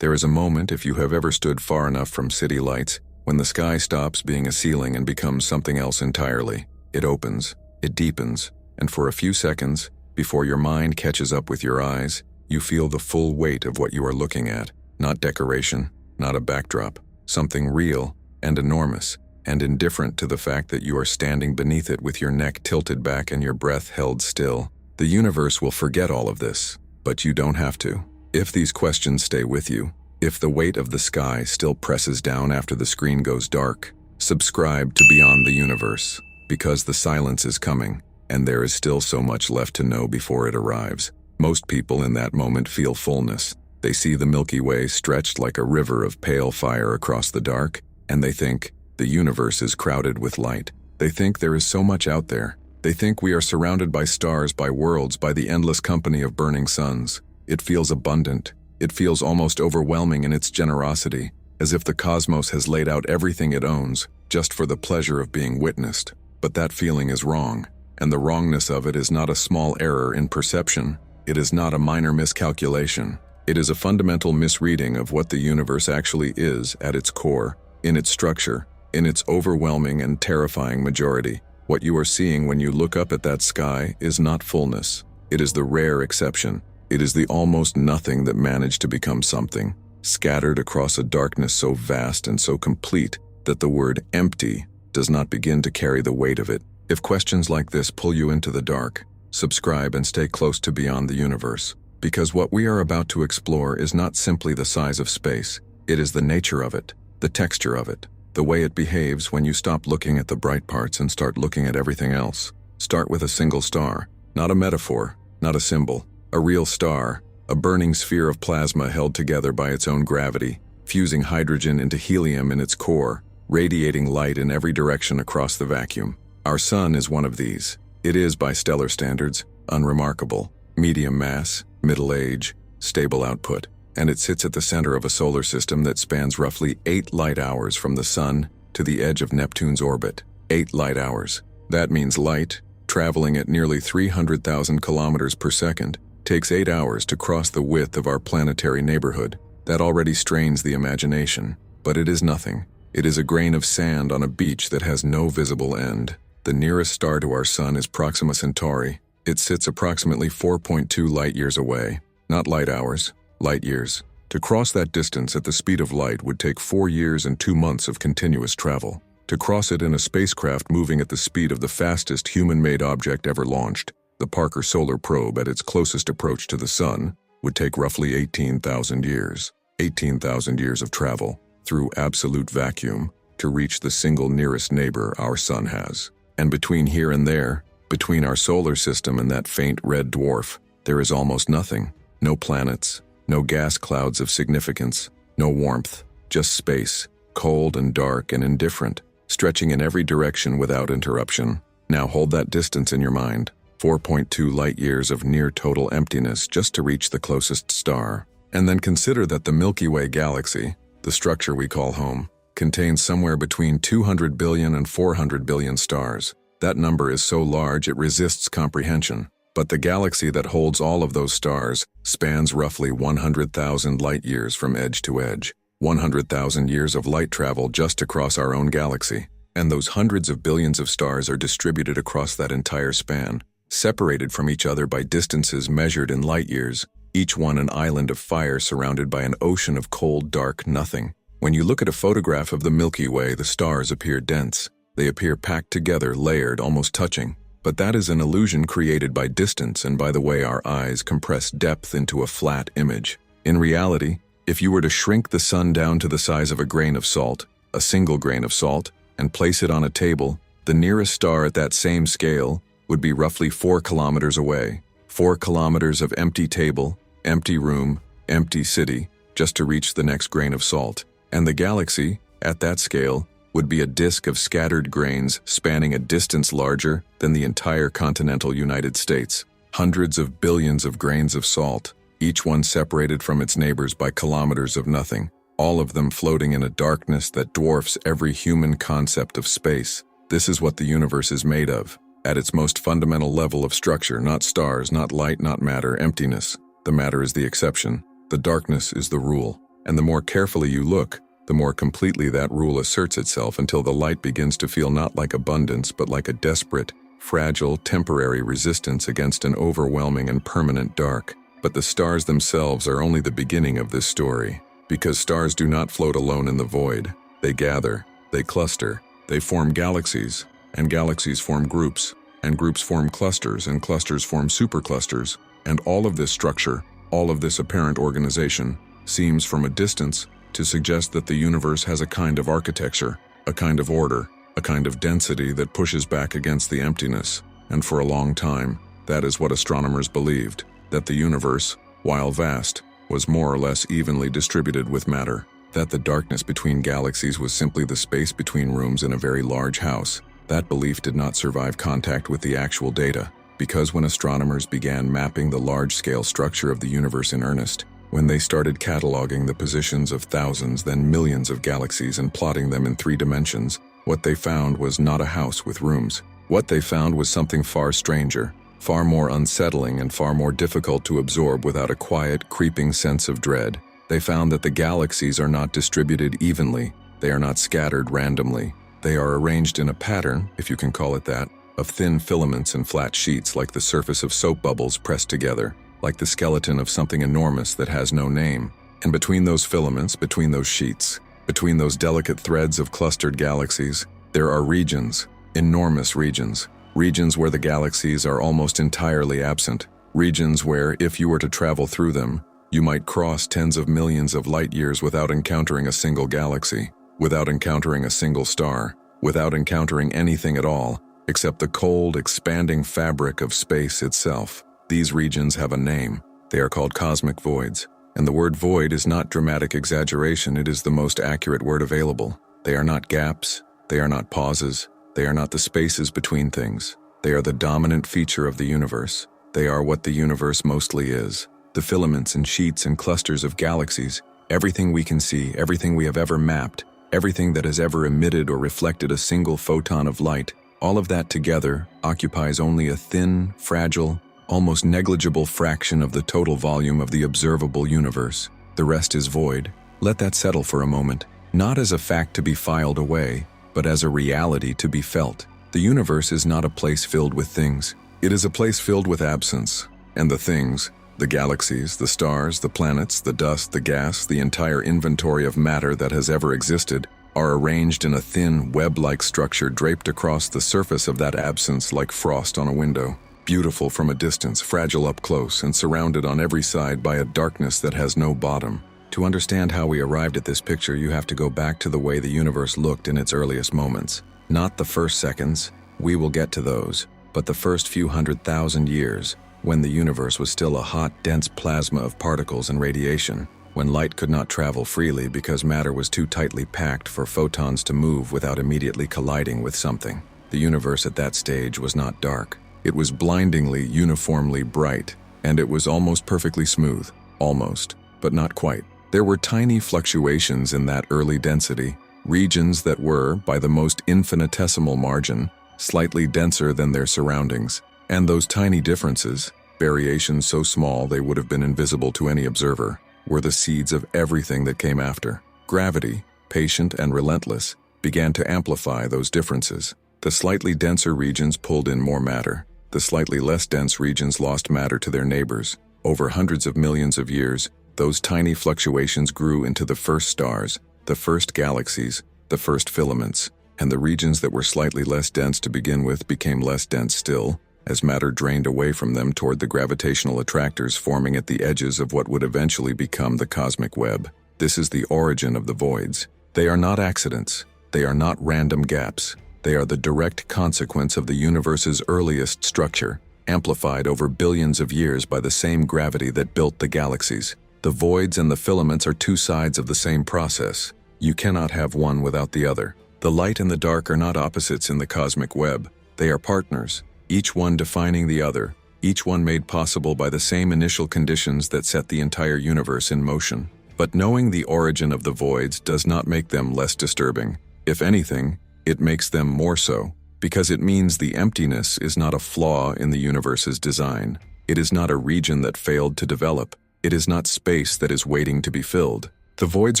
There is a moment, if you have ever stood far enough from city lights, when the sky stops being a ceiling and becomes something else entirely. It opens, it deepens, and for a few seconds, before your mind catches up with your eyes, you feel the full weight of what you are looking at. Not decoration, not a backdrop, something real and enormous, and indifferent to the fact that you are standing beneath it with your neck tilted back and your breath held still. The universe will forget all of this, but you don't have to. If these questions stay with you, if the weight of the sky still presses down after the screen goes dark, subscribe to Beyond the Universe, because the silence is coming, and there is still so much left to know before it arrives. Most people in that moment feel fullness. They see the Milky Way stretched like a river of pale fire across the dark, and they think, the universe is crowded with light. They think there is so much out there. They think we are surrounded by stars, by worlds, by the endless company of burning suns. It feels abundant. It feels almost overwhelming in its generosity, as if the cosmos has laid out everything it owns, just for the pleasure of being witnessed. But that feeling is wrong, and the wrongness of it is not a small error in perception. It is not a minor miscalculation. It is a fundamental misreading of what the universe actually is at its core, in its structure, in its overwhelming and terrifying majority. What you are seeing when you look up at that sky is not fullness. It is the rare exception. It is the almost nothing that managed to become something, scattered across a darkness so vast and so complete that the word empty does not begin to carry the weight of it. If questions like this pull you into the dark, subscribe and stay close to Beyond the Universe, because what we are about to explore is not simply the size of space. It is the nature of it, the texture of it, the way it behaves when you stop looking at the bright parts and start looking at everything else. Start with a single star, not a metaphor, not a symbol. A real star, a burning sphere of plasma held together by its own gravity, fusing hydrogen into helium in its core, radiating light in every direction across the vacuum. Our sun is one of these. It is, by stellar standards, unremarkable, medium mass, middle age, stable output, and it sits at the center of a solar system that spans roughly 8 light hours from the sun to the edge of Neptune's orbit. 8 light hours. That means light, traveling at nearly 300,000 kilometers per second, takes 8 hours to cross the width of our planetary neighborhood. That already strains the imagination, but it is nothing. It is a grain of sand on a beach that has no visible end. The nearest star to our sun is Proxima Centauri. It sits approximately 4.2 light-years away. Not light hours, light years. To cross that distance at the speed of light would take 4 years and 2 months of continuous travel. To cross it in a spacecraft moving at the speed of the fastest human-made object ever launched, the Parker Solar Probe at its closest approach to the sun, would take roughly 18,000 years. 18,000 years of travel, through absolute vacuum, to reach the single nearest neighbor our sun has. And between here and there, between our solar system and that faint red dwarf, there is almost nothing. No planets, no gas clouds of significance, no warmth, just space, cold and dark and indifferent, stretching in every direction without interruption. Now hold that distance in your mind. 4.2 light-years of near-total emptiness just to reach the closest star. And then consider that the Milky Way galaxy, the structure we call home, contains somewhere between 200 billion and 400 billion stars. That number is so large it resists comprehension. But the galaxy that holds all of those stars spans roughly 100,000 light-years from edge to edge. 100,000 years of light travel just across our own galaxy. And those hundreds of billions of stars are distributed across that entire span, separated from each other by distances measured in light-years, each one an island of fire surrounded by an ocean of cold, dark nothing. When you look at a photograph of the Milky Way, the stars appear dense. They appear packed together, layered, almost touching. But that is an illusion created by distance and by the way our eyes compress depth into a flat image. In reality, if you were to shrink the sun down to the size of a grain of salt, a single grain of salt, and place it on a table, the nearest star at that same scale would be roughly 4 kilometers away. 4 kilometers of empty table, empty room, empty city, just to reach the next grain of salt. And the galaxy, at that scale, would be a disk of scattered grains spanning a distance larger than the entire continental United States. Hundreds of billions of grains of salt, each one separated from its neighbors by kilometers of nothing, all of them floating in a darkness that dwarfs every human concept of space. This is what the universe is made of. At its most fundamental level of structure, not stars, not light, not matter, emptiness. The matter is the exception. The darkness is the rule. And the more carefully you look, the more completely that rule asserts itself until the light begins to feel not like abundance but like a desperate, fragile, temporary resistance against an overwhelming and permanent dark. But the stars themselves are only the beginning of this story, because stars do not float alone in the void. They gather, they cluster, they form galaxies, and galaxies form groups, and groups form clusters, and clusters form superclusters, and all of this structure, all of this apparent organization, seems from a distance to suggest that the universe has a kind of architecture, a kind of order, a kind of density that pushes back against the emptiness. And for a long time, that is what astronomers believed, that the universe, while vast, was more or less evenly distributed with matter, that the darkness between galaxies was simply the space between rooms in a very large house. That belief did not survive contact with the actual data, because when astronomers began mapping the large-scale structure of the universe in earnest, when they started cataloging the positions of thousands, then millions of galaxies and plotting them in 3 dimensions, what they found was not a house with rooms. What they found was something far stranger, far more unsettling and far more difficult to absorb without a quiet, creeping sense of dread. They found that the galaxies are not distributed evenly, they are not scattered randomly. They are arranged in a pattern, if you can call it that, of thin filaments and flat sheets like the surface of soap bubbles pressed together, like the skeleton of something enormous that has no name. And between those filaments, between those sheets, between those delicate threads of clustered galaxies, there are regions, enormous regions, regions where the galaxies are almost entirely absent, regions where, if you were to travel through them, you might cross tens of millions of light years without encountering a single galaxy, without encountering a single star, without encountering anything at all, except the cold, expanding fabric of space itself. These regions have a name. They are called cosmic voids. And the word void is not dramatic exaggeration, it is the most accurate word available. They are not gaps, they are not pauses, they are not the spaces between things. They are the dominant feature of the universe. They are what the universe mostly is. The filaments and sheets and clusters of galaxies, everything we can see, everything we have ever mapped, everything that has ever emitted or reflected a single photon of light, all of that together occupies only a thin, fragile, almost negligible fraction of the total volume of the observable universe. The rest is void. Let that settle for a moment, not as a fact to be filed away, but as a reality to be felt. The universe is not a place filled with things. It is a place filled with absence. And the things, the galaxies, the stars, the planets, the dust, the gas, the entire inventory of matter that has ever existed, are arranged in a thin, web-like structure draped across the surface of that absence like frost on a window. Beautiful from a distance, fragile up close, and surrounded on every side by a darkness that has no bottom. To understand how we arrived at this picture, you have to go back to the way the universe looked in its earliest moments. Not the first seconds, we will get to those, but the first few 100,000 years, when the universe was still a hot, dense plasma of particles and radiation, when light could not travel freely because matter was too tightly packed for photons to move without immediately colliding with something. The universe at that stage was not dark. It was blindingly, uniformly bright, and it was almost perfectly smooth. Almost, but not quite. There were tiny fluctuations in that early density, regions that were, by the most infinitesimal margin, slightly denser than their surroundings. And those tiny differences, variations so small they would have been invisible to any observer, were the seeds of everything that came after. Gravity, patient and relentless, began to amplify those differences. The slightly denser regions pulled in more matter. The slightly less dense regions lost matter to their neighbors. Over hundreds of millions of years, those tiny fluctuations grew into the first stars, the first galaxies, the first filaments, and the regions that were slightly less dense to begin with became less dense still, as matter drained away from them toward the gravitational attractors forming at the edges of what would eventually become the cosmic web. This is the origin of the voids. They are not accidents. They are not random gaps. They are the direct consequence of the universe's earliest structure, amplified over billions of years by the same gravity that built the galaxies. The voids and the filaments are two sides of the same process. You cannot have one without the other. The light and the dark are not opposites in the cosmic web. They are partners, each one defining the other, each one made possible by the same initial conditions that set the entire universe in motion. But knowing the origin of the voids does not make them less disturbing. If anything, it makes them more so, because it means the emptiness is not a flaw in the universe's design. It is not a region that failed to develop. It is not space that is waiting to be filled. The voids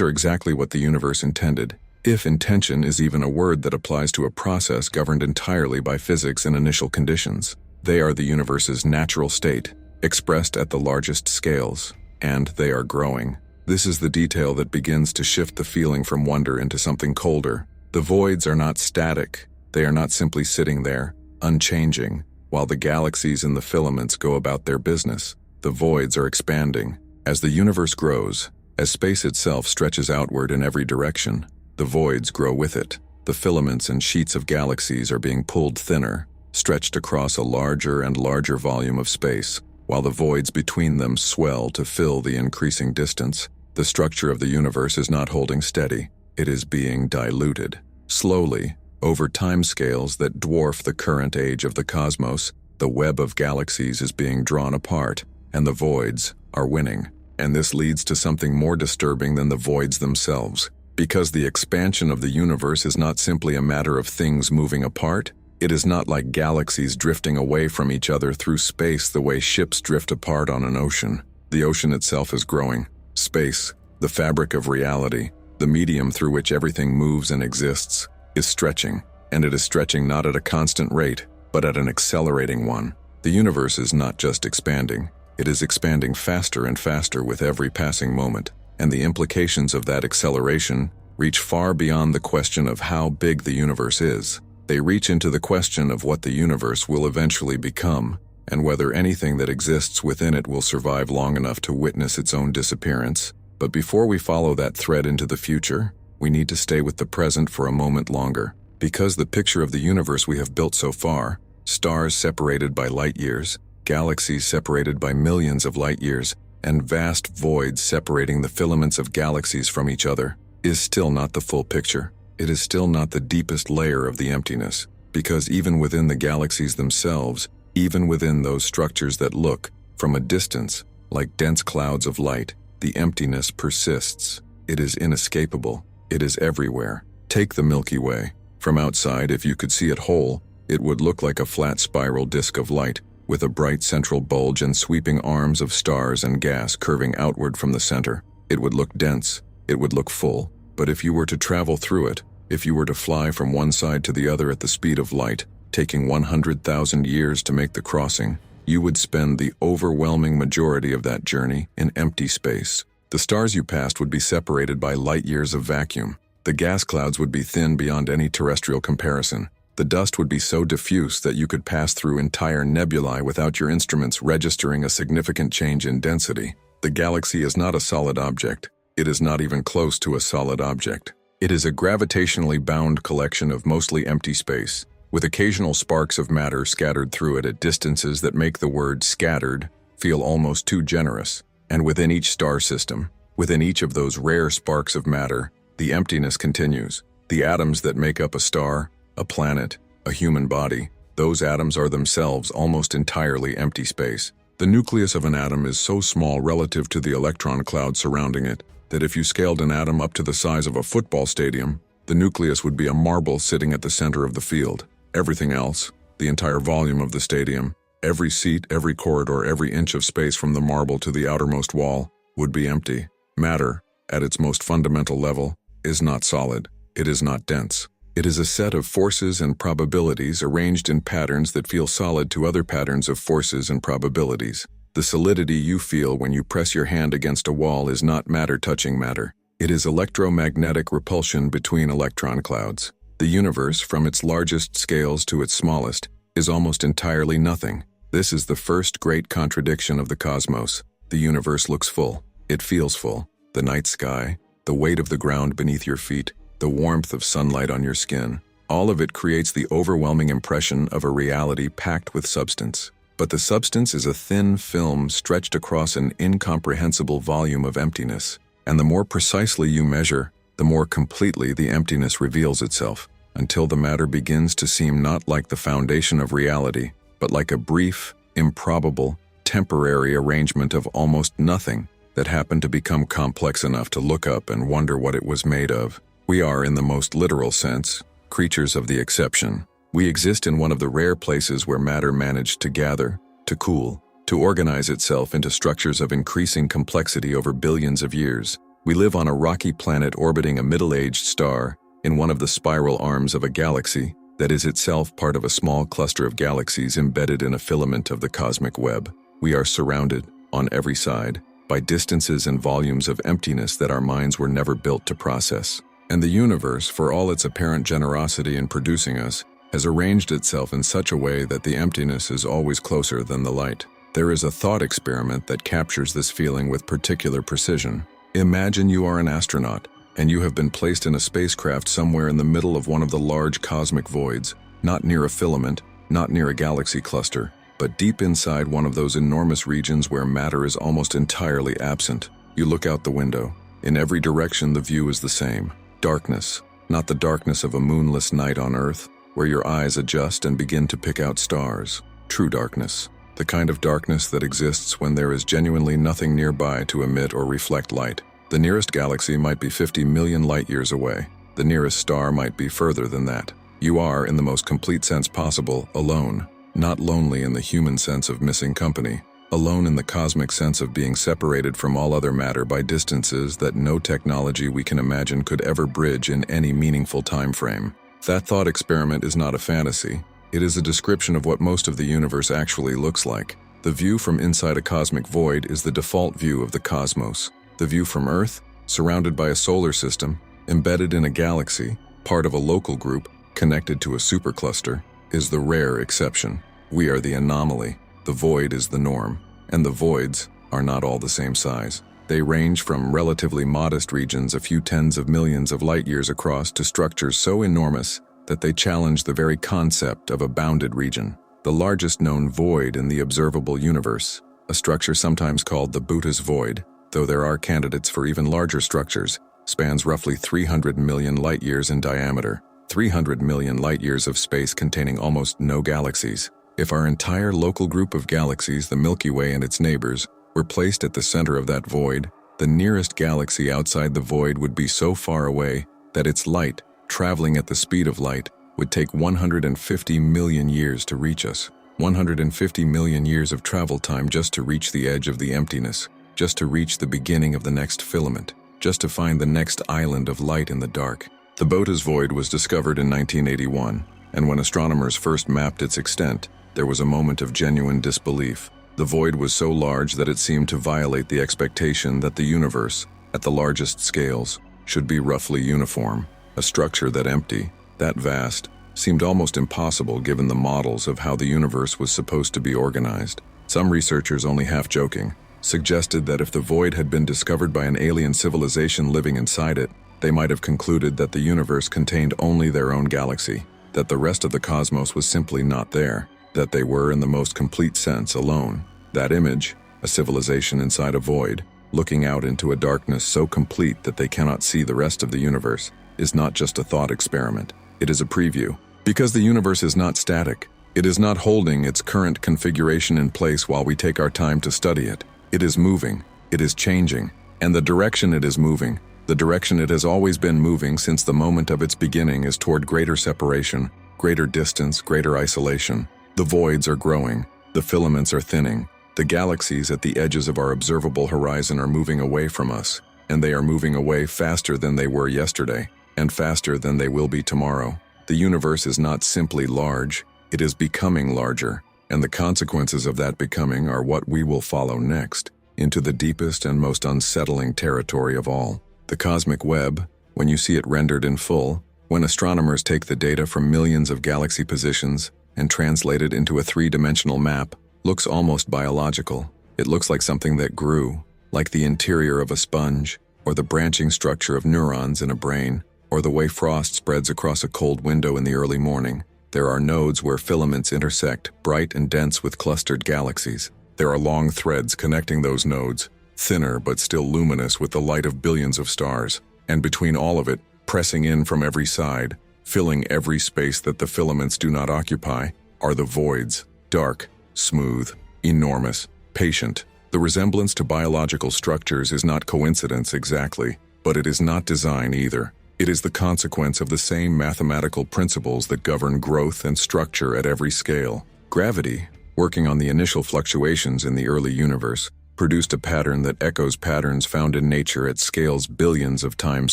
are exactly what the universe intended, if intention is even a word that applies to a process governed entirely by physics and initial conditions. They are the universe's natural state, expressed at the largest scales, and they are growing. This is the detail that begins to shift the feeling from wonder into something colder. The voids are not static. They are not simply sitting there, unchanging, while the galaxies and the filaments go about their business. The voids are expanding. As the universe grows, as space itself stretches outward in every direction, the voids grow with it. The filaments and sheets of galaxies are being pulled thinner, stretched across a larger and larger volume of space, while the voids between them swell to fill the increasing distance. The structure of the universe is not holding steady. It is being diluted. Slowly, over timescales that dwarf the current age of the cosmos, the web of galaxies is being drawn apart, and the voids are winning. And this leads to something more disturbing than the voids themselves. Because the expansion of the universe is not simply a matter of things moving apart, it is not like galaxies drifting away from each other through space the way ships drift apart on an ocean. The ocean itself is growing. Space, the fabric of reality, the medium through which everything moves and exists, is stretching, and it is stretching not at a constant rate, but at an accelerating one. The universe is not just expanding, it is expanding faster and faster with every passing moment, and the implications of that acceleration reach far beyond the question of how big the universe is. They reach into the question of what the universe will eventually become, and whether anything that exists within it will survive long enough to witness its own disappearance. But before we follow that thread into the future, we need to stay with the present for a moment longer. Because the picture of the universe we have built so far, stars separated by light years, galaxies separated by millions of light years, and vast voids separating the filaments of galaxies from each other, is still not the full picture. It is still not the deepest layer of the emptiness, because even within the galaxies themselves, even within those structures that look, from a distance, like dense clouds of light, the emptiness persists. It is inescapable. It is everywhere. Take the Milky Way. From outside, if you could see it whole, it would look like a flat spiral disk of light, with a bright central bulge and sweeping arms of stars and gas curving outward from the center. It would look dense. It would look full. But if you were to travel through it, if you were to fly from one side to the other at the speed of light, taking 100,000 years to make the crossing, you would spend the overwhelming majority of that journey in empty space. The stars you passed would be separated by light years of vacuum. The gas clouds would be thin beyond any terrestrial comparison. The dust would be so diffuse that you could pass through entire nebulae without your instruments registering a significant change in density. The galaxy is not a solid object. It is not even close to a solid object. It is a gravitationally bound collection of mostly empty space, with occasional sparks of matter scattered through it at distances that make the word scattered feel almost too generous. And within each star system, within each of those rare sparks of matter, the emptiness continues. The atoms that make up a star, a planet, a human body, those atoms are themselves almost entirely empty space. The nucleus of an atom is so small relative to the electron cloud surrounding it that if you scaled an atom up to the size of a football stadium, the nucleus would be a marble sitting at the center of the field. Everything else, the entire volume of the stadium, every seat, every corridor, every inch of space from the marble to the outermost wall, would be empty. Matter, at its most fundamental level, is not solid. It is not dense. It is a set of forces and probabilities arranged in patterns that feel solid to other patterns of forces and probabilities. The solidity you feel when you press your hand against a wall is not matter touching matter. It is electromagnetic repulsion between electron clouds. The universe, from its largest scales to its smallest, is almost entirely nothing. This is the first great contradiction of the cosmos. The universe looks full. It feels full. The night sky, the weight of the ground beneath your feet, the warmth of sunlight on your skin, all of it creates the overwhelming impression of a reality packed with substance. But the substance is a thin film stretched across an incomprehensible volume of emptiness. And the more precisely you measure, the more completely the emptiness reveals itself, until the matter begins to seem not like the foundation of reality, but like a brief, improbable, temporary arrangement of almost nothing that happened to become complex enough to look up and wonder what it was made of. We are, in the most literal sense, creatures of the exception. We exist in one of the rare places where matter managed to gather, to cool, to organize itself into structures of increasing complexity over billions of years. We live on a rocky planet orbiting a middle-aged star in one of the spiral arms of a galaxy that is itself part of a small cluster of galaxies embedded in a filament of the cosmic web. We are surrounded, on every side, by distances and volumes of emptiness that our minds were never built to process. And the universe, for all its apparent generosity in producing us, has arranged itself in such a way that the emptiness is always closer than the light. There is a thought experiment that captures this feeling with particular precision. Imagine you are an astronaut, and you have been placed in a spacecraft somewhere in the middle of one of the large cosmic voids, not near a filament, not near a galaxy cluster, but deep inside one of those enormous regions where matter is almost entirely absent. You look out the window. In every direction the view is the same. Darkness, not the darkness of a moonless night on Earth, where your eyes adjust and begin to pick out stars. True darkness, the kind of darkness that exists when there is genuinely nothing nearby to emit or reflect light. The nearest galaxy might be 50 million light-years away. The nearest star might be further than that. You are, in the most complete sense possible, alone. Not lonely in the human sense of missing company. Alone in the cosmic sense of being separated from all other matter by distances that no technology we can imagine could ever bridge in any meaningful time frame. That thought experiment is not a fantasy. It is a description of what most of the universe actually looks like. The view from inside a cosmic void is the default view of the cosmos. The view from Earth, surrounded by a solar system, embedded in a galaxy, part of a local group, connected to a supercluster, is the rare exception. We are the anomaly. The void is the norm. And the voids are not all the same size. They range from relatively modest regions a few tens of millions of light-years across to structures so enormous that they challenge the very concept of a bounded region. The largest known void in the observable universe, a structure sometimes called the Buddha's void, though there are candidates for even larger structures, spans roughly 300 million light-years in diameter, 300 million light-years of space containing almost no galaxies. If our entire local group of galaxies, the Milky Way and its neighbors, were placed at the center of that void, the nearest galaxy outside the void would be so far away that its light, traveling at the speed of light, would take 150 million years to reach us. 150 million years of travel time just to reach the edge of the emptiness, just to reach the beginning of the next filament, just to find the next island of light in the dark. The Buddha's void was discovered in 1981, and when astronomers first mapped its extent, there was a moment of genuine disbelief. The void was so large that it seemed to violate the expectation that the universe, at the largest scales, should be roughly uniform. A structure that empty, that vast, seemed almost impossible given the models of how the universe was supposed to be organized. Some researchers, only half joking, suggested that if the void had been discovered by an alien civilization living inside it, they might have concluded that the universe contained only their own galaxy, that the rest of the cosmos was simply not there, that they were in the most complete sense alone. That image, a civilization inside a void, looking out into a darkness so complete that they cannot see the rest of the universe, is not just a thought experiment. It is a preview. Because the universe is not static, it is not holding its current configuration in place while we take our time to study it. It is moving, it is changing, and the direction it is moving, the direction it has always been moving since the moment of its beginning, is toward greater separation, greater distance, greater isolation. The voids are growing, the filaments are thinning, the galaxies at the edges of our observable horizon are moving away from us, and they are moving away faster than they were yesterday, and faster than they will be tomorrow. The universe is not simply large, it is becoming larger, and the consequences of that becoming are what we will follow next, into the deepest and most unsettling territory of all. The cosmic web, when you see it rendered in full, when astronomers take the data from millions of galaxy positions and translate it into a three-dimensional map, looks almost biological. It looks like something that grew, like the interior of a sponge, or the branching structure of neurons in a brain, or the way frost spreads across a cold window in the early morning. There are nodes where filaments intersect, bright and dense with clustered galaxies. There are long threads connecting those nodes, thinner but still luminous with the light of billions of stars. And between all of it, pressing in from every side, filling every space that the filaments do not occupy, are the voids, dark, smooth, enormous, patient. The resemblance to biological structures is not coincidence exactly, but it is not design either. It is the consequence of the same mathematical principles that govern growth and structure at every scale. Gravity, working on the initial fluctuations in the early universe, produced a pattern that echoes patterns found in nature at scales billions of times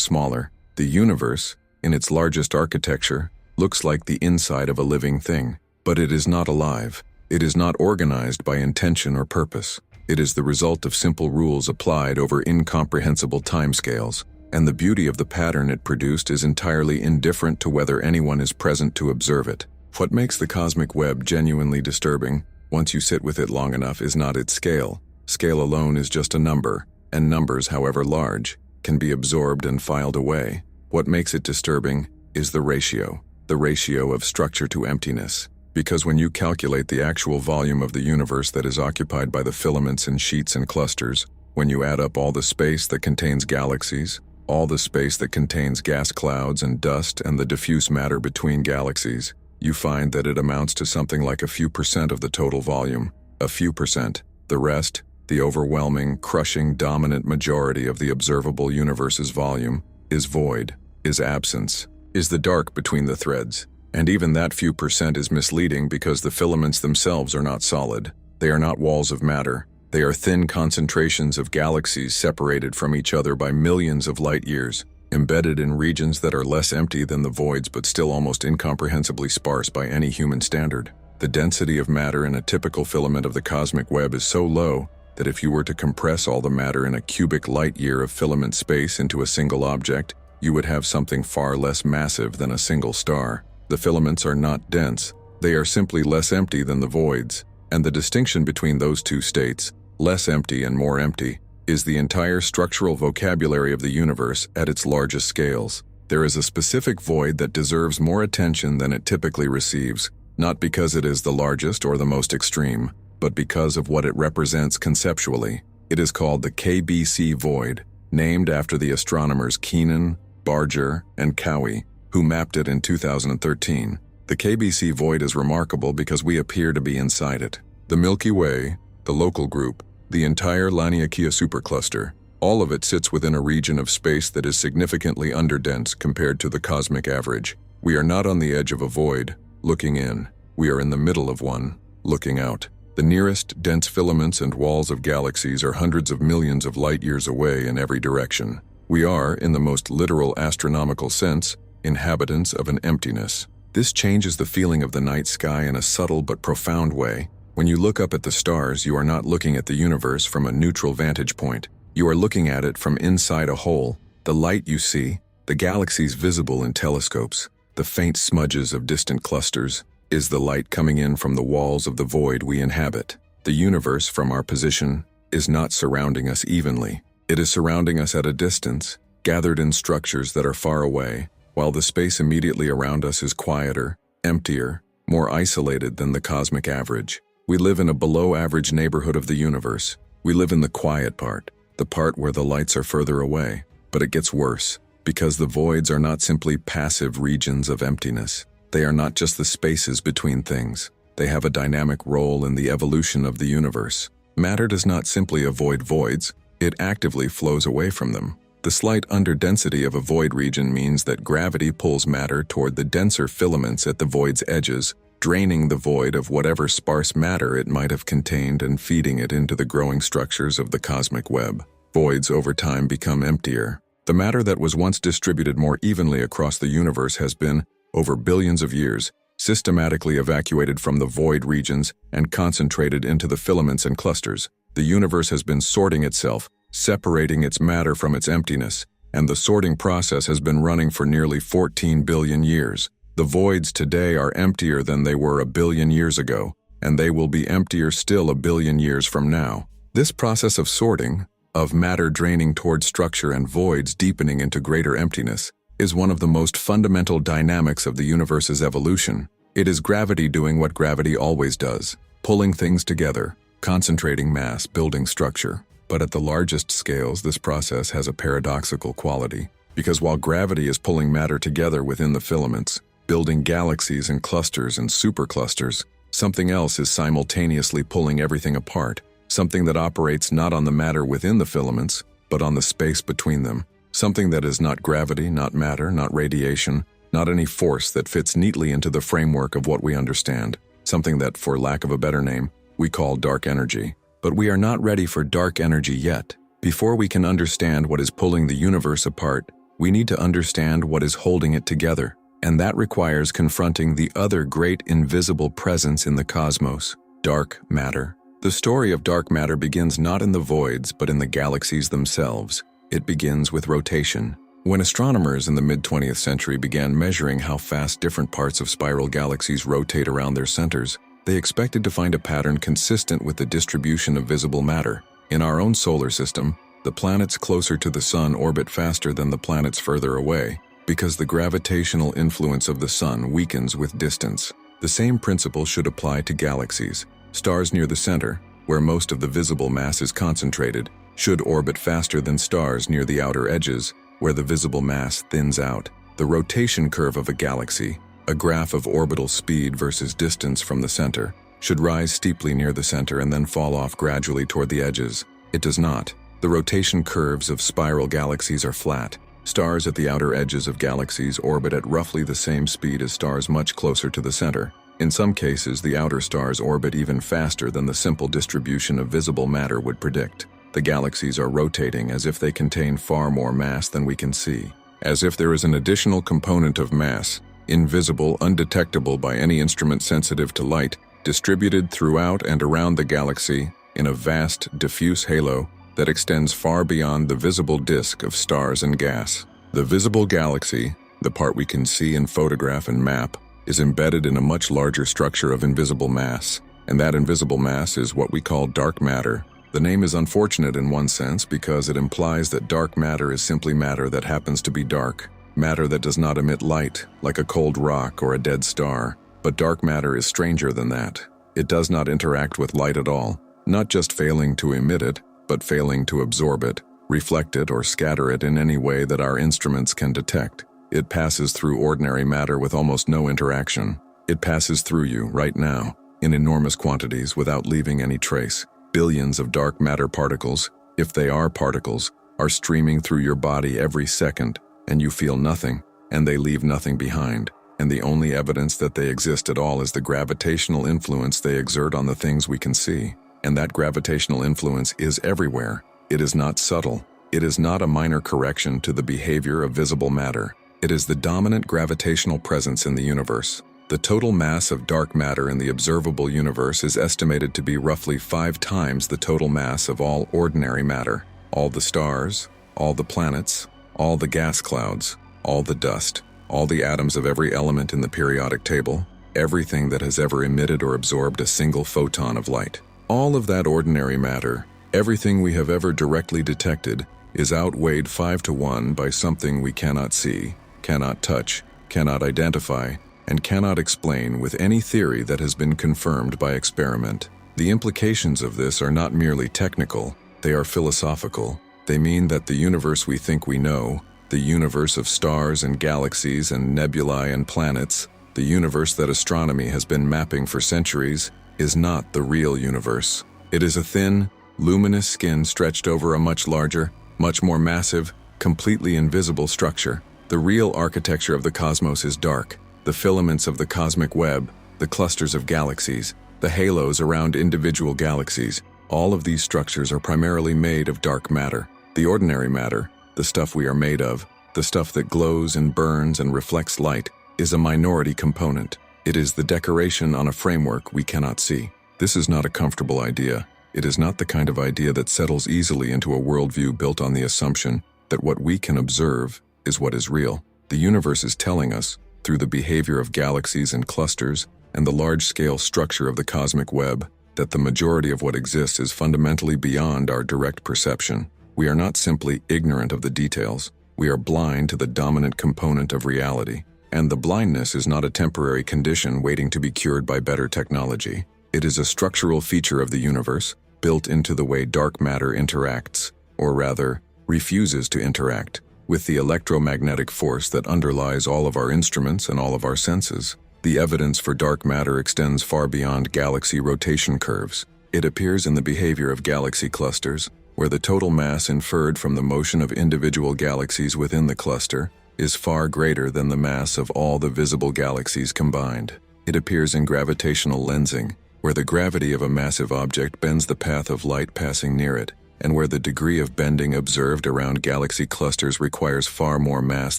smaller. The universe, in its largest architecture, looks like the inside of a living thing, but it is not alive. It is not organized by intention or purpose. It is the result of simple rules applied over incomprehensible timescales, and the beauty of the pattern it produced is entirely indifferent to whether anyone is present to observe it. What makes the cosmic web genuinely disturbing, once you sit with it long enough, is not its scale. Scale alone is just a number, and numbers, however large, can be absorbed and filed away. What makes it disturbing is the ratio of structure to emptiness. Because when you calculate the actual volume of the universe that is occupied by the filaments and sheets and clusters, when you add up all the space that contains galaxies, all the space that contains gas clouds and dust and the diffuse matter between galaxies, you find that it amounts to something like a few percent of the total volume. A few percent. The rest, the overwhelming, crushing, dominant majority of the observable universe's volume, is void, is absence, is the dark between the threads. And even that few percent is misleading because the filaments themselves are not solid. They are not walls of matter. They are thin concentrations of galaxies separated from each other by millions of light years, embedded in regions that are less empty than the voids but still almost incomprehensibly sparse by any human standard. The density of matter in a typical filament of the cosmic web is so low that if you were to compress all the matter in a cubic light year of filament space into a single object, you would have something far less massive than a single star. The filaments are not dense. They are simply less empty than the voids, and the distinction between those two states, less empty and more empty, is the entire structural vocabulary of the universe at its largest scales. There is a specific void that deserves more attention than it typically receives, not because it is the largest or the most extreme, but because of what it represents conceptually. It is called the KBC void, named after the astronomers Keenan, Barger, and Cowie, who mapped it in 2013. The KBC void is remarkable because we appear to be inside it. The Milky Way, the local group, the entire Laniakea supercluster, all of it sits within a region of space that is significantly underdense compared to the cosmic average. We are not on the edge of a void, looking in. We are in the middle of one, looking out. The nearest dense filaments and walls of galaxies are hundreds of millions of light years away in every direction. We are, in the most literal astronomical sense, inhabitants of an emptiness. This changes the feeling of the night sky in a subtle but profound way. When you look up at the stars, you are not looking at the universe from a neutral vantage point. You are looking at it from inside a hole. The light you see, the galaxies visible in telescopes, the faint smudges of distant clusters, is the light coming in from the walls of the void we inhabit. The universe, from our position, is not surrounding us evenly. It is surrounding us at a distance, gathered in structures that are far away, while the space immediately around us is quieter, emptier, more isolated than the cosmic average. We live in a below-average neighborhood of the universe. We live in the quiet part, the part where the lights are further away. But it gets worse, because the voids are not simply passive regions of emptiness. They are not just the spaces between things. They have a dynamic role in the evolution of the universe. Matter does not simply avoid voids, it actively flows away from them. The slight underdensity of a void region means that gravity pulls matter toward the denser filaments at the void's edges, draining the void of whatever sparse matter it might have contained and feeding it into the growing structures of the cosmic web. Voids over time become emptier. The matter that was once distributed more evenly across the universe has been, over billions of years, systematically evacuated from the void regions and concentrated into the filaments and clusters. The universe has been sorting itself, separating its matter from its emptiness, and the sorting process has been running for nearly 14 billion years. The voids today are emptier than they were a billion years ago, and they will be emptier still a billion years from now. This process of sorting, of matter draining toward structure and voids deepening into greater emptiness, is one of the most fundamental dynamics of the universe's evolution. It is gravity doing what gravity always does, pulling things together, concentrating mass, building structure. But at the largest scales, this process has a paradoxical quality, because while gravity is pulling matter together within the filaments, building galaxies and clusters and superclusters, something else is simultaneously pulling everything apart, something that operates not on the matter within the filaments, but on the space between them, something that is not gravity, not matter, not radiation, not any force that fits neatly into the framework of what we understand, something that, for lack of a better name, we call dark energy. But we are not ready for dark energy yet. Before we can understand what is pulling the universe apart, we need to understand what is holding it together. And that requires confronting the other great invisible presence in the cosmos, dark matter. The story of dark matter begins not in the voids, but in the galaxies themselves. It begins with rotation. When astronomers in the mid-20th century began measuring how fast different parts of spiral galaxies rotate around their centers, they expected to find a pattern consistent with the distribution of visible matter. In our own solar system, the planets closer to the Sun orbit faster than the planets further away, because the gravitational influence of the Sun weakens with distance. The same principle should apply to galaxies. Stars near the center, where most of the visible mass is concentrated, should orbit faster than stars near the outer edges, where the visible mass thins out. The rotation curve of a galaxy, a graph of orbital speed versus distance from the center, should rise steeply near the center and then fall off gradually toward the edges. It does not. The rotation curves of spiral galaxies are flat. Stars at the outer edges of galaxies orbit at roughly the same speed as stars much closer to the center. In some cases, the outer stars orbit even faster than the simple distribution of visible matter would predict. The galaxies are rotating as if they contain far more mass than we can see. As if there is an additional component of mass, invisible, undetectable by any instrument sensitive to light, distributed throughout and around the galaxy in a vast, diffuse halo that extends far beyond the visible disk of stars and gas. The visible galaxy, the part we can see and photograph and map, is embedded in a much larger structure of invisible mass, and that invisible mass is what we call dark matter. The name is unfortunate in one sense because it implies that dark matter is simply matter that happens to be dark, matter that does not emit light, like a cold rock or a dead star. But dark matter is stranger than that. It does not interact with light at all, not just failing to emit it, but failing to absorb it, reflect it, or scatter it in any way that our instruments can detect. It passes through ordinary matter with almost no interaction. It passes through you right now, in enormous quantities without leaving any trace. Billions of dark matter particles, if they are particles, are streaming through your body every second, and you feel nothing, and they leave nothing behind. And the only evidence that they exist at all is the gravitational influence they exert on the things we can see. And that gravitational influence is everywhere. It is not subtle. It is not a minor correction to the behavior of visible matter. It is the dominant gravitational presence in the universe. The total mass of dark matter in the observable universe is estimated to be roughly 5 times the total mass of all ordinary matter. All the stars, all the planets, all the gas clouds, all the dust, all the atoms of every element in the periodic table, everything that has ever emitted or absorbed a single photon of light. All of that ordinary matter, everything we have ever directly detected, is outweighed 5 to 1 by something we cannot see, cannot touch, cannot identify, and cannot explain with any theory that has been confirmed by experiment. The implications of this are not merely technical, they are philosophical. They mean that the universe we think we know, the universe of stars and galaxies and nebulae and planets, the universe that astronomy has been mapping for centuries, is not the real universe. It is a thin, luminous skin stretched over a much larger, much more massive, completely invisible structure. The real architecture of the cosmos is dark. The filaments of the cosmic web, the clusters of galaxies, the halos around individual galaxies, all of these structures are primarily made of dark matter. The ordinary matter, the stuff we are made of, the stuff that glows and burns and reflects light, is a minority component. It is the decoration on a framework we cannot see. This is not a comfortable idea. It is not the kind of idea that settles easily into a worldview built on the assumption that what we can observe is what is real. The universe is telling us, through the behavior of galaxies and clusters and the large-scale structure of the cosmic web, that the majority of what exists is fundamentally beyond our direct perception. We are not simply ignorant of the details. We are blind to the dominant component of reality. And the blindness is not a temporary condition waiting to be cured by better technology. It is a structural feature of the universe, built into the way dark matter interacts, or rather, refuses to interact, with the electromagnetic force that underlies all of our instruments and all of our senses. The evidence for dark matter extends far beyond galaxy rotation curves. It appears in the behavior of galaxy clusters, where the total mass inferred from the motion of individual galaxies within the cluster is far greater than the mass of all the visible galaxies combined. It appears in gravitational lensing, where the gravity of a massive object bends the path of light passing near it, and where the degree of bending observed around galaxy clusters requires far more mass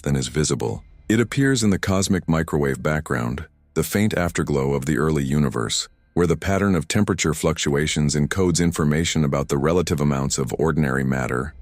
than is visible. It appears in the cosmic microwave background, the faint afterglow of the early universe, where the pattern of temperature fluctuations encodes information about the relative amounts of ordinary matter,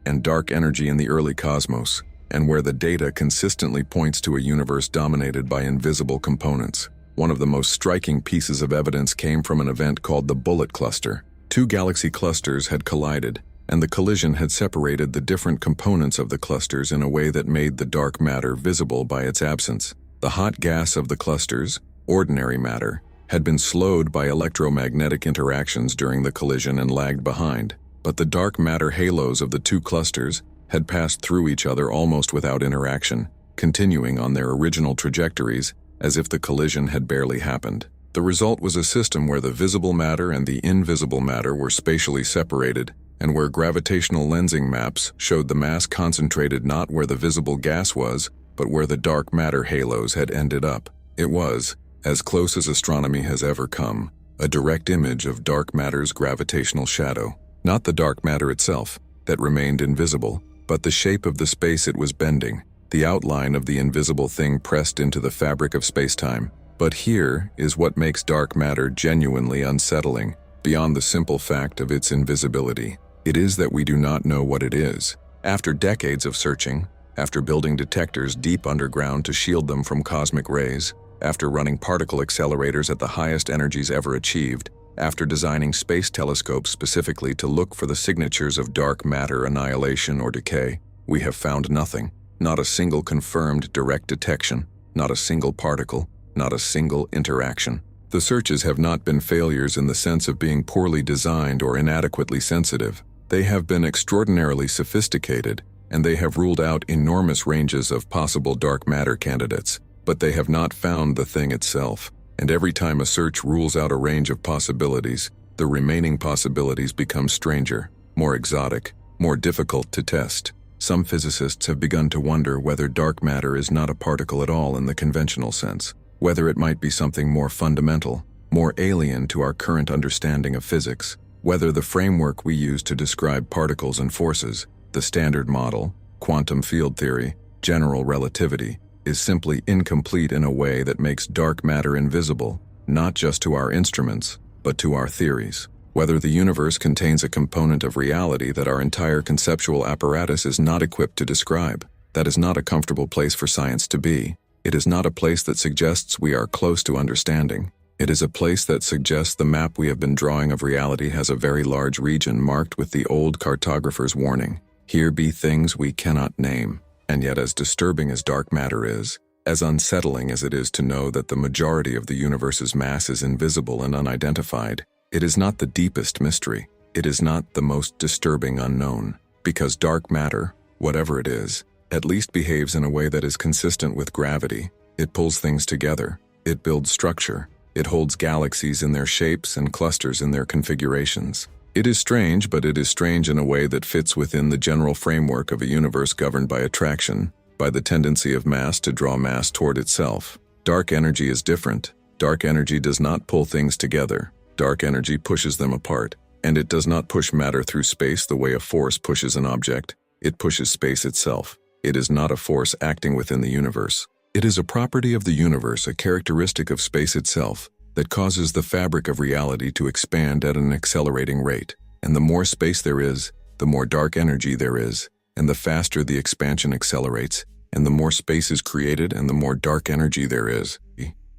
and dark energy in the early cosmos, and where the data consistently points to a universe dominated by invisible components. One of the most striking pieces of evidence came from an event called the Bullet Cluster. Two galaxy clusters had collided, and the collision had separated the different components of the clusters in a way that made the dark matter visible by its absence. The hot gas of the clusters, ordinary matter, had been slowed by electromagnetic interactions during the collision and lagged behind, but the dark matter halos of the two clusters had passed through each other almost without interaction, continuing on their original trajectories as if the collision had barely happened. The result was a system where the visible matter and the invisible matter were spatially separated, and where gravitational lensing maps showed the mass concentrated not where the visible gas was, but where the dark matter halos had ended up. It was, as close as astronomy has ever come, a direct image of dark matter's gravitational shadow. Not the dark matter itself, that remained invisible, but the shape of the space it was bending, the outline of the invisible thing pressed into the fabric of space-time. But here is what makes dark matter genuinely unsettling, beyond the simple fact of its invisibility. It is that we do not know what it is. After decades of searching, after building detectors deep underground to shield them from cosmic rays, after running particle accelerators at the highest energies ever achieved, after designing space telescopes specifically to look for the signatures of dark matter annihilation or decay, we have found nothing. Not a single confirmed direct detection, not a single particle, not a single interaction. The searches have not been failures in the sense of being poorly designed or inadequately sensitive. They have been extraordinarily sophisticated, and they have ruled out enormous ranges of possible dark matter candidates, but they have not found the thing itself. And every time a search rules out a range of possibilities, the remaining possibilities become stranger, more exotic, more difficult to test. Some physicists have begun to wonder whether dark matter is not a particle at all in the conventional sense, whether it might be something more fundamental, more alien to our current understanding of physics, whether the framework we use to describe particles and forces, the Standard Model, quantum field theory, general relativity, is simply incomplete in a way that makes dark matter invisible, not just to our instruments, but to our theories. Whether the universe contains a component of reality that our entire conceptual apparatus is not equipped to describe. That is not a comfortable place for science to be. It is not a place that suggests we are close to understanding. It is a place that suggests the map we have been drawing of reality has a very large region marked with the old cartographer's warning. Here be things we cannot name. And yet, as disturbing as dark matter is, as unsettling as it is to know that the majority of the universe's mass is invisible and unidentified, it is not the deepest mystery. It is not the most disturbing unknown, because dark matter, whatever it is, at least behaves in a way that is consistent with gravity. It pulls things together. It builds structure. It holds galaxies in their shapes and clusters in their configurations. It is strange, but it is strange in a way that fits within the general framework of a universe governed by attraction, by the tendency of mass to draw mass toward itself. Dark energy is different. Dark energy does not pull things together. Dark energy pushes them apart, and it does not push matter through space the way a force pushes an object. It pushes space itself. It is not a force acting within the universe. It is a property of the universe, a characteristic of space itself, that causes the fabric of reality to expand at an accelerating rate. And the more space there is, the more dark energy there is, and the faster the expansion accelerates, and the more space is created and the more dark energy there is.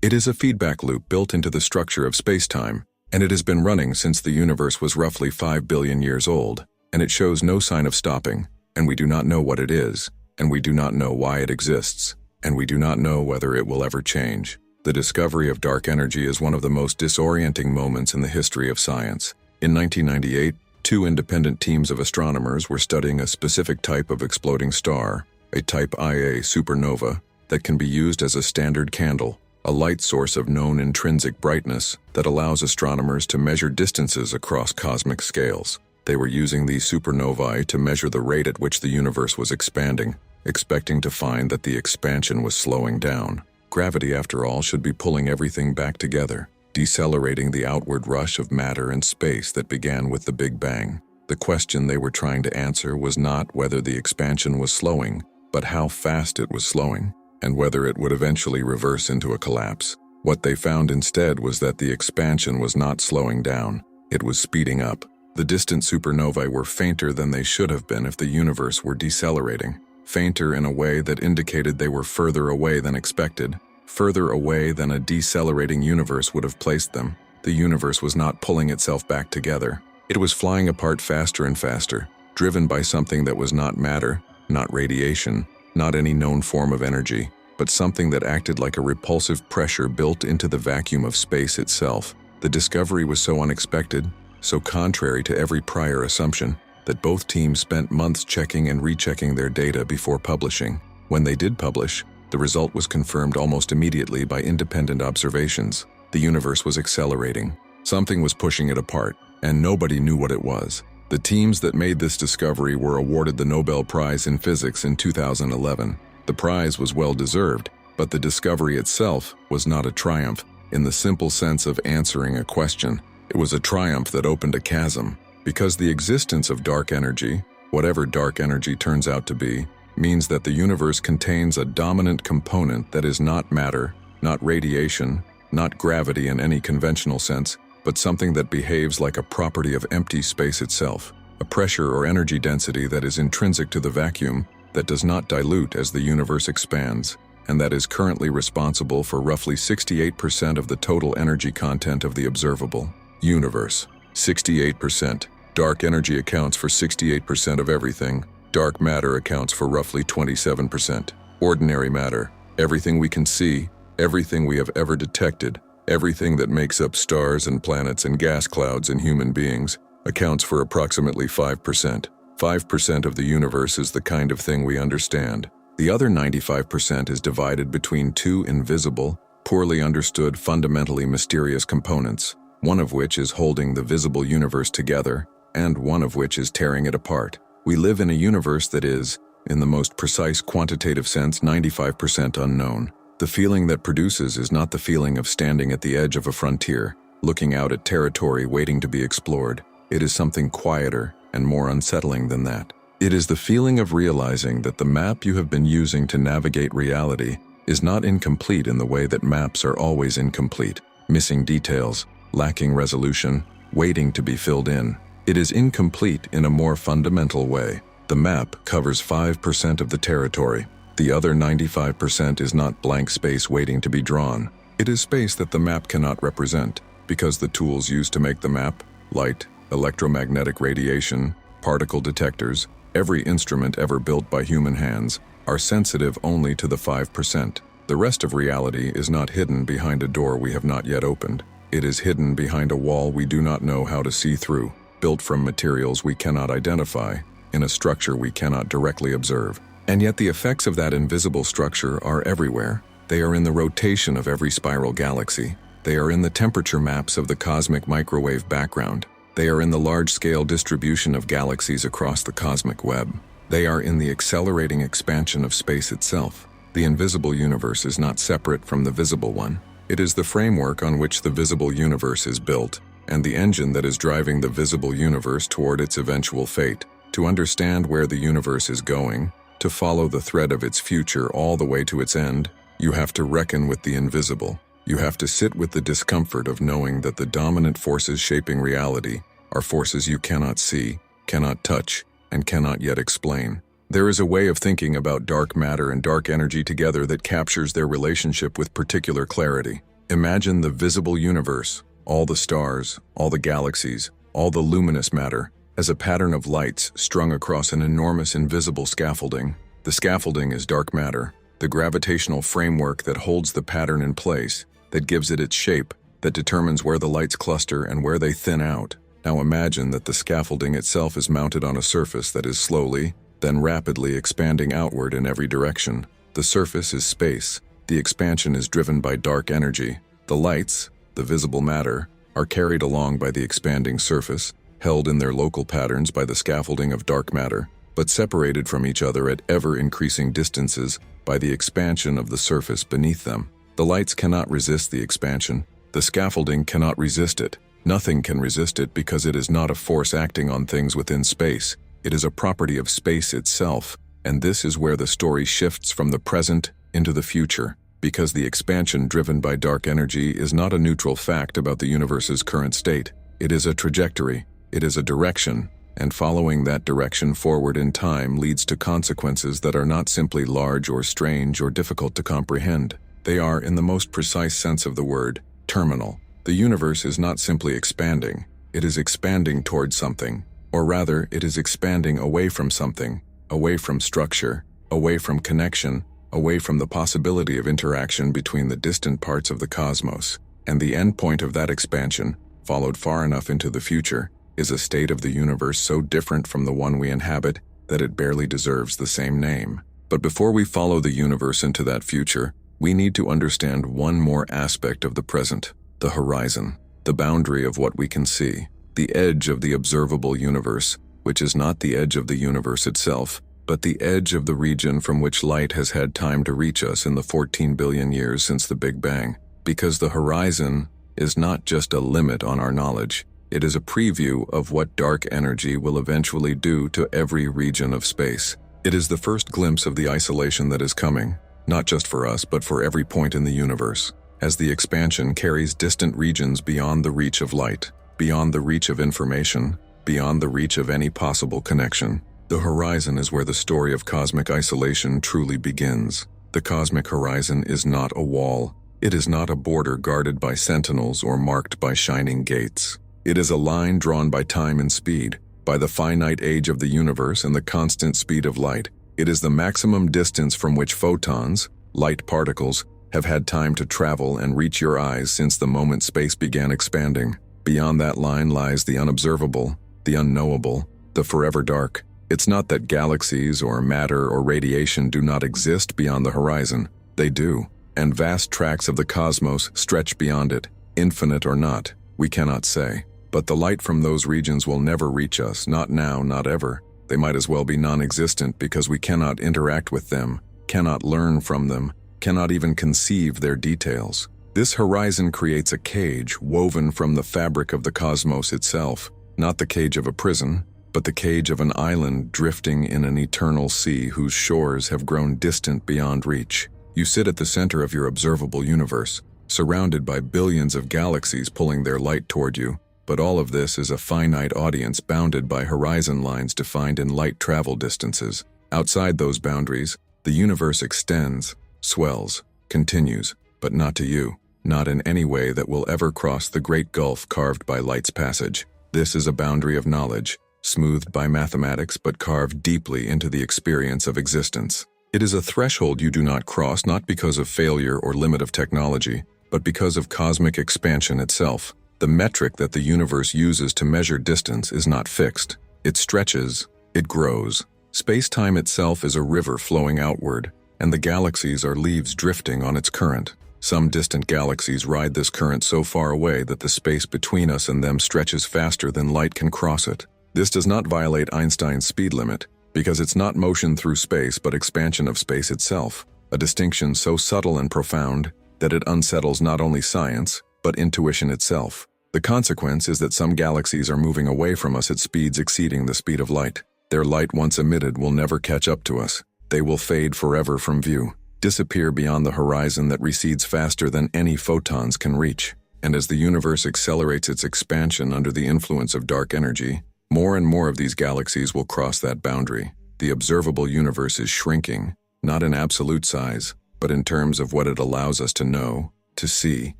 It is a feedback loop built into the structure of space-time, and it has been running since the universe was roughly 5 billion years old, and it shows no sign of stopping, and we do not know what it is, and we do not know why it exists, and we do not know whether it will ever change. The discovery of dark energy is one of the most disorienting moments in the history of science. In 1998, two independent teams of astronomers were studying a specific type of exploding star, a type Ia supernova, that can be used as a standard candle, a light source of known intrinsic brightness that allows astronomers to measure distances across cosmic scales. They were using these supernovae to measure the rate at which the universe was expanding, expecting to find that the expansion was slowing down. Gravity, after all, should be pulling everything back together. decelerating the outward rush of matter and space that began with the Big Bang. The question they were trying to answer was not whether the expansion was slowing, but how fast it was slowing, and whether it would eventually reverse into a collapse. What they found instead was that the expansion was not slowing down, it was speeding up. The distant supernovae were fainter than they should have been if the universe were decelerating, fainter in a way that indicated they were further away than expected, further away than a decelerating universe would have placed them. The universe was not pulling itself back together. It was flying apart faster and faster, driven by something that was not matter, not radiation, not any known form of energy, but something that acted like a repulsive pressure built into the vacuum of space itself. The discovery was so unexpected, so contrary to every prior assumption, that both teams spent months checking and rechecking their data before publishing. When they did publish, the result was confirmed almost immediately by independent observations. The universe was accelerating. Something was pushing it apart, and nobody knew what it was. The teams that made this discovery were awarded the Nobel Prize in Physics in 2011. The prize was well-deserved, but the discovery itself was not a triumph in the simple sense of answering a question. It was a triumph that opened a chasm, because the existence of dark energy, whatever dark energy turns out to be, means that the universe contains a dominant component that is not matter, not radiation, not gravity in any conventional sense, but something that behaves like a property of empty space itself, a pressure or energy density that is intrinsic to the vacuum, that does not dilute as the universe expands, and that is currently responsible for roughly 68% of the total energy content of the observable universe. 68%. Dark energy accounts for 68% of everything. Dark matter accounts for roughly 27%. Ordinary matter, everything we can see, everything we have ever detected, everything that makes up stars and planets and gas clouds and human beings, accounts for approximately 5%. 5% of the universe is the kind of thing we understand. The other 95% is divided between two invisible, poorly understood, fundamentally mysterious components, one of which is holding the visible universe together, and one of which is tearing it apart. We live in a universe that is, in the most precise quantitative sense, 95% unknown. The feeling that produces is not the feeling of standing at the edge of a frontier, looking out at territory waiting to be explored. It is something quieter and more unsettling than that. It is the feeling of realizing that the map you have been using to navigate reality is not incomplete in the way that maps are always incomplete, missing details, lacking resolution, waiting to be filled in. It is incomplete in a more fundamental way. The map covers 5% of the territory. The other 95% is not blank space waiting to be drawn. It is space that the map cannot represent, because the tools used to make the map, light, electromagnetic radiation, particle detectors, every instrument ever built by human hands, are sensitive only to the 5%. The rest of reality is not hidden behind a door we have not yet opened. It is hidden behind a wall we do not know how to see through, built from materials we cannot identify, in a structure we cannot directly observe. And yet the effects of that invisible structure are everywhere. They are in the rotation of every spiral galaxy. They are in the temperature maps of the cosmic microwave background. They are in the large-scale distribution of galaxies across the cosmic web. They are in the accelerating expansion of space itself. The invisible universe is not separate from the visible one. It is the framework on which the visible universe is built, and the engine that is driving the visible universe toward its eventual fate. To understand where the universe is going, to follow the thread of its future all the way to its end, you have to reckon with the invisible. You have to sit with the discomfort of knowing that the dominant forces shaping reality are forces you cannot see, cannot touch, and cannot yet explain. There is a way of thinking about dark matter and dark energy together that captures their relationship with particular clarity. Imagine the visible universe, all the stars, all the galaxies, all the luminous matter, as a pattern of lights strung across an enormous invisible scaffolding. The scaffolding is dark matter, the gravitational framework that holds the pattern in place, that gives it its shape, that determines where the lights cluster and where they thin out. Now imagine that the scaffolding itself is mounted on a surface that is slowly, then rapidly expanding outward in every direction. The surface is space. The expansion is driven by dark energy. The lights, the visible matter, are carried along by the expanding surface, held in their local patterns by the scaffolding of dark matter, but separated from each other at ever-increasing distances by the expansion of the surface beneath them. The lights cannot resist the expansion. The scaffolding cannot resist it. Nothing can resist it because it is not a force acting on things within space. It is a property of space itself, and this is where the story shifts from the present into the future, because the expansion driven by dark energy is not a neutral fact about the universe's current state. It is a trajectory, it is a direction, and following that direction forward in time leads to consequences that are not simply large or strange or difficult to comprehend. They are, in the most precise sense of the word, terminal. The universe is not simply expanding, it is expanding towards something, or rather, it is expanding away from something, away from structure, away from connection, away from the possibility of interaction between the distant parts of the cosmos, and the endpoint of that expansion, followed far enough into the future, is a state of the universe so different from the one we inhabit that it barely deserves the same name. But before we follow the universe into that future, we need to understand one more aspect of the present, the horizon, the boundary of what we can see, the edge of the observable universe, which is not the edge of the universe itself, but the edge of the region from which light has had time to reach us in the 14 billion years since the Big Bang. Because the horizon is not just a limit on our knowledge, it is a preview of what dark energy will eventually do to every region of space. It is the first glimpse of the isolation that is coming, not just for us, but for every point in the universe, as the expansion carries distant regions beyond the reach of light, beyond the reach of information, beyond the reach of any possible connection. The horizon is where the story of cosmic isolation truly begins. The cosmic horizon is not a wall. It is not a border guarded by sentinels or marked by shining gates. It is a line drawn by time and speed, by the finite age of the universe and the constant speed of light. It is the maximum distance from which photons, light particles, have had time to travel and reach your eyes since the moment space began expanding. Beyond that line lies the unobservable, the unknowable, the forever dark. It's not that galaxies or matter or radiation do not exist beyond the horizon. They do, and vast tracts of the cosmos stretch beyond it, infinite or not, we cannot say. But the light from those regions will never reach us, not now, not ever. They might as well be non-existent because we cannot interact with them, cannot learn from them, cannot even conceive their details. This horizon creates a cage woven from the fabric of the cosmos itself, not the cage of a prison, but the cage of an island drifting in an eternal sea whose shores have grown distant beyond reach. You sit at the center of your observable universe, surrounded by billions of galaxies pulling their light toward you, but all of this is a finite audience bounded by horizon lines defined in light travel distances. Outside those boundaries, the universe extends, swells, continues, but not to you, not in any way that will ever cross the great gulf carved by light's passage. This is a boundary of knowledge, smoothed by mathematics but carved deeply into the experience of existence. It is a threshold you do not cross not because of failure or limit of technology, but because of cosmic expansion itself. The metric that the universe uses to measure distance is not fixed. It stretches, it grows. Space-time itself is a river flowing outward, and the galaxies are leaves drifting on its current. Some distant galaxies ride this current so far away that the space between us and them stretches faster than light can cross it. This does not violate Einstein's speed limit, because it's not motion through space but expansion of space itself, a distinction so subtle and profound that it unsettles not only science, but intuition itself. The consequence is that some galaxies are moving away from us at speeds exceeding the speed of light. Their light once emitted will never catch up to us. They will fade forever from view, disappear beyond the horizon that recedes faster than any photons can reach. And as the universe accelerates its expansion under the influence of dark energy, more and more of these galaxies will cross that boundary. The observable universe is shrinking, not in absolute size, but in terms of what it allows us to know, to see,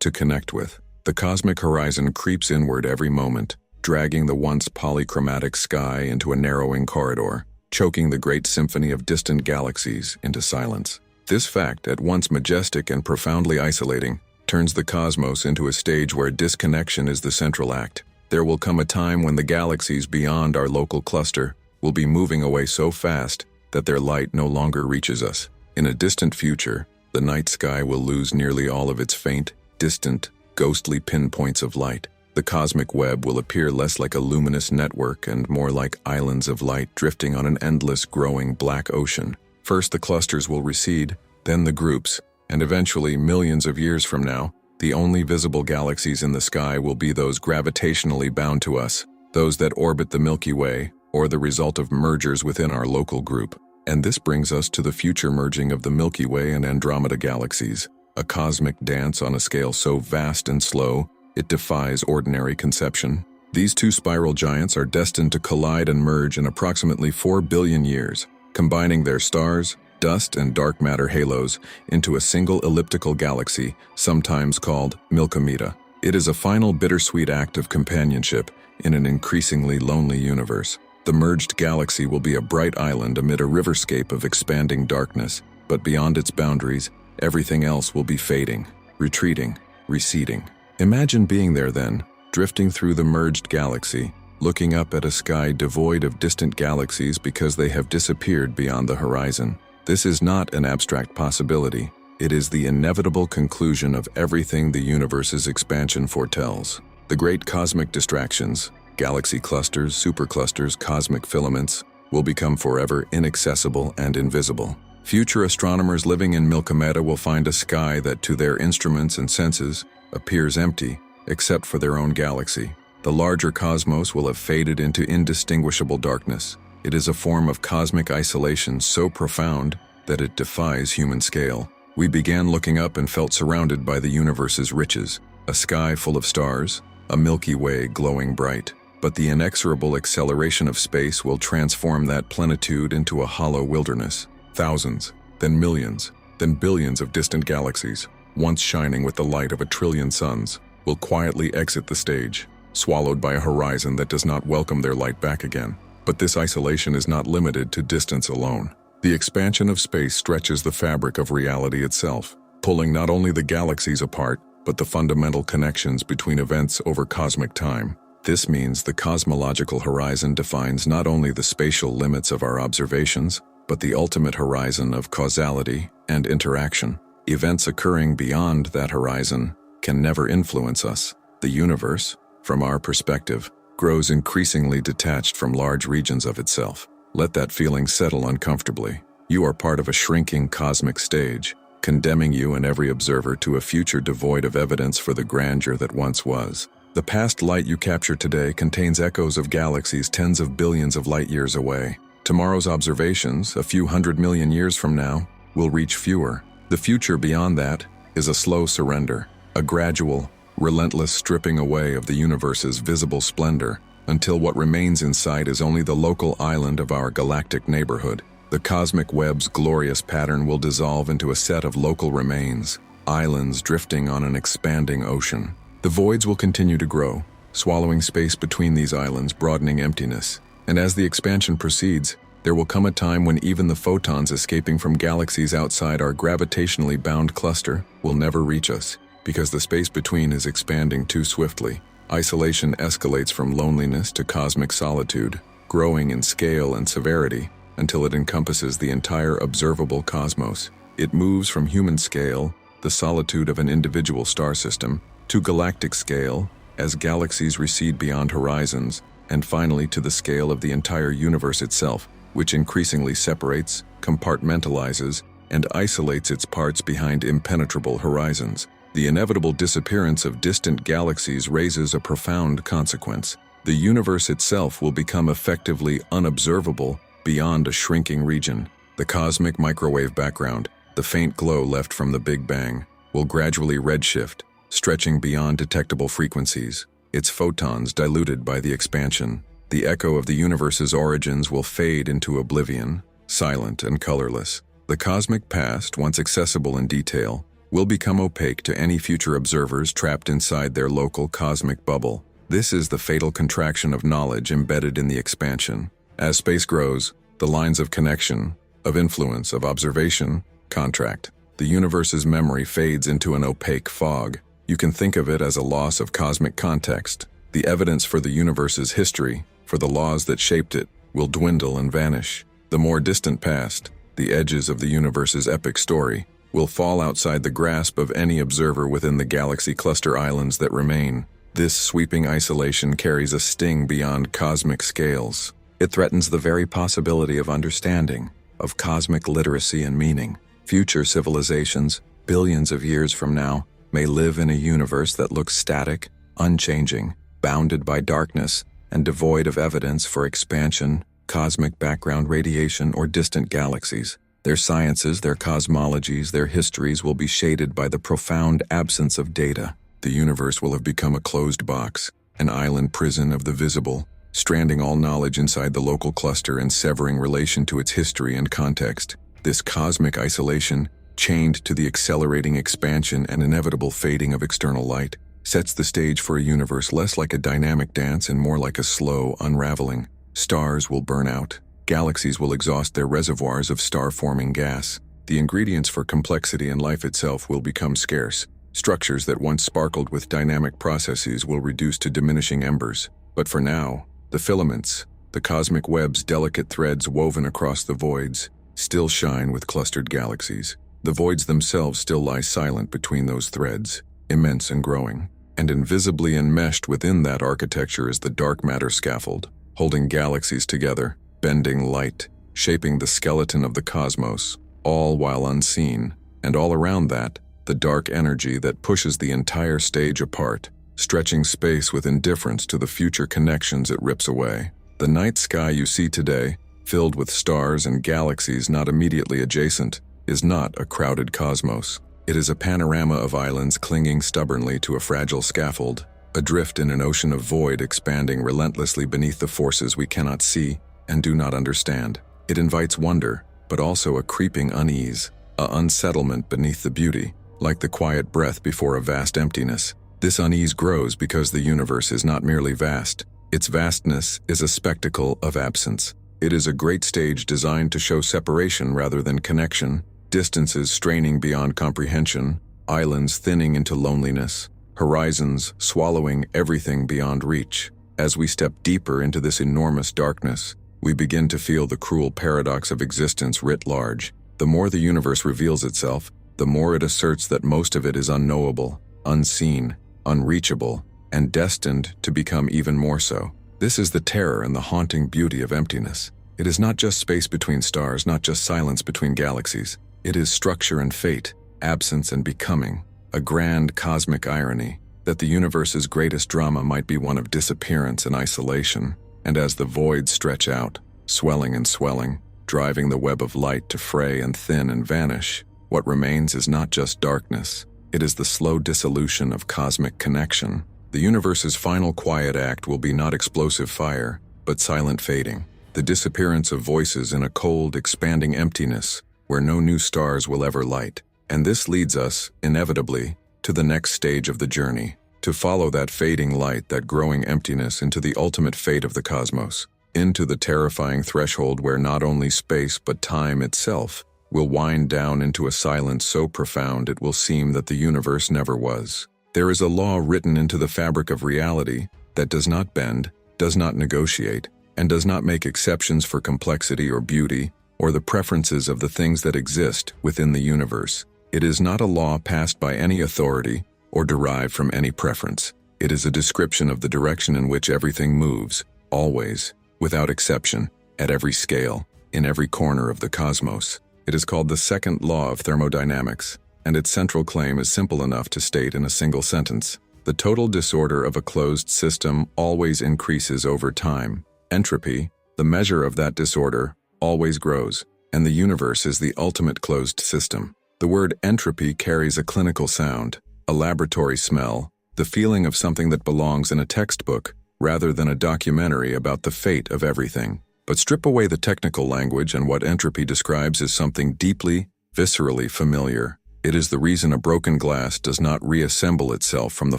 to connect with. The cosmic horizon creeps inward every moment, dragging the once polychromatic sky into a narrowing corridor, choking the great symphony of distant galaxies into silence. This fact, at once majestic and profoundly isolating, turns the cosmos into a stage where disconnection is the central act. There will come a time when the galaxies beyond our local cluster will be moving away so fast that their light no longer reaches us. In a distant future, the night sky will lose nearly all of its faint, distant, ghostly pinpoints of light. The cosmic web will appear less like a luminous network and more like islands of light drifting on an endless, growing black ocean. First the clusters will recede, then the groups, and eventually, millions of years from now, The only visible galaxies in the sky will be those gravitationally bound to us, those that orbit the Milky Way, or the result of mergers within our local group. And this brings us to the future merging of the Milky Way and Andromeda galaxies, a cosmic dance on a scale so vast and slow, it defies ordinary conception. These two spiral giants are destined to collide and merge in approximately 4 billion years, combining their stars, dust, and dark matter halos into a single elliptical galaxy, sometimes called Milkomeda. It is a final bittersweet act of companionship in an increasingly lonely universe. The merged galaxy will be a bright island amid a riverscape of expanding darkness, but beyond its boundaries, everything else will be fading, retreating, receding. Imagine being there then, drifting through the merged galaxy, looking up at a sky devoid of distant galaxies because they have disappeared beyond the horizon. This is not an abstract possibility. It is the inevitable conclusion of everything the universe's expansion foretells. The great cosmic distractions, galaxy clusters, superclusters, cosmic filaments, will become forever inaccessible and invisible. Future astronomers living in Milkomeda will find a sky that, to their instruments and senses, appears empty, except for their own galaxy. The larger cosmos will have faded into indistinguishable darkness. It is a form of cosmic isolation so profound that it defies human scale. We began looking up and felt surrounded by the universe's riches, a sky full of stars, a Milky Way glowing bright. But the inexorable acceleration of space will transform that plenitude into a hollow wilderness. Thousands, then millions, then billions of distant galaxies, once shining with the light of 1 trillion suns, will quietly exit the stage, swallowed by a horizon that does not welcome their light back again. But this isolation is not limited to distance alone. The expansion of space stretches the fabric of reality itself, pulling not only the galaxies apart, but the fundamental connections between events over cosmic time. This means the cosmological horizon defines not only the spatial limits of our observations, but the ultimate horizon of causality and interaction. Events occurring beyond that horizon can never influence us. The universe, from our perspective, grows increasingly detached from large regions of itself. Let that feeling settle uncomfortably. You are part of a shrinking cosmic stage, condemning you and every observer to a future devoid of evidence for the grandeur that once was. The past light you capture today contains echoes of galaxies tens of billions of light years away. Tomorrow's observations, a few 100 million years from now, will reach fewer. The future beyond that is a slow surrender, a gradual, relentless stripping away of the universe's visible splendor, until what remains in sight is only the local island of our galactic neighborhood. The cosmic web's glorious pattern will dissolve into a set of local remains, islands drifting on an expanding ocean. The voids will continue to grow, swallowing space between these islands, broadening emptiness. And as the expansion proceeds, there will come a time when even the photons escaping from galaxies outside our gravitationally bound cluster will never reach us, because the space between is expanding too swiftly. Isolation escalates from loneliness to cosmic solitude, growing in scale and severity until it encompasses the entire observable cosmos. It moves from human scale, the solitude of an individual star system, to galactic scale, as galaxies recede beyond horizons, and finally to the scale of the entire universe itself, which increasingly separates, compartmentalizes, and isolates its parts behind impenetrable horizons. The inevitable disappearance of distant galaxies raises a profound consequence. The universe itself will become effectively unobservable beyond a shrinking region. The cosmic microwave background, the faint glow left from the Big Bang, will gradually redshift, stretching beyond detectable frequencies, its photons diluted by the expansion. The echo of the universe's origins will fade into oblivion, silent and colorless. The cosmic past, once accessible in detail, will become opaque to any future observers trapped inside their local cosmic bubble. This is the fatal contraction of knowledge embedded in the expansion. As space grows, the lines of connection, of influence, of observation, contract. The universe's memory fades into an opaque fog. You can think of it as a loss of cosmic context. The evidence for the universe's history, for the laws that shaped it, will dwindle and vanish. The more distant past, the edges of the universe's epic story, will fall outside the grasp of any observer within the galaxy cluster islands that remain. This sweeping isolation carries a sting beyond cosmic scales. It threatens the very possibility of understanding, of cosmic literacy and meaning. Future civilizations, billions of years from now, may live in a universe that looks static, unchanging, bounded by darkness, and devoid of evidence for expansion, cosmic background radiation, or distant galaxies. Their sciences, their cosmologies, their histories will be shaded by the profound absence of data. The universe will have become a closed box, an island prison of the visible, stranding all knowledge inside the local cluster and severing relation to its history and context. This cosmic isolation, chained to the accelerating expansion and inevitable fading of external light, sets the stage for a universe less like a dynamic dance and more like a slow unraveling. Stars will burn out. Galaxies will exhaust their reservoirs of star-forming gas. The ingredients for complexity and life itself will become scarce. Structures that once sparkled with dynamic processes will reduce to diminishing embers. But for now, the filaments, the cosmic web's delicate threads woven across the voids, still shine with clustered galaxies. The voids themselves still lie silent between those threads, immense and growing. And invisibly enmeshed within that architecture is the dark matter scaffold, holding galaxies together, bending light, shaping the skeleton of the cosmos, all while unseen. And all around that, the dark energy that pushes the entire stage apart, stretching space with indifference to the future connections it rips away. The night sky you see today, filled with stars and galaxies not immediately adjacent, is not a crowded cosmos. It is a panorama of islands clinging stubbornly to a fragile scaffold, adrift in an ocean of void expanding relentlessly beneath the forces we cannot see and do not understand. It invites wonder, but also a creeping unease, a unsettlement beneath the beauty, like the quiet breath before a vast emptiness. This unease grows because the universe is not merely vast. Its vastness is a spectacle of absence. It is a great stage designed to show separation rather than connection, distances straining beyond comprehension, islands thinning into loneliness, horizons swallowing everything beyond reach. As we step deeper into this enormous darkness, we begin to feel the cruel paradox of existence writ large. The more the universe reveals itself, the more it asserts that most of it is unknowable, unseen, unreachable, and destined to become even more so. This is the terror and the haunting beauty of emptiness. It is not just space between stars, not just silence between galaxies. It is structure and fate, absence and becoming, a grand cosmic irony that the universe's greatest drama might be one of disappearance and isolation. And as the voids stretch out, swelling and swelling, driving the web of light to fray and thin and vanish, what remains is not just darkness. It is the slow dissolution of cosmic connection. The universe's final quiet act will be not explosive fire, but silent fading, the disappearance of voices in a cold, expanding emptiness where no new stars will ever light. And this leads us, inevitably, to the next stage of the journey, to follow that fading light, that growing emptiness into the ultimate fate of the cosmos, into the terrifying threshold where not only space but time itself will wind down into a silence so profound it will seem that the universe never was. There is a law written into the fabric of reality that does not bend, does not negotiate, and does not make exceptions for complexity or beauty, or the preferences of the things that exist within the universe. It is not a law passed by any authority or derived from any preference. It is a description of the direction in which everything moves, always, without exception, at every scale, in every corner of the cosmos. It is called the second law of thermodynamics, and its central claim is simple enough to state in a single sentence. The total disorder of a closed system always increases over time. Entropy, the measure of that disorder, always grows, and the universe is the ultimate closed system. The word entropy carries a clinical sound, a laboratory smell, the feeling of something that belongs in a textbook rather than a documentary about the fate of everything. But strip away the technical language and what entropy describes is something deeply, viscerally familiar. It is the reason a broken glass does not reassemble itself from the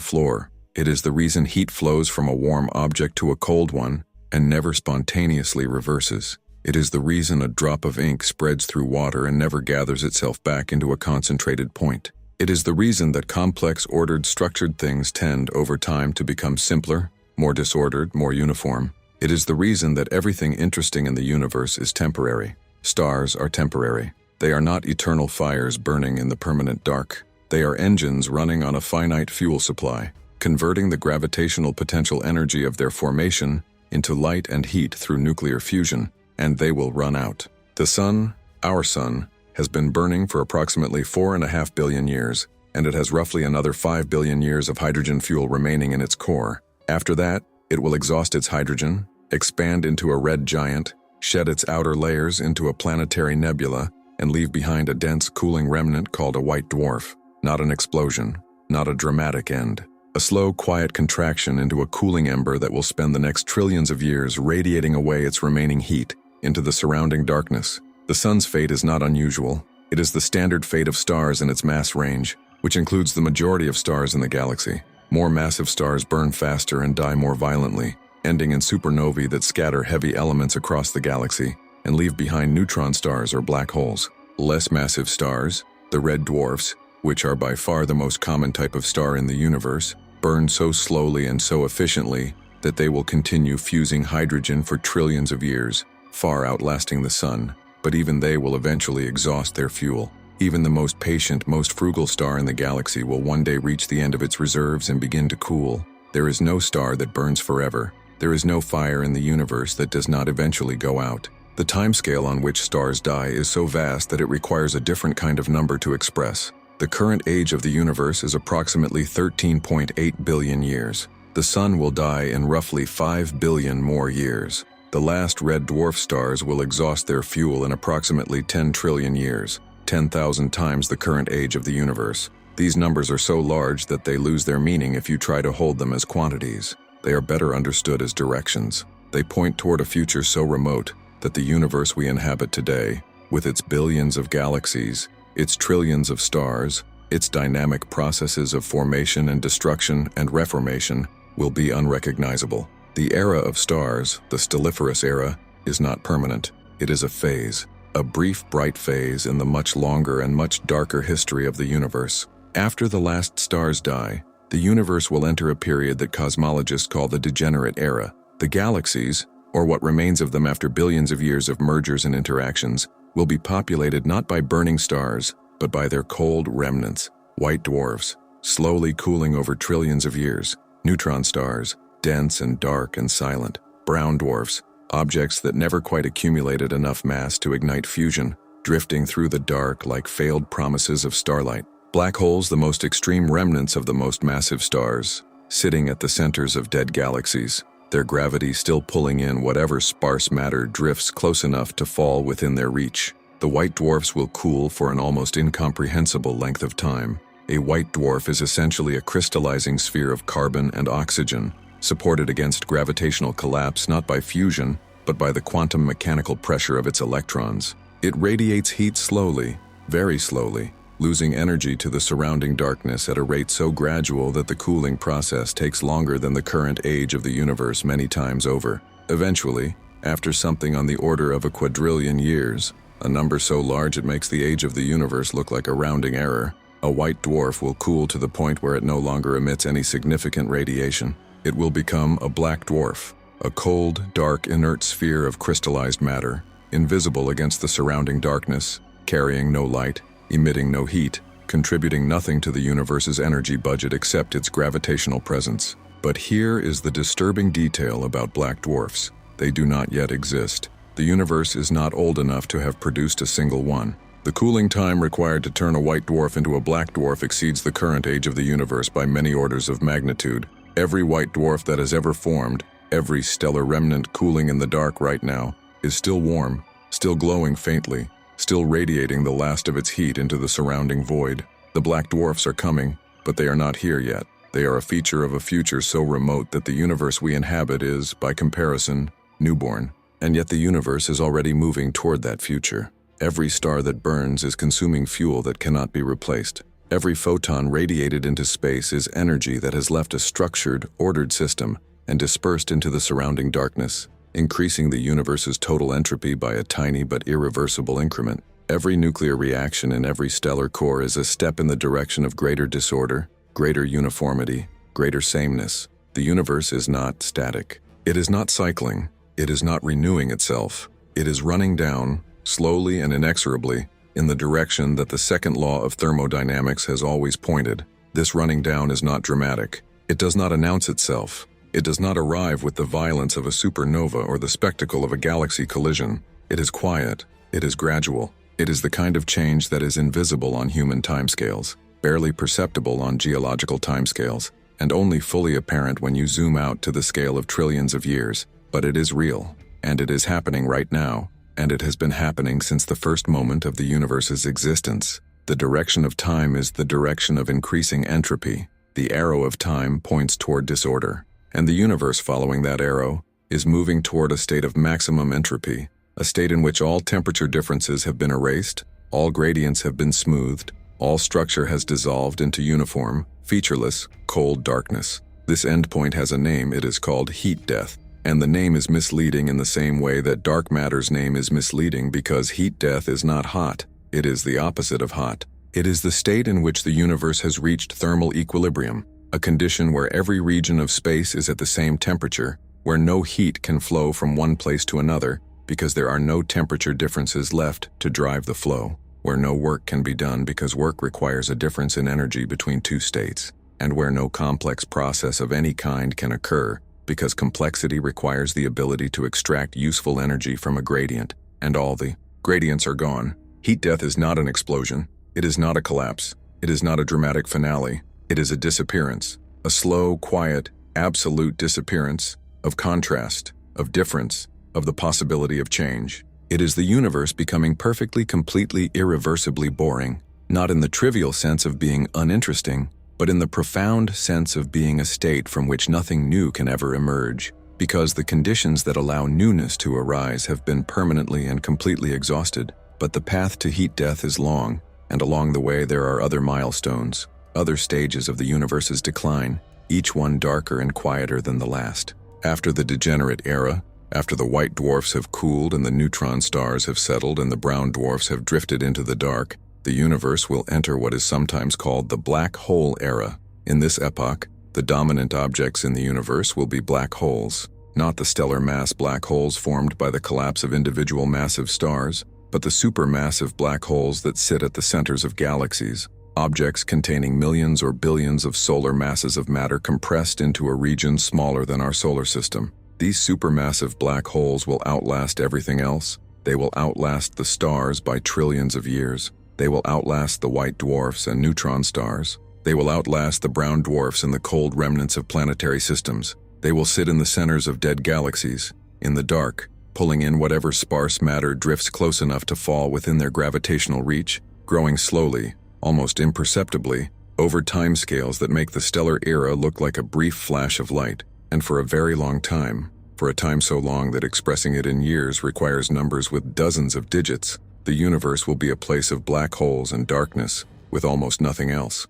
floor. It is the reason heat flows from a warm object to a cold one and never spontaneously reverses. It is the reason a drop of ink spreads through water and never gathers itself back into a concentrated point. It is the reason that complex, ordered, structured things tend, over time, to become simpler, more disordered, more uniform. It is the reason that everything interesting in the universe is temporary. Stars are temporary. They are not eternal fires burning in the permanent dark. They are engines running on a finite fuel supply, converting the gravitational potential energy of their formation into light and heat through nuclear fusion, and they will run out. The sun, our sun, has been burning for approximately 4.5 billion years, and it has roughly another 5 billion years of hydrogen fuel remaining in its core. After that, it will exhaust its hydrogen, expand into a red giant, shed its outer layers into a planetary nebula, and leave behind a dense, cooling remnant called a white dwarf. Not an explosion, not a dramatic end. A slow, quiet contraction into a cooling ember that will spend the next trillions of years radiating away its remaining heat into the surrounding darkness. The sun's fate is not unusual. It is the standard fate of stars in its mass range, which includes the majority of stars in the galaxy. More massive stars burn faster and die more violently, ending in supernovae that scatter heavy elements across the galaxy and leave behind neutron stars or black holes. Less massive stars, the red dwarfs, which are by far the most common type of star in the universe, burn so slowly and so efficiently that they will continue fusing hydrogen for trillions of years, far outlasting the sun. But even they will eventually exhaust their fuel. Even the most patient, most frugal star in the galaxy will one day reach the end of its reserves and begin to cool. There is no star that burns forever. There is no fire in the universe that does not eventually go out. The timescale on which stars die is so vast that it requires a different kind of number to express. The current age of the universe is approximately 13.8 billion years. The sun will die in roughly 5 billion more years. The last red dwarf stars will exhaust their fuel in approximately 10 trillion years, 10,000 times the current age of the universe. These numbers are so large that they lose their meaning if you try to hold them as quantities. They are better understood as directions. They point toward a future so remote that the universe we inhabit today, with its billions of galaxies, its trillions of stars, its dynamic processes of formation and destruction and reformation, will be unrecognizable. The era of stars, the stelliferous era, is not permanent. It is a phase, a brief, bright phase in the much longer and much darker history of the universe. After the last stars die, the universe will enter a period that cosmologists call the degenerate era. The galaxies, or what remains of them after billions of years of mergers and interactions, will be populated not by burning stars, but by their cold remnants, white dwarfs, slowly cooling over trillions of years, neutron stars, dense and dark and silent, brown dwarfs, objects that never quite accumulated enough mass to ignite fusion, drifting through the dark like failed promises of starlight. Black holes, the most extreme remnants of the most massive stars, sitting at the centers of dead galaxies, their gravity still pulling in whatever sparse matter drifts close enough to fall within their reach. The white dwarfs will cool for an almost incomprehensible length of time. A white dwarf is essentially a crystallizing sphere of carbon and oxygen, supported against gravitational collapse not by fusion, but by the quantum mechanical pressure of its electrons. It radiates heat slowly, very slowly, losing energy to the surrounding darkness at a rate so gradual that the cooling process takes longer than the current age of the universe many times over. Eventually, after something on the order of a quadrillion years, a number so large it makes the age of the universe look like a rounding error, a white dwarf will cool to the point where it no longer emits any significant radiation. It will become a black dwarf, a cold, dark, inert sphere of crystallized matter, invisible against the surrounding darkness, carrying no light, emitting no heat, contributing nothing to the universe's energy budget except its gravitational presence. But here is the disturbing detail about black dwarfs. They do not yet exist. The universe is not old enough to have produced a single one. The cooling time required to turn a white dwarf into a black dwarf exceeds the current age of the universe by many orders of magnitude. Every white dwarf that has ever formed, every stellar remnant cooling in the dark right now, is still warm, still glowing faintly, still radiating the last of its heat into the surrounding void. The black dwarfs are coming, but they are not here yet. They are a feature of a future so remote that the universe we inhabit is, by comparison, newborn. And yet the universe is already moving toward that future. Every star that burns is consuming fuel that cannot be replaced. Every photon radiated into space is energy that has left a structured, ordered system and dispersed into the surrounding darkness, increasing the universe's total entropy by a tiny but irreversible increment. Every nuclear reaction in every stellar core is a step in the direction of greater disorder, greater uniformity, greater sameness. The universe is not static. It is not cycling. It is not renewing itself. It is running down, slowly and inexorably, in the direction that the second law of thermodynamics has always pointed. This running down is not dramatic. It does not announce itself. It does not arrive with the violence of a supernova or the spectacle of a galaxy collision. It is quiet. It is gradual. It is the kind of change that is invisible on human timescales. barely perceptible on geological timescales, and only fully apparent when you zoom out to the scale of trillions of years. But it is real, and it is happening right now, and it has been happening since the first moment of the universe's existence. The direction of time is the direction of increasing entropy. The arrow of time points toward disorder, and the universe following that arrow is moving toward a state of maximum entropy, a state in which all temperature differences have been erased, all gradients have been smoothed, all structure has dissolved into uniform, featureless, cold darkness. This endpoint has a name. It is called heat death, and the name is misleading in the same way that dark matter's name is misleading, because heat death is not hot. It is the opposite of hot. It is the state in which the universe has reached thermal equilibrium, a condition where every region of space is at the same temperature, where no heat can flow from one place to another because there are no temperature differences left to drive the flow, where no work can be done because work requires a difference in energy between two states, and where no complex process of any kind can occur because complexity requires the ability to extract useful energy from a gradient, and all the gradients are gone. Heat death is not an explosion. It is not a collapse. It is not a dramatic finale. It is a disappearance, a slow, quiet, absolute disappearance of contrast, of difference, of the possibility of change. It is the universe becoming perfectly, completely, irreversibly boring, not in the trivial sense of being uninteresting, but in the profound sense of being a state from which nothing new can ever emerge, because the conditions that allow newness to arise have been permanently and completely exhausted. But the path to heat death is long, and along the way there are other milestones, other stages of the universe's decline, each one darker and quieter than the last. After the degenerate era, after the white dwarfs have cooled and the neutron stars have settled and the brown dwarfs have drifted into the dark, the universe will enter what is sometimes called the black hole era. In this epoch, the dominant objects in the universe will be black holes, not the stellar mass black holes formed by the collapse of individual massive stars, but the supermassive black holes that sit at the centers of galaxies, objects containing millions or billions of solar masses of matter compressed into a region smaller than our solar system. These supermassive black holes will outlast everything else. They will outlast the stars by trillions of years. They will outlast the white dwarfs and neutron stars. They will outlast the brown dwarfs and the cold remnants of planetary systems. They will sit in the centers of dead galaxies, in the dark, pulling in whatever sparse matter drifts close enough to fall within their gravitational reach, growing slowly, almost imperceptibly, over timescales that make the stellar era look like a brief flash of light, and for a very long time, for a time so long that expressing it in years requires numbers with dozens of digits, the universe will be a place of black holes and darkness, with almost nothing else,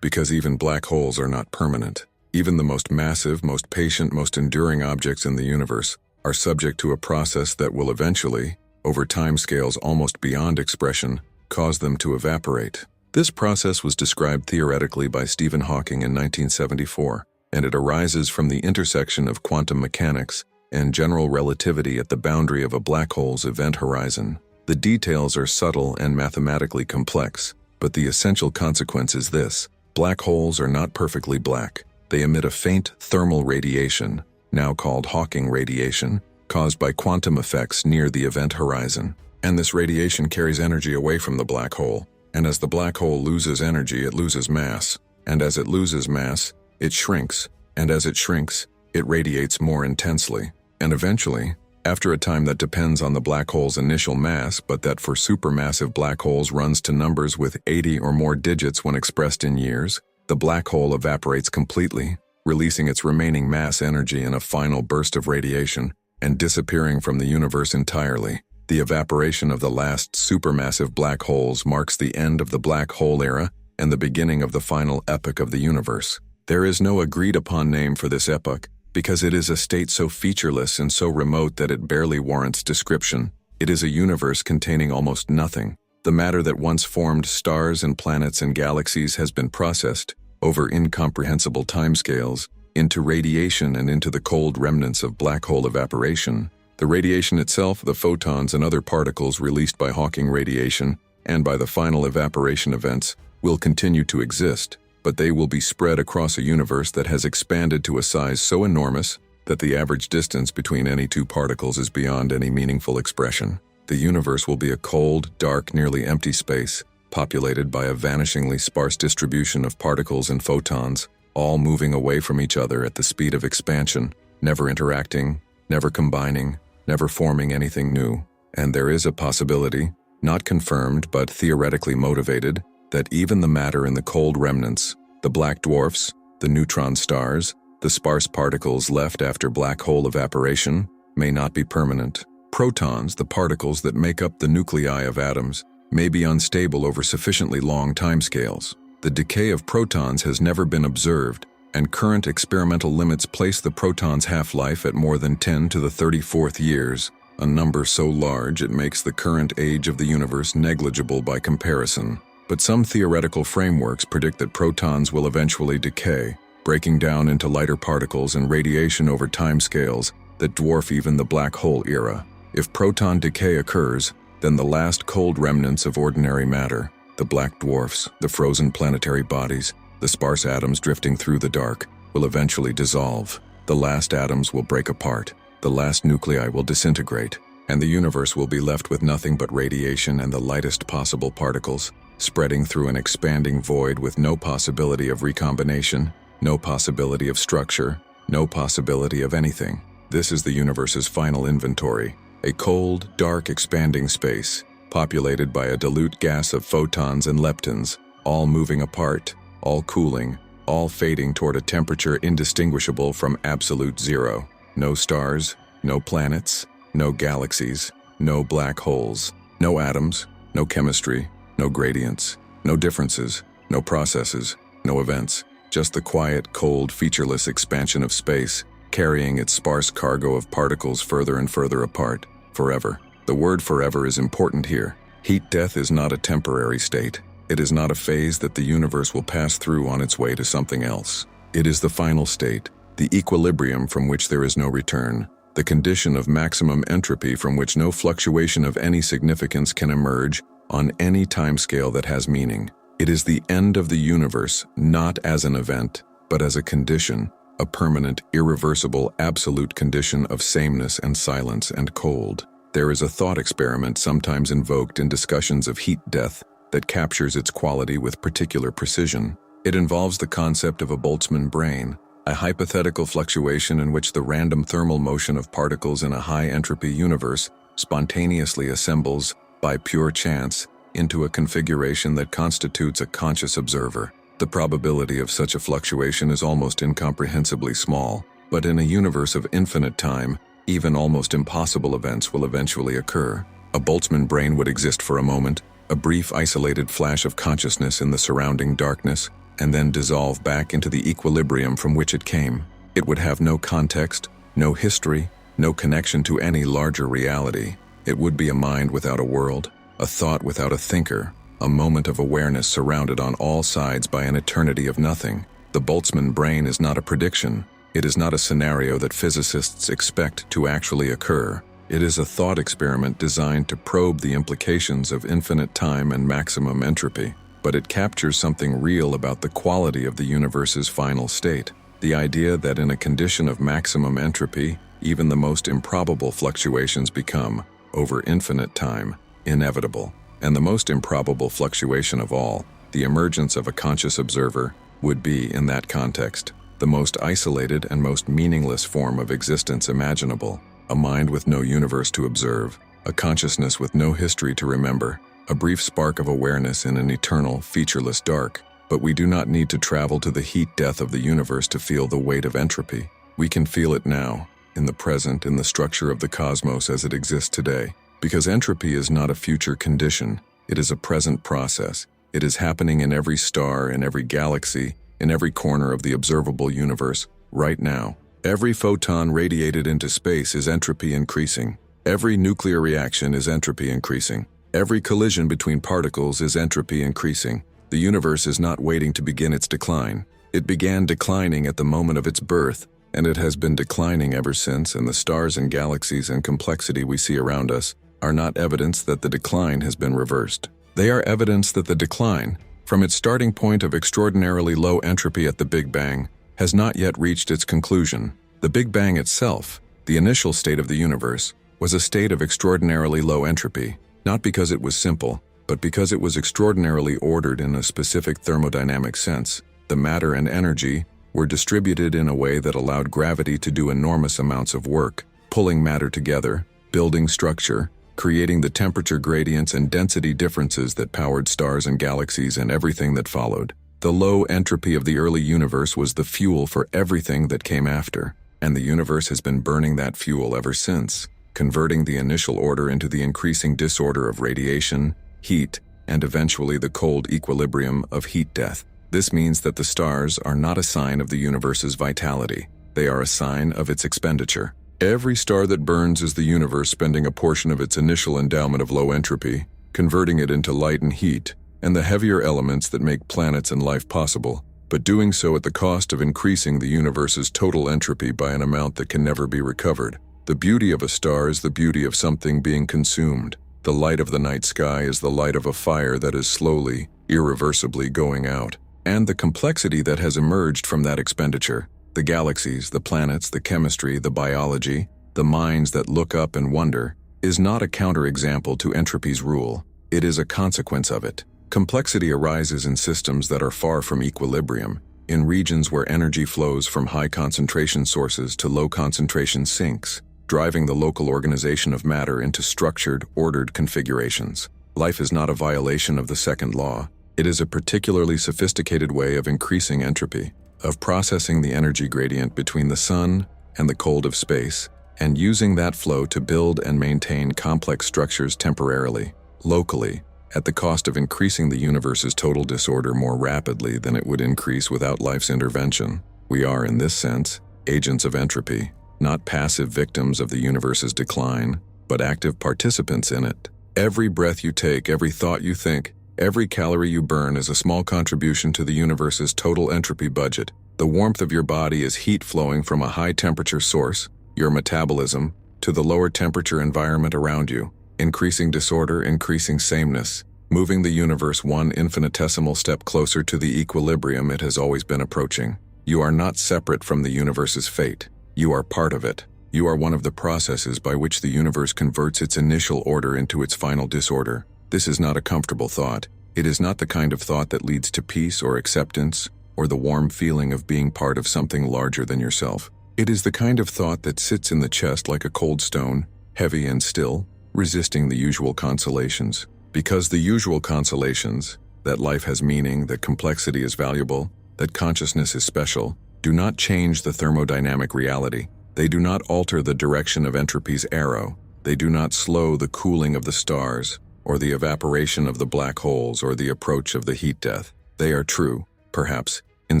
because even black holes are not permanent. Even the most massive, most patient, most enduring objects in the universe are subject to a process that will eventually, over timescales almost beyond expression, cause them to evaporate. This process was described theoretically by Stephen Hawking in 1974, and it arises from the intersection of quantum mechanics and general relativity at the boundary of a black hole's event horizon. The details are subtle and mathematically complex, but the essential consequence is this: black holes are not perfectly black. They emit a faint thermal radiation, now called Hawking radiation, caused by quantum effects near the event horizon. And this radiation carries energy away from the black hole. And as the black hole loses energy, it loses mass. And as it loses mass, it shrinks. And as it shrinks, it radiates more intensely. And eventually, after a time that depends on the black hole's initial mass, but that for supermassive black holes runs to numbers with 80 or more digits when expressed in years, the black hole evaporates completely, releasing its remaining mass energy in a final burst of radiation and disappearing from the universe entirely. The evaporation of the last supermassive black holes marks the end of the black hole era and the beginning of the final epoch of the universe. There is no agreed-upon name for this epoch, because it is a state so featureless and so remote that it barely warrants description. It is a universe containing almost nothing. The matter that once formed stars and planets and galaxies has been processed, over incomprehensible timescales, into radiation and into the cold remnants of black hole evaporation. The radiation itself, the photons and other particles released by Hawking radiation, and by the final evaporation events, will continue to exist, but they will be spread across a universe that has expanded to a size so enormous that the average distance between any two particles is beyond any meaningful expression. The universe will be a cold, dark, nearly empty space, populated by a vanishingly sparse distribution of particles and photons, all moving away from each other at the speed of expansion, never interacting, never combining, never forming anything new. And there is a possibility, not confirmed but theoretically motivated, that even the matter in the cold remnants, the black dwarfs, the neutron stars, the sparse particles left after black hole evaporation, may not be permanent. Protons, the particles that make up the nuclei of atoms, may be unstable over sufficiently long timescales. The decay of protons has never been observed, and current experimental limits place the proton's half-life at more than 10 to the 34th years, a number so large it makes the current age of the universe negligible by comparison. But some theoretical frameworks predict that protons will eventually decay, breaking down into lighter particles and radiation over timescales that dwarf even the black hole era. If proton decay occurs, then the last cold remnants of ordinary matter, the black dwarfs, the frozen planetary bodies, the sparse atoms drifting through the dark, will eventually dissolve. The last atoms will break apart, the last nuclei will disintegrate, and the universe will be left with nothing but radiation and the lightest possible particles, spreading through an expanding void with no possibility of recombination, no possibility of structure, no possibility of anything. This is the universe's final inventory, a cold, dark, expanding space, populated by a dilute gas of photons and leptons, all moving apart, all cooling, all fading toward a temperature indistinguishable from absolute zero. No stars, no planets, no galaxies, no black holes, no atoms, no chemistry, no gradients, no differences, no processes, no events, just the quiet, cold, featureless expansion of space, carrying its sparse cargo of particles further and further apart, forever. The word forever is important here. Heat death is not a temporary state. It is not a phase that the universe will pass through on its way to something else. It is the final state, the equilibrium from which there is no return, the condition of maximum entropy from which no fluctuation of any significance can emerge on any timescale that has meaning. It is the end of the universe, not as an event, but as a condition, a permanent, irreversible, absolute condition of sameness and silence and cold. There is a thought experiment sometimes invoked in discussions of heat death that captures its quality with particular precision. It involves the concept of a Boltzmann brain, a hypothetical fluctuation in which the random thermal motion of particles in a high-entropy universe spontaneously assembles, by pure chance, into a configuration that constitutes a conscious observer. The probability of such a fluctuation is almost incomprehensibly small, but in a universe of infinite time, even almost impossible events will eventually occur. A Boltzmann brain would exist for a moment, a brief isolated flash of consciousness in the surrounding darkness, and then dissolve back into the equilibrium from which it came. It would have no context, no history, no connection to any larger reality. It would be a mind without a world, a thought without a thinker, a moment of awareness surrounded on all sides by an eternity of nothing. The Boltzmann brain is not a prediction. It is not a scenario that physicists expect to actually occur. It is a thought experiment designed to probe the implications of infinite time and maximum entropy. But it captures something real about the quality of the universe's final state. The idea that in a condition of maximum entropy, even the most improbable fluctuations become, over infinite time, inevitable. And the most improbable fluctuation of all, the emergence of a conscious observer, would be, in that context, the most isolated and most meaningless form of existence imaginable. A mind with no universe to observe, a consciousness with no history to remember, a brief spark of awareness in an eternal, featureless dark. But we do not need to travel to the heat death of the universe to feel the weight of entropy. We can feel it now, in the present, in the structure of the cosmos as it exists today. Because entropy is not a future condition, it is a present process. It is happening in every star, in every galaxy, in every corner of the observable universe, right now. Every photon radiated into space is entropy increasing. Every nuclear reaction is entropy increasing. Every collision between particles is entropy increasing. The universe is not waiting to begin its decline. It began declining at the moment of its birth, and it has been declining ever since, and the stars and galaxies and complexity we see around us are not evidence that the decline has been reversed. They are evidence that the decline, from its starting point of extraordinarily low entropy at the Big Bang, has not yet reached its conclusion. The Big Bang itself, the initial state of the universe, was a state of extraordinarily low entropy, not because it was simple, But because it was extraordinarily ordered in a specific thermodynamic sense, the matter and energy were distributed in a way that allowed gravity to do enormous amounts of work, pulling matter together, building structure, creating the temperature gradients and density differences that powered stars and galaxies and everything that followed. The low entropy of the early universe was the fuel for everything that came after, and the universe has been burning that fuel ever since, converting the initial order into the increasing disorder of radiation, heat, and eventually the cold equilibrium of heat death. This means that the stars are not a sign of the universe's vitality. They are a sign of its expenditure. Every star that burns is the universe spending a portion of its initial endowment of low entropy, converting it into light and heat, and the heavier elements that make planets and life possible, but doing so at the cost of increasing the universe's total entropy by an amount that can never be recovered. The beauty of a star is the beauty of something being consumed. The light of the night sky is the light of a fire that is slowly, irreversibly going out. And the complexity that has emerged from that expenditure, the galaxies, the planets, the chemistry, the biology, the minds that look up and wonder, is not a counterexample to entropy's rule. It is a consequence of it. Complexity arises in systems that are far from equilibrium, in regions where energy flows from high concentration sources to low concentration sinks, driving the local organization of matter into structured, ordered configurations. Life is not a violation of the second law. It is a particularly sophisticated way of increasing entropy, of processing the energy gradient between the sun and the cold of space, and using that flow to build and maintain complex structures temporarily, locally, at the cost of increasing the universe's total disorder more rapidly than it would increase without life's intervention. We are, in this sense, agents of entropy, not passive victims of the universe's decline, but active participants in it. Every breath you take, every thought you think, every calorie you burn is a small contribution to the universe's total entropy budget. The warmth of your body is heat flowing from a high-temperature source, your metabolism, to the lower-temperature environment around you, increasing disorder, increasing sameness, moving the universe one infinitesimal step closer to the equilibrium it has always been approaching. You are not separate from the universe's fate. You are part of it. You are one of the processes by which the universe converts its initial order into its final disorder. This is not a comfortable thought. It is not the kind of thought that leads to peace or acceptance or the warm feeling of being part of something larger than yourself. It is the kind of thought that sits in the chest like a cold stone, heavy and still, resisting the usual consolations. Because the usual consolations, that life has meaning, that complexity is valuable, that consciousness is special, do not change the thermodynamic reality. They do not alter the direction of entropy's arrow. They do not slow the cooling of the stars, or the evaporation of the black holes, or the approach of the heat death. They are true, perhaps, in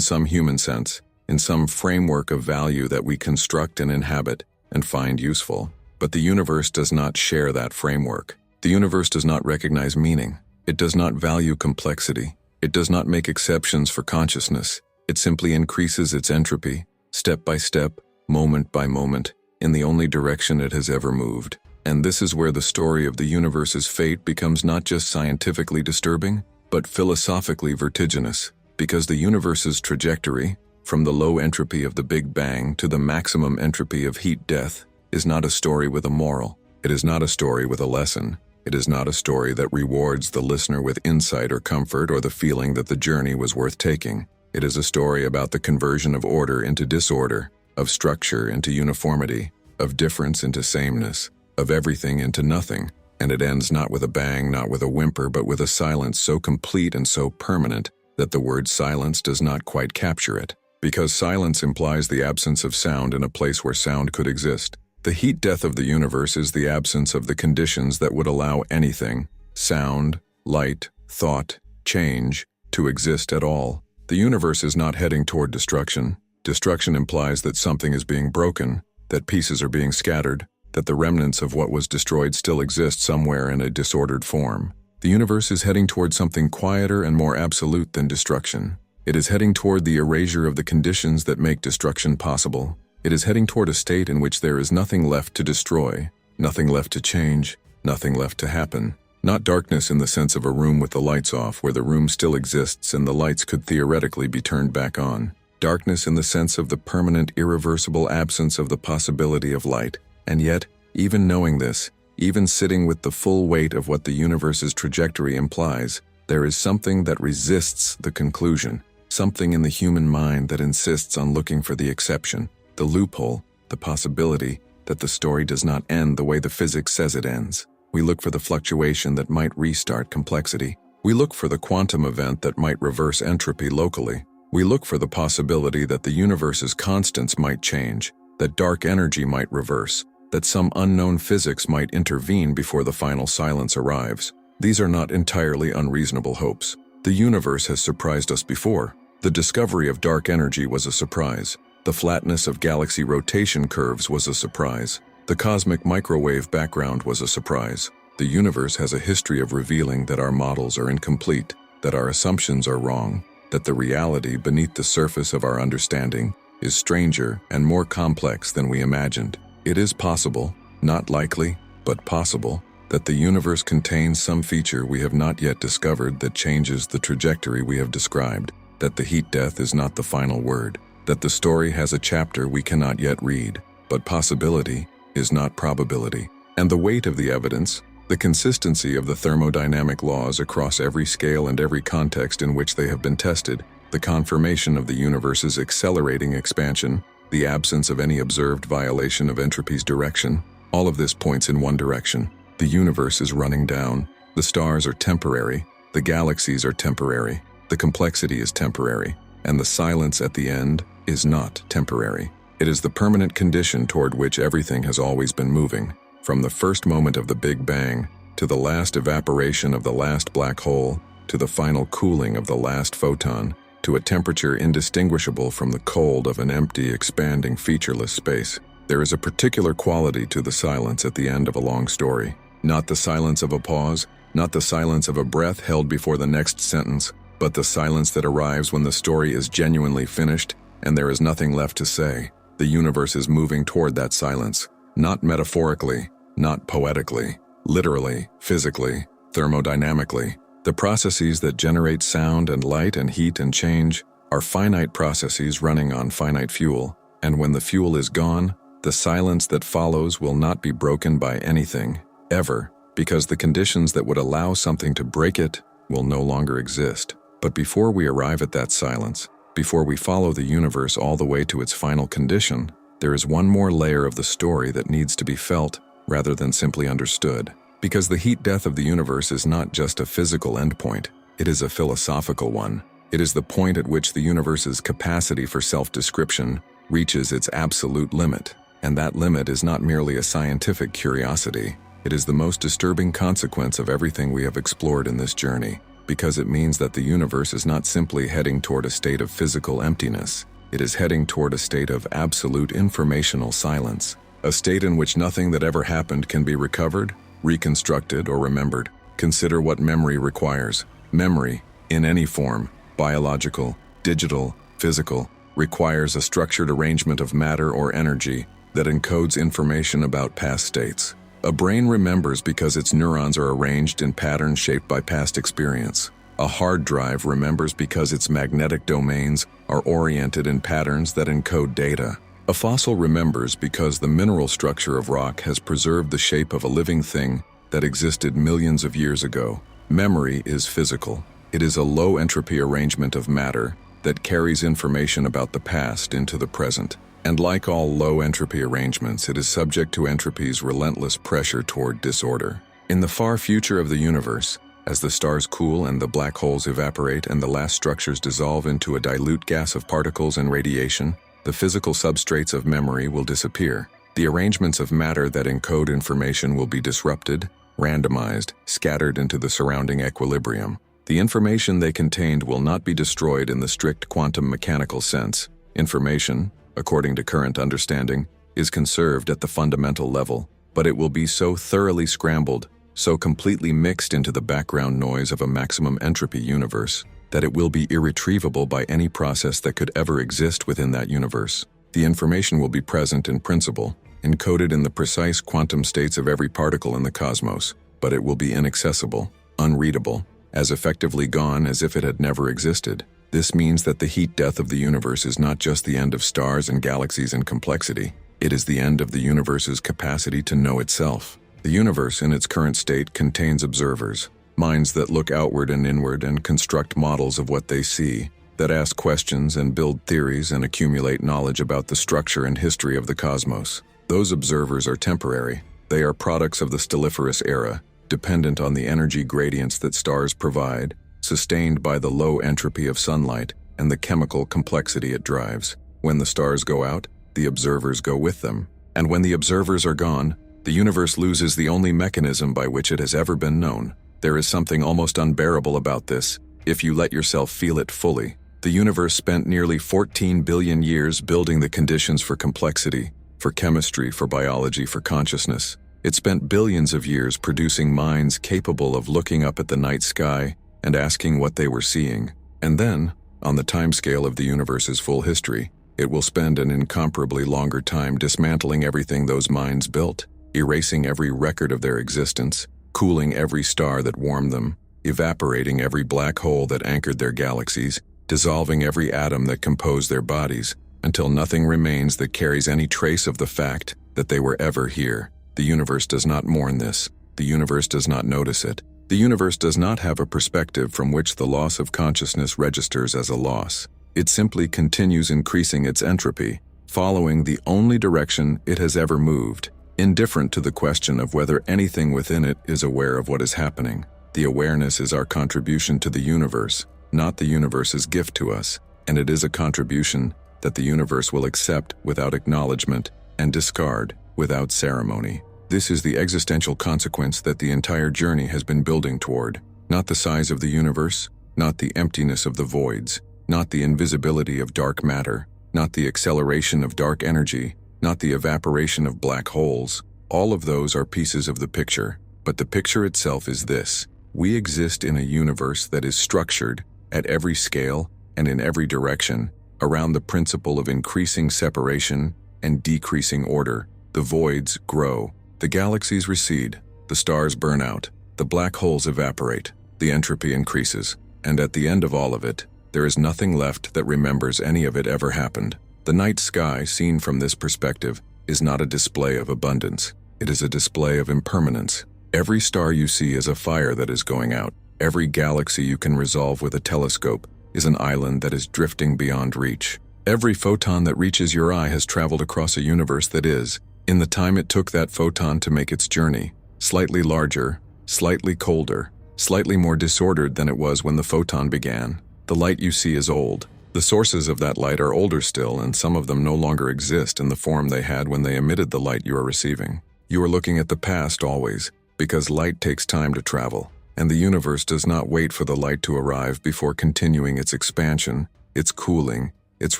some human sense, in some framework of value that we construct and inhabit and find useful. But the universe does not share that framework. The universe does not recognize meaning. It does not value complexity. It does not make exceptions for consciousness. It simply increases its entropy, step by step, moment by moment, in the only direction it has ever moved. And this is where the story of the universe's fate becomes not just scientifically disturbing, but philosophically vertiginous, because the universe's trajectory, from the low entropy of the Big Bang to the maximum entropy of heat death, is not a story with a moral. It is not a story with a lesson. It is not a story that rewards the listener with insight or comfort or the feeling that the journey was worth taking. It is a story about the conversion of order into disorder, of structure into uniformity, of difference into sameness, of everything into nothing, and it ends not with a bang, not with a whimper, but with a silence so complete and so permanent that the word silence does not quite capture it, because silence implies the absence of sound in a place where sound could exist. The heat death of the universe is the absence of the conditions that would allow anything, sound, light, thought, change, to exist at all. The universe is not heading toward destruction. Destruction implies that something is being broken, that pieces are being scattered, that the remnants of what was destroyed still exist somewhere in a disordered form. The universe is heading toward something quieter and more absolute than destruction. It is heading toward the erasure of the conditions that make destruction possible. It is heading toward a state in which there is nothing left to destroy, nothing left to change, nothing left to happen. Not darkness in the sense of a room with the lights off, where the room still exists and the lights could theoretically be turned back on. Darkness in the sense of the permanent, irreversible absence of the possibility of light. And yet, even knowing this, Even sitting with the full weight of what the universe's trajectory implies, there is something that resists the conclusion, something in the human mind that insists on looking for the exception, the loophole, the possibility that the story does not end the way the physics says it ends. We look for the fluctuation that might restart complexity. We look for the quantum event that might reverse entropy locally. We look for the possibility that the universe's constants might change, that dark energy might reverse, that some unknown physics might intervene before the final silence arrives. These are not entirely unreasonable hopes. The universe has surprised us before. The discovery of dark energy was a surprise. The flatness of galaxy rotation curves was a surprise. The cosmic microwave background was a surprise. The universe has a history of revealing that our models are incomplete, that our assumptions are wrong, that the reality beneath the surface of our understanding is stranger and more complex than we imagined. It is possible, not likely, but possible, that the universe contains some feature we have not yet discovered that changes the trajectory we have described, that the heat death is not the final word, that the story has a chapter we cannot yet read, but possibility is not probability. And the weight of the evidence, the consistency of the thermodynamic laws across every scale and every context in which they have been tested, the confirmation of the universe's accelerating expansion, the absence of any observed violation of entropy's direction, all of this points in one direction. The universe is running down. The stars are temporary. The galaxies are temporary. The complexity is temporary. And the silence at the end is not temporary. It is the permanent condition toward which everything has always been moving, from the first moment of the Big Bang, to the last evaporation of the last black hole, to the final cooling of the last photon, to a temperature indistinguishable from the cold of an empty, expanding, featureless space. There is a particular quality to the silence at the end of a long story. Not the silence of a pause, not the silence of a breath held before the next sentence, but the silence that arrives when the story is genuinely finished and there is nothing left to say. The universe is moving toward that silence, not metaphorically, not poetically, literally, physically, thermodynamically. The processes that generate sound and light and heat and change are finite processes running on finite fuel, and when the fuel is gone, the silence that follows will not be broken by anything, ever, because the conditions that would allow something to break it will no longer exist. But before we arrive at that silence, before we follow the universe all the way to its final condition, there is one more layer of the story that needs to be felt rather than simply understood. Because the heat death of the universe is not just a physical endpoint, it is a philosophical one. It is the point at which the universe's capacity for self-description reaches its absolute limit. And that limit is not merely a scientific curiosity. It is the most disturbing consequence of everything we have explored in this journey, because it means that the universe is not simply heading toward a state of physical emptiness. It is heading toward a state of absolute informational silence, a state in which nothing that ever happened can be recovered, reconstructed, or remembered. Consider what memory requires. Memory, in any form, biological, digital, physical, requires a structured arrangement of matter or energy that encodes information about past states. A brain remembers because its neurons are arranged in patterns shaped by past experience. A hard drive remembers because its magnetic domains are oriented in patterns that encode data. A fossil remembers because the mineral structure of rock has preserved the shape of a living thing that existed millions of years ago. Memory is physical. It is a low-entropy arrangement of matter that carries information about the past into the present. And like all low-entropy arrangements, it is subject to entropy's relentless pressure toward disorder. In the far future of the universe, as the stars cool and the black holes evaporate and the last structures dissolve into a dilute gas of particles and radiation, the physical substrates of memory will disappear. The arrangements of matter that encode information will be disrupted, randomized, scattered into the surrounding equilibrium. The information they contained will not be destroyed in the strict quantum mechanical sense. Information, according to current understanding, is conserved at the fundamental level, but it will be so thoroughly scrambled, so completely mixed into the background noise of a maximum entropy universe, that it will be irretrievable by any process that could ever exist within that universe. The information will be present in principle, encoded in the precise quantum states of every particle in the cosmos, but it will be inaccessible, unreadable, as effectively gone as if it had never existed. This means that the heat death of the universe is not just the end of stars and galaxies and complexity. It is the end of the universe's capacity to know itself. The universe in its current state contains observers, minds that look outward and inward and construct models of what they see, that ask questions and build theories and accumulate knowledge about the structure and history of the cosmos. Those observers are temporary. They are products of the stelliferous era, dependent on the energy gradients that stars provide, sustained by the low entropy of sunlight and the chemical complexity it drives. When the stars go out, the observers go with them. And when the observers are gone, the universe loses the only mechanism by which it has ever been known. There is something almost unbearable about this, if you let yourself feel it fully. The universe spent nearly 14 billion years building the conditions for complexity, for chemistry, for biology, for consciousness. It spent billions of years producing minds capable of looking up at the night sky and asking what they were seeing. And then, on the timescale of the universe's full history, it will spend an incomparably longer time dismantling everything those minds built, erasing every record of their existence, cooling every star that warmed them, evaporating every black hole that anchored their galaxies, dissolving every atom that composed their bodies, until nothing remains that carries any trace of the fact that they were ever here. The universe does not mourn this. The universe does not notice it. The universe does not have a perspective from which the loss of consciousness registers as a loss. It simply continues increasing its entropy, following the only direction it has ever moved, indifferent to the question of whether anything within it is aware of what is happening. The awareness is our contribution to the universe, not the universe's gift to us, and it is a contribution that the universe will accept without acknowledgement and discard without ceremony. This is the existential consequence that the entire journey has been building toward. Not the size of the universe, not the emptiness of the voids, not the invisibility of dark matter, not the acceleration of dark energy, not the evaporation of black holes. All of those are pieces of the picture, but the picture itself is this. We exist in a universe that is structured, at every scale and in every direction, around the principle of increasing separation and decreasing order. The voids grow, the galaxies recede, the stars burn out, the black holes evaporate, the entropy increases, and at the end of all of it, there is nothing left that remembers any of it ever happened. The night sky, seen from this perspective, is not a display of abundance. It is a display of impermanence. Every star you see is a fire that is going out. Every galaxy you can resolve with a telescope is an island that is drifting beyond reach. Every photon that reaches your eye has traveled across a universe that is, in the time it took that photon to make its journey, slightly larger, slightly colder, slightly more disordered than it was when the photon began. The light you see is old. The sources of that light are older still, and some of them no longer exist in the form they had when they emitted the light you are receiving. You are looking at the past always, because light takes time to travel, and the universe does not wait for the light to arrive before continuing its expansion, its cooling, its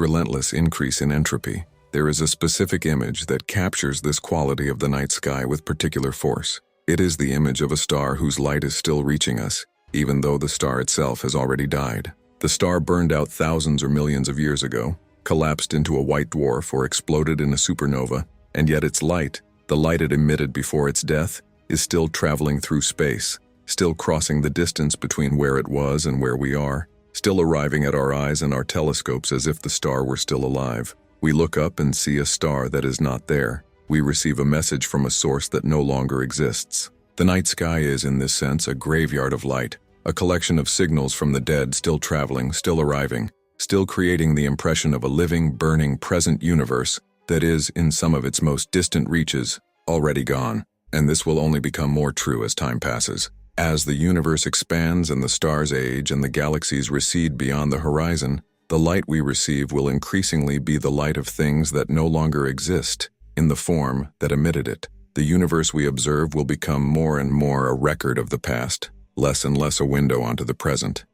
relentless increase in entropy. There is a specific image that captures this quality of the night sky with particular force. It is the image of a star whose light is still reaching us, even though the star itself has already died. The star burned out thousands or millions of years ago, collapsed into a white dwarf or exploded in a supernova, and yet its light, the light it emitted before its death, is still traveling through space, still crossing the distance between where it was and where we are, still arriving at our eyes and our telescopes as if the star were still alive. We look up and see a star that is not there. We receive a message from a source that no longer exists. The night sky is, in this sense, a graveyard of light, a collection of signals from the dead still traveling, still arriving, still creating the impression of a living, burning, present universe that is, in some of its most distant reaches, already gone. And this will only become more true as time passes. As the universe expands and the stars age and the galaxies recede beyond the horizon, the light we receive will increasingly be the light of things that no longer exist, in the form that emitted it. The universe we observe will become more and more a record of the past, less and less a window onto the present.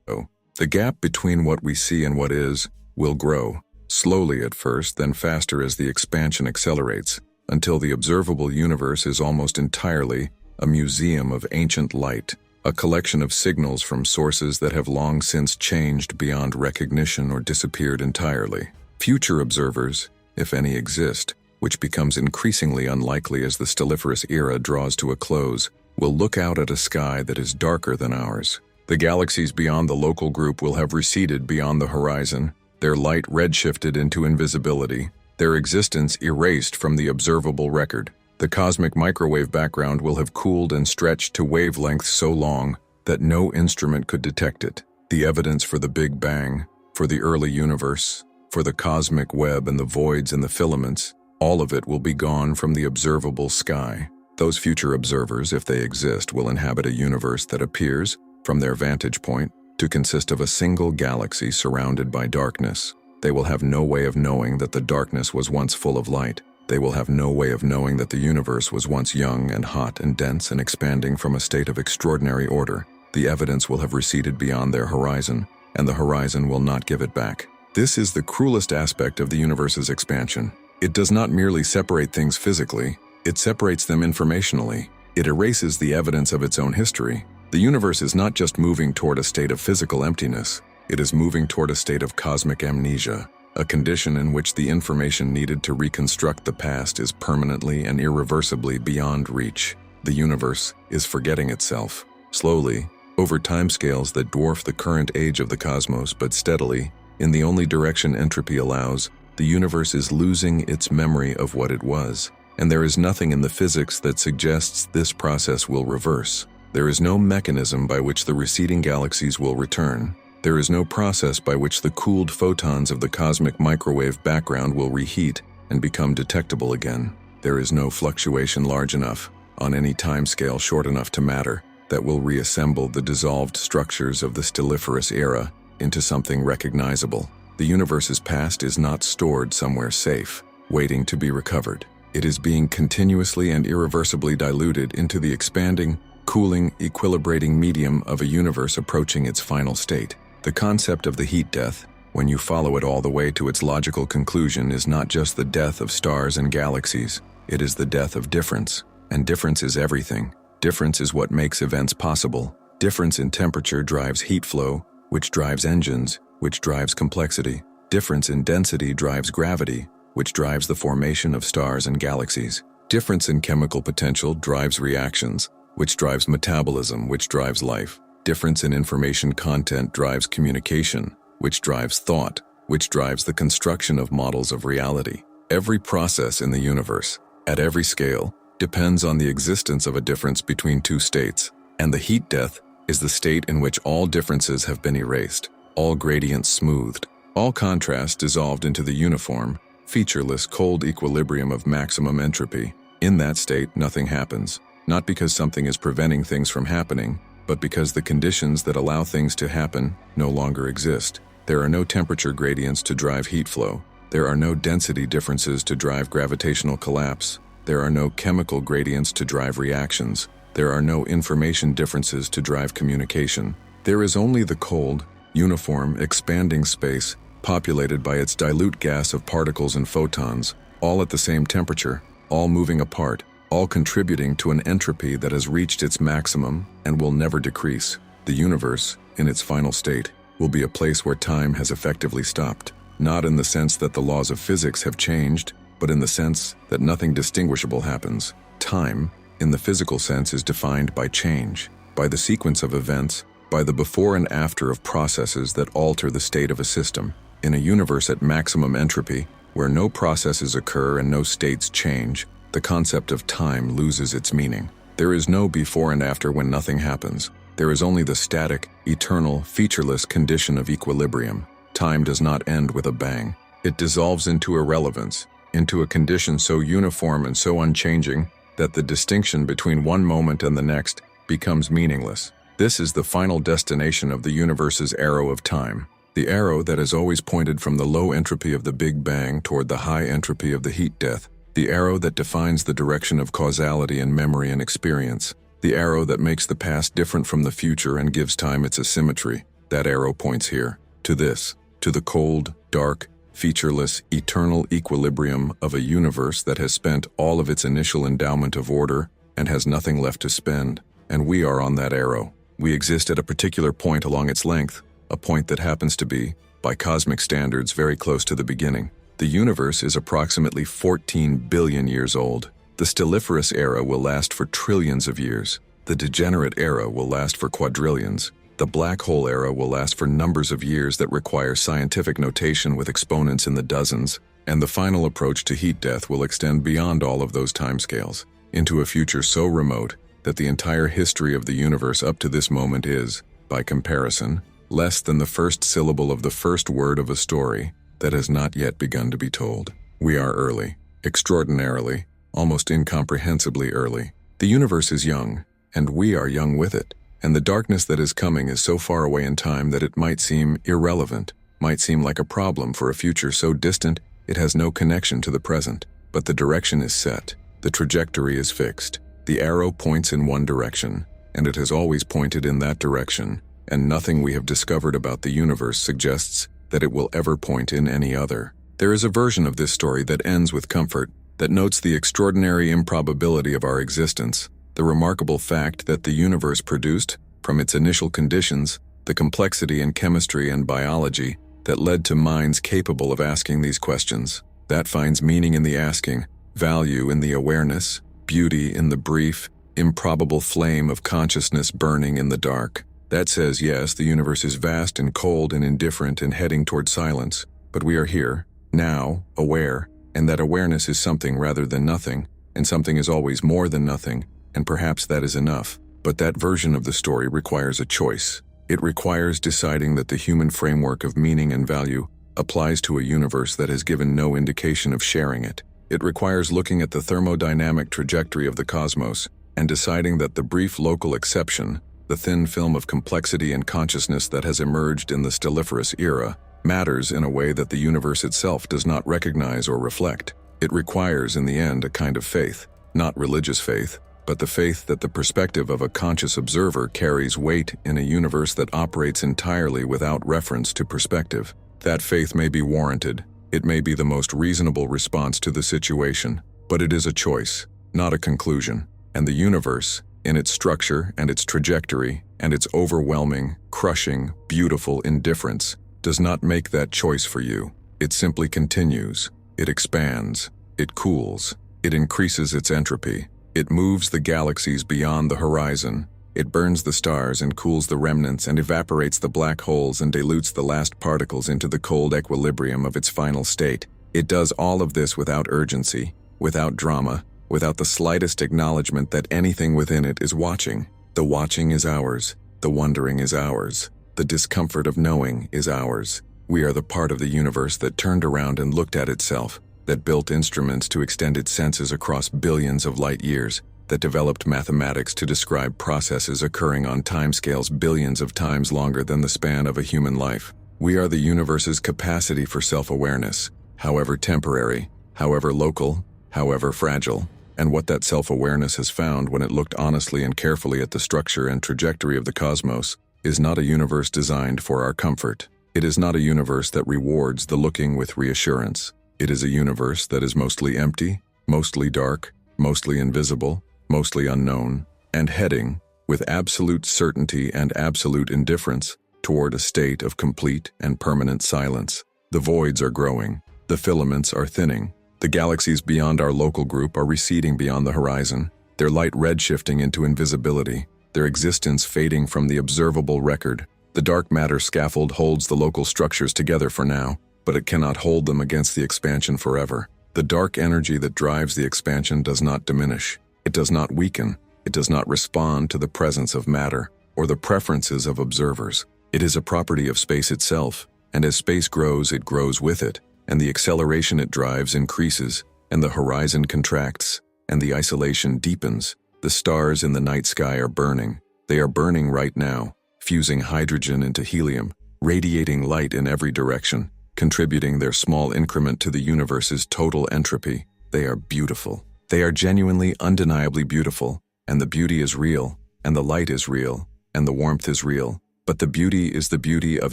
The gap between what we see and what is will grow, slowly at first, then faster as the expansion accelerates, until the observable universe is almost entirely a museum of ancient light, a collection of signals from sources that have long since changed beyond recognition or disappeared entirely. Future observers, if any exist, which becomes increasingly unlikely as the stelliferous era draws to a close, will look out at a sky that is darker than ours. The galaxies beyond the local group will have receded beyond the horizon, their light redshifted into invisibility, their existence erased from the observable record. The cosmic microwave background will have cooled and stretched to wavelengths so long that no instrument could detect it. The evidence for the Big Bang, for the early universe, for the cosmic web and the voids and the filaments, all of it will be gone from the observable sky. Those future observers, if they exist, will inhabit a universe that appears, from their vantage point, to consist of a single galaxy surrounded by darkness. They will have no way of knowing that the darkness was once full of light. They will have no way of knowing that the universe was once young and hot and dense and expanding from a state of extraordinary order. The evidence will have receded beyond their horizon, and the horizon will not give it back. This is the cruelest aspect of the universe's expansion. It does not merely separate things physically, it separates them informationally. It erases the evidence of its own history. The universe is not just moving toward a state of physical emptiness, it is moving toward a state of cosmic amnesia, a condition in which the information needed to reconstruct the past is permanently and irreversibly beyond reach. The universe is forgetting itself, slowly, over timescales that dwarf the current age of the cosmos, but steadily, in the only direction entropy allows, the universe is losing its memory of what it was, and there is nothing in the physics that suggests this process will reverse. There is no mechanism by which the receding galaxies will return. There is no process by which the cooled photons of the cosmic microwave background will reheat and become detectable again. There is no fluctuation large enough, on any timescale short enough to matter, that will reassemble the dissolved structures of the stelliferous era into something recognizable. The universe's past is not stored somewhere safe, waiting to be recovered. It is being continuously and irreversibly diluted into the expanding, cooling, equilibrating medium of a universe approaching its final state. The concept of the heat death, when you follow it all the way to its logical conclusion, is not just the death of stars and galaxies, it is the death of difference. And difference is everything. Difference is what makes events possible. Difference in temperature drives heat flow, which drives engines, which drives complexity. Difference in density drives gravity, which drives the formation of stars and galaxies. Difference in chemical potential drives reactions, which drives metabolism, which drives life. Difference in information content drives communication, which drives thought, which drives the construction of models of reality. Every process in the universe, at every scale, depends on the existence of a difference between two states, and the heat death is the state in which all differences have been erased, all gradients smoothed, all contrast dissolved into the uniform, featureless, cold equilibrium of maximum entropy. In that state, nothing happens, not because something is preventing things from happening, but because the conditions that allow things to happen no longer exist. There are no temperature gradients to drive heat flow. There are no density differences to drive gravitational collapse. There are no chemical gradients to drive reactions. There are no information differences to drive communication. There is only the cold, uniform, expanding space, populated by its dilute gas of particles and photons, all at the same temperature, all moving apart, all contributing to an entropy that has reached its maximum and will never decrease. The universe, in its final state, will be a place where time has effectively stopped, not in the sense that the laws of physics have changed, but in the sense that nothing distinguishable happens. Time, in the physical sense, is defined by change, by the sequence of events, by the before and after of processes that alter the state of a system. In a universe at maximum entropy, where no processes occur and no states change, the concept of time loses its meaning. There is no before and after when nothing happens. There is only the static, eternal, featureless condition of equilibrium. Time does not end with a bang. It dissolves into irrelevance, into a condition so uniform and so unchanging that the distinction between one moment and the next becomes meaningless. This is the final destination of the universe's arrow of time, the arrow that has always pointed from the low entropy of the Big Bang toward the high entropy of the heat death, the arrow that defines the direction of causality and memory and experience, the arrow that makes the past different from the future and gives time its asymmetry. That arrow points here, to this, to the cold, dark, featureless, eternal equilibrium of a universe that has spent all of its initial endowment of order and has nothing left to spend, and we are on that arrow. We exist at a particular point along its length, a point that happens to be, by cosmic standards, very close to the beginning. The universe is approximately 14 billion years old. The stelliferous era will last for trillions of years. The degenerate era will last for quadrillions. The black hole era will last for numbers of years that require scientific notation with exponents in the dozens. And the final approach to heat death will extend beyond all of those timescales, into a future so remote that the entire history of the universe up to this moment is, by comparison, less than the first syllable of the first word of a story that has not yet begun to be told. We are early, extraordinarily, almost incomprehensibly early. The universe is young, and we are young with it. And the darkness that is coming is so far away in time that it might seem irrelevant, might seem like a problem for a future so distant it has no connection to the present. But the direction is set, the trajectory is fixed. The arrow points in one direction, and it has always pointed in that direction, and nothing we have discovered about the universe suggests that it will ever point in any other. There is a version of this story that ends with comfort, that notes the extraordinary improbability of our existence, the remarkable fact that the universe produced, from its initial conditions, the complexity in chemistry and biology that led to minds capable of asking these questions. That finds meaning in the asking, value in the awareness, beauty in the brief, improbable flame of consciousness burning in the dark. That says, yes, the universe is vast and cold and indifferent and heading toward silence, but we are here, now, aware, and that awareness is something rather than nothing, and something is always more than nothing, and perhaps that is enough. But that version of the story requires a choice. It requires deciding that the human framework of meaning and value applies to a universe that has given no indication of sharing it. It requires looking at the thermodynamic trajectory of the cosmos and deciding that the brief local exception, the thin film of complexity and consciousness that has emerged in the stelliferous era, matters in a way that the universe itself does not recognize or reflect. It requires, in the end, a kind of faith, not religious faith, but the faith that the perspective of a conscious observer carries weight in a universe that operates entirely without reference to perspective. That faith may be warranted. It may be the most reasonable response to the situation, but it is a choice, not a conclusion. And the universe, in its structure and its trajectory and its overwhelming, crushing, beautiful indifference, does not make that choice for you. It simply continues. It expands. It cools. It increases its entropy. It moves the galaxies beyond the horizon. It burns the stars and cools the remnants and evaporates the black holes and dilutes the last particles into the cold equilibrium of its final state. It does all of this without urgency, without drama, without the slightest acknowledgement that anything within it is watching. The watching is ours. The wondering is ours. The discomfort of knowing is ours. We are the part of the universe that turned around and looked at itself, that built instruments to extend its senses across billions of light years, that developed mathematics to describe processes occurring on timescales billions of times longer than the span of a human life. We are the universe's capacity for self-awareness, however temporary, however local, however fragile. And what that self-awareness has found when it looked honestly and carefully at the structure and trajectory of the cosmos is not a universe designed for our comfort. It is not a universe that rewards the looking with reassurance. It is a universe that is mostly empty, mostly dark, mostly invisible, mostly unknown, and heading, with absolute certainty and absolute indifference, toward a state of complete and permanent silence. The voids are growing. The filaments are thinning. The galaxies beyond our local group are receding beyond the horizon, their light redshifting into invisibility, their existence fading from the observable record. The dark matter scaffold holds the local structures together for now, but it cannot hold them against the expansion forever. The dark energy that drives the expansion does not diminish. It does not weaken. It does not respond to the presence of matter or the preferences of observers. It is a property of space itself, and as space grows, it grows with it, and the acceleration it drives increases, and the horizon contracts, and the isolation deepens. The stars in the night sky are burning. They are burning right now, fusing hydrogen into helium, radiating light in every direction, contributing their small increment to the universe's total entropy. They are beautiful. They are genuinely, undeniably beautiful, and the beauty is real, and the light is real, and the warmth is real. But the beauty is the beauty of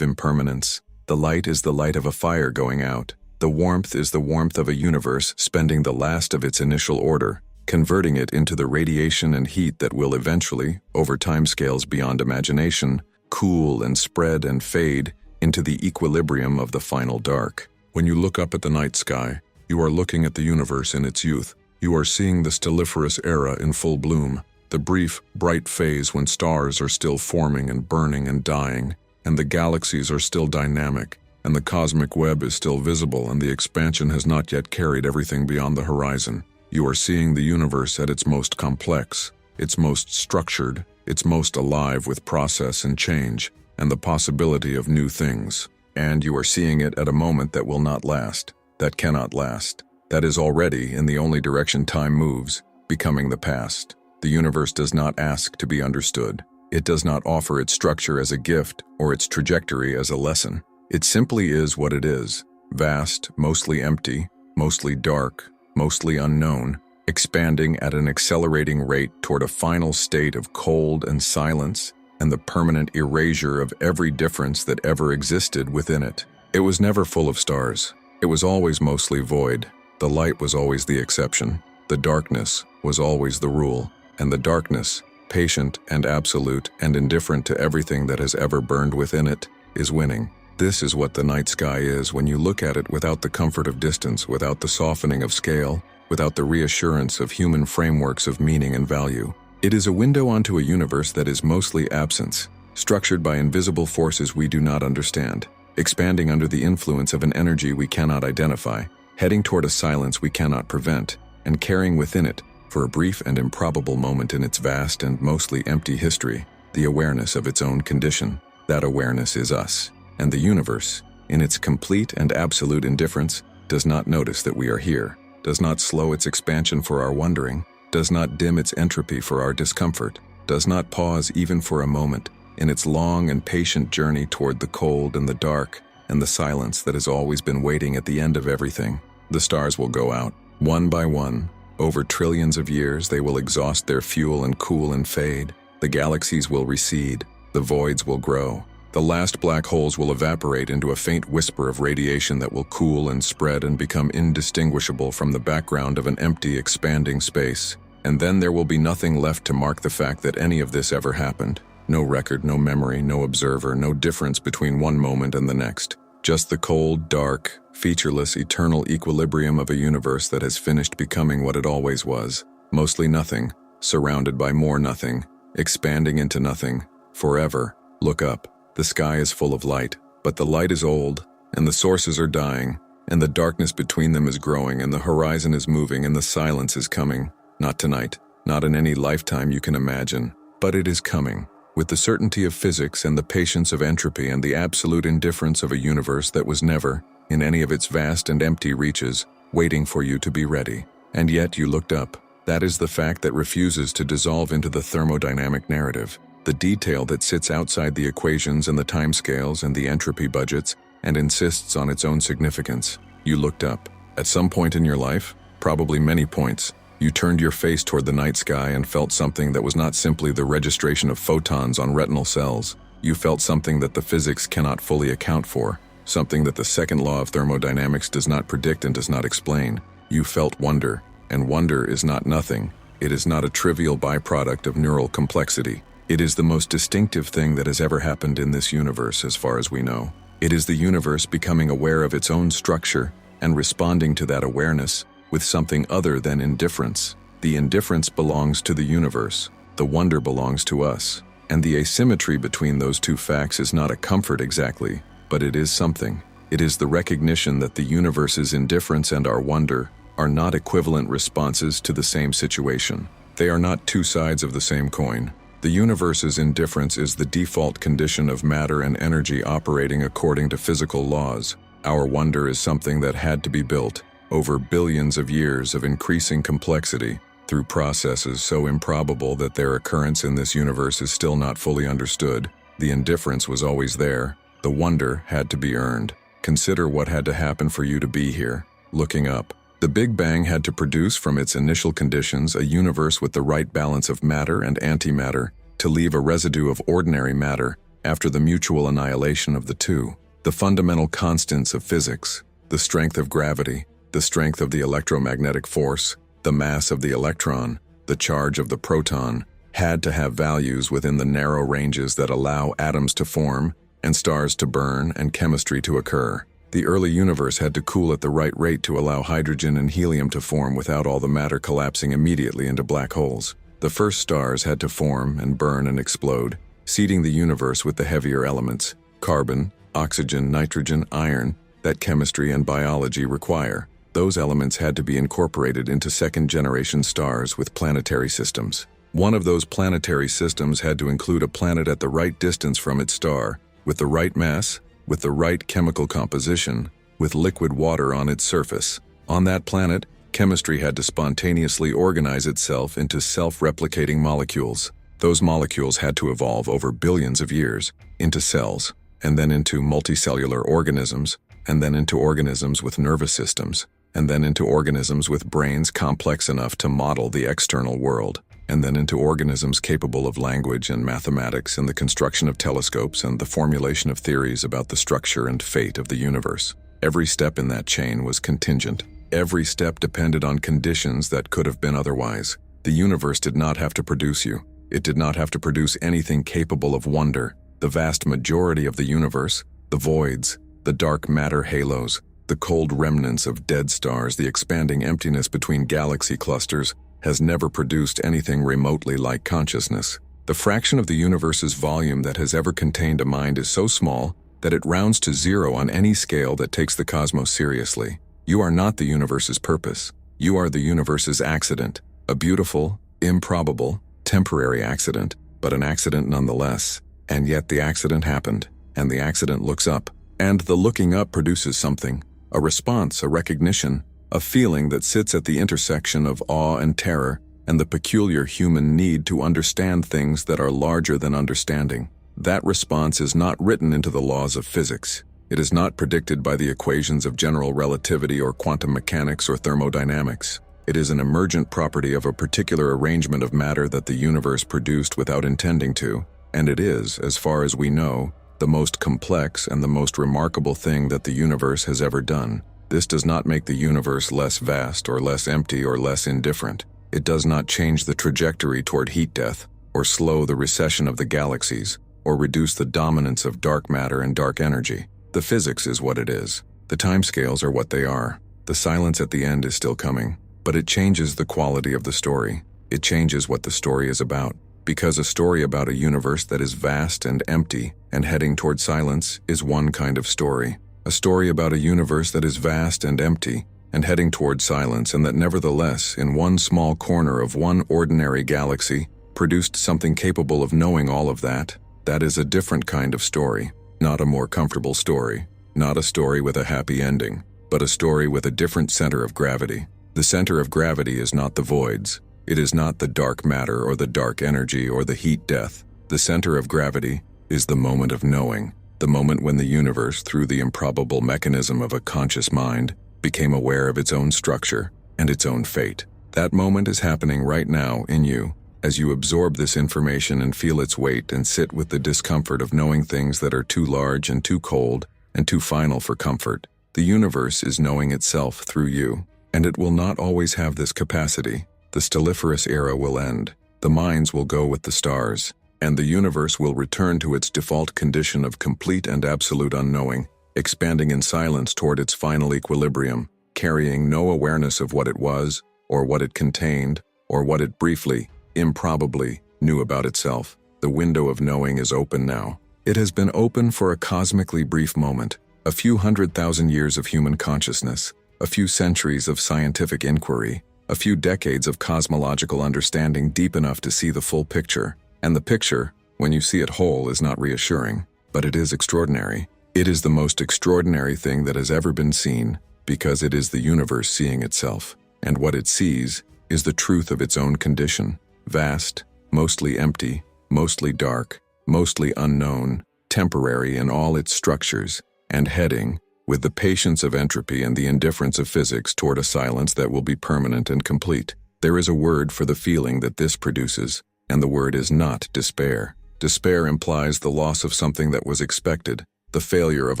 impermanence. The light is the light of a fire going out. The warmth is the warmth of a universe spending the last of its initial order, converting it into the radiation and heat that will eventually, over timescales beyond imagination, cool and spread and fade into the equilibrium of the final dark. When you look up at the night sky, you are looking at the universe in its youth. You are seeing the stelliferous era in full bloom, the brief, bright phase when stars are still forming and burning and dying, and the galaxies are still dynamic, and the cosmic web is still visible, and the expansion has not yet carried everything beyond the horizon. You are seeing the universe at its most complex, its most structured, its most alive with process and change, and the possibility of new things. And you are seeing it at a moment that will not last, that cannot last, that is already in the only direction time moves, becoming the past. The universe does not ask to be understood. It does not offer its structure as a gift or its trajectory as a lesson. It simply is what it is, vast, mostly empty, mostly dark, mostly unknown, expanding at an accelerating rate toward a final state of cold and silence and the permanent erasure of every difference that ever existed within it. It was never full of stars. It was always mostly void. The light was always the exception. The darkness was always the rule. And the darkness, patient and absolute and indifferent to everything that has ever burned within it, is winning. This is what the night sky is when you look at it without the comfort of distance, without the softening of scale, without the reassurance of human frameworks of meaning and value. It is a window onto a universe that is mostly absence, structured by invisible forces we do not understand, expanding under the influence of an energy we cannot identify, heading toward a silence we cannot prevent, and carrying within it, for a brief and improbable moment in its vast and mostly empty history, the awareness of its own condition. That awareness is us. And the universe, in its complete and absolute indifference, does not notice that we are here, does not slow its expansion for our wondering, does not dim its entropy for our discomfort, does not pause even for a moment in its long and patient journey toward the cold and the dark and the silence that has always been waiting at the end of everything. The stars will go out, one by one. Over trillions of years, they will exhaust their fuel and cool and fade. The galaxies will recede. The voids will grow. The last black holes will evaporate into a faint whisper of radiation that will cool and spread and become indistinguishable from the background of an empty, expanding space. And then there will be nothing left to mark the fact that any of this ever happened. No record, no memory, no observer, no difference between one moment and the next. Just the cold, dark, featureless, eternal equilibrium of a universe that has finished becoming what it always was. Mostly nothing, surrounded by more nothing, expanding into nothing, forever. Look up. The sky is full of light, but the light is old, and the sources are dying, and the darkness between them is growing, and the horizon is moving, and the silence is coming. Not tonight, not in any lifetime you can imagine, but it is coming, with the certainty of physics and the patience of entropy and the absolute indifference of a universe that was never, in any of its vast and empty reaches, waiting for you to be ready. And yet you looked up. That is the fact that refuses to dissolve into the thermodynamic narrative. The detail that sits outside the equations and the timescales and the entropy budgets and insists on its own significance. You looked up. At some point in your life, probably many points, you turned your face toward the night sky and felt something that was not simply the registration of photons on retinal cells. You felt something that the physics cannot fully account for, something that the second law of thermodynamics does not predict and does not explain. You felt wonder, and wonder is not nothing. It is not a trivial byproduct of neural complexity. It is the most distinctive thing that has ever happened in this universe as far as we know. It is the universe becoming aware of its own structure and responding to that awareness with something other than indifference. The indifference belongs to the universe. The wonder belongs to us. And the asymmetry between those two facts is not a comfort exactly, but it is something. It is the recognition that the universe's indifference and our wonder are not equivalent responses to the same situation. They are not two sides of the same coin. The universe's indifference is the default condition of matter and energy operating according to physical laws. Our wonder is something that had to be built over billions of years of increasing complexity through processes so improbable that their occurrence in this universe is still not fully understood. The indifference was always there. The wonder had to be earned. Consider what had to happen for you to be here. Looking up. The Big Bang had to produce from its initial conditions a universe with the right balance of matter and antimatter to leave a residue of ordinary matter after the mutual annihilation of the two. The fundamental constants of physics, the strength of gravity, the strength of the electromagnetic force, the mass of the electron, the charge of the proton, had to have values within the narrow ranges that allow atoms to form and stars to burn and chemistry to occur. The early universe had to cool at the right rate to allow hydrogen and helium to form without all the matter collapsing immediately into black holes. The first stars had to form and burn and explode, seeding the universe with the heavier elements, carbon, oxygen, nitrogen, iron, that chemistry and biology require. Those elements had to be incorporated into second-generation stars with planetary systems. One of those planetary systems had to include a planet at the right distance from its star, with the right mass, with the right chemical composition, with liquid water on its surface. On that planet, chemistry had to spontaneously organize itself into self-replicating molecules. Those molecules had to evolve over billions of years into cells, and then into multicellular organisms, and then into organisms with nervous systems, and then into organisms with brains complex enough to model the external world, and then into organisms capable of language and mathematics and the construction of telescopes and the formulation of theories about the structure and fate of the universe. Every step in that chain was contingent. Every step depended on conditions that could have been otherwise. The universe did not have to produce you. It did not have to produce anything capable of wonder. The vast majority of the universe, the voids, the dark matter halos, the cold remnants of dead stars, the expanding emptiness between galaxy clusters, has never produced anything remotely like consciousness. The fraction of the universe's volume that has ever contained a mind is so small that it rounds to zero on any scale that takes the cosmos seriously. You are not the universe's purpose. You are the universe's accident, a beautiful, improbable, temporary accident, but an accident nonetheless. And yet the accident happened, and the accident looks up, and the looking up produces something, a response, a recognition, a feeling that sits at the intersection of awe and terror, and the peculiar human need to understand things that are larger than understanding. That response is not written into the laws of physics. It is not predicted by the equations of general relativity or quantum mechanics or thermodynamics. It is an emergent property of a particular arrangement of matter that the universe produced without intending to, and it is, as far as we know, the most complex and the most remarkable thing that the universe has ever done. This does not make the universe less vast or less empty or less indifferent. It does not change the trajectory toward heat death, or slow the recession of the galaxies, or reduce the dominance of dark matter and dark energy. The physics is what it is. The timescales are what they are. The silence at the end is still coming. But it changes the quality of the story. It changes what the story is about. Because a story about a universe that is vast and empty and heading toward silence is one kind of story. A story about a universe that is vast and empty and heading toward silence and that nevertheless, in one small corner of one ordinary galaxy, produced something capable of knowing all of that, that is a different kind of story. Not a more comfortable story. Not a story with a happy ending, but a story with a different center of gravity. The center of gravity is not the voids. It is not the dark matter or the dark energy or the heat death. The center of gravity is the moment of knowing, the moment when the universe, through the improbable mechanism of a conscious mind, became aware of its own structure and its own fate. That moment is happening right now in you, as you absorb this information and feel its weight and sit with the discomfort of knowing things that are too large and too cold and too final for comfort. The universe is knowing itself through you. And it will not always have this capacity. The stelliferous era will end. The minds will go with the stars, and the universe will return to its default condition of complete and absolute unknowing, expanding in silence toward its final equilibrium, carrying no awareness of what it was, or what it contained, or what it briefly, improbably, knew about itself. The window of knowing is open now. It has been open for a cosmically brief moment, a few 100,000 years of human consciousness, a few centuries of scientific inquiry, a few decades of cosmological understanding deep enough to see the full picture. And the picture, when you see it whole, is not reassuring, but it is extraordinary. It is the most extraordinary thing that has ever been seen, because it is the universe seeing itself, and what it sees is the truth of its own condition, vast, mostly empty, mostly dark, mostly unknown, temporary in all its structures, and heading, with the patience of entropy and the indifference of physics, toward a silence that will be permanent and complete. There is a word for the feeling that this produces, and the word is not despair. Despair implies the loss of something that was expected, the failure of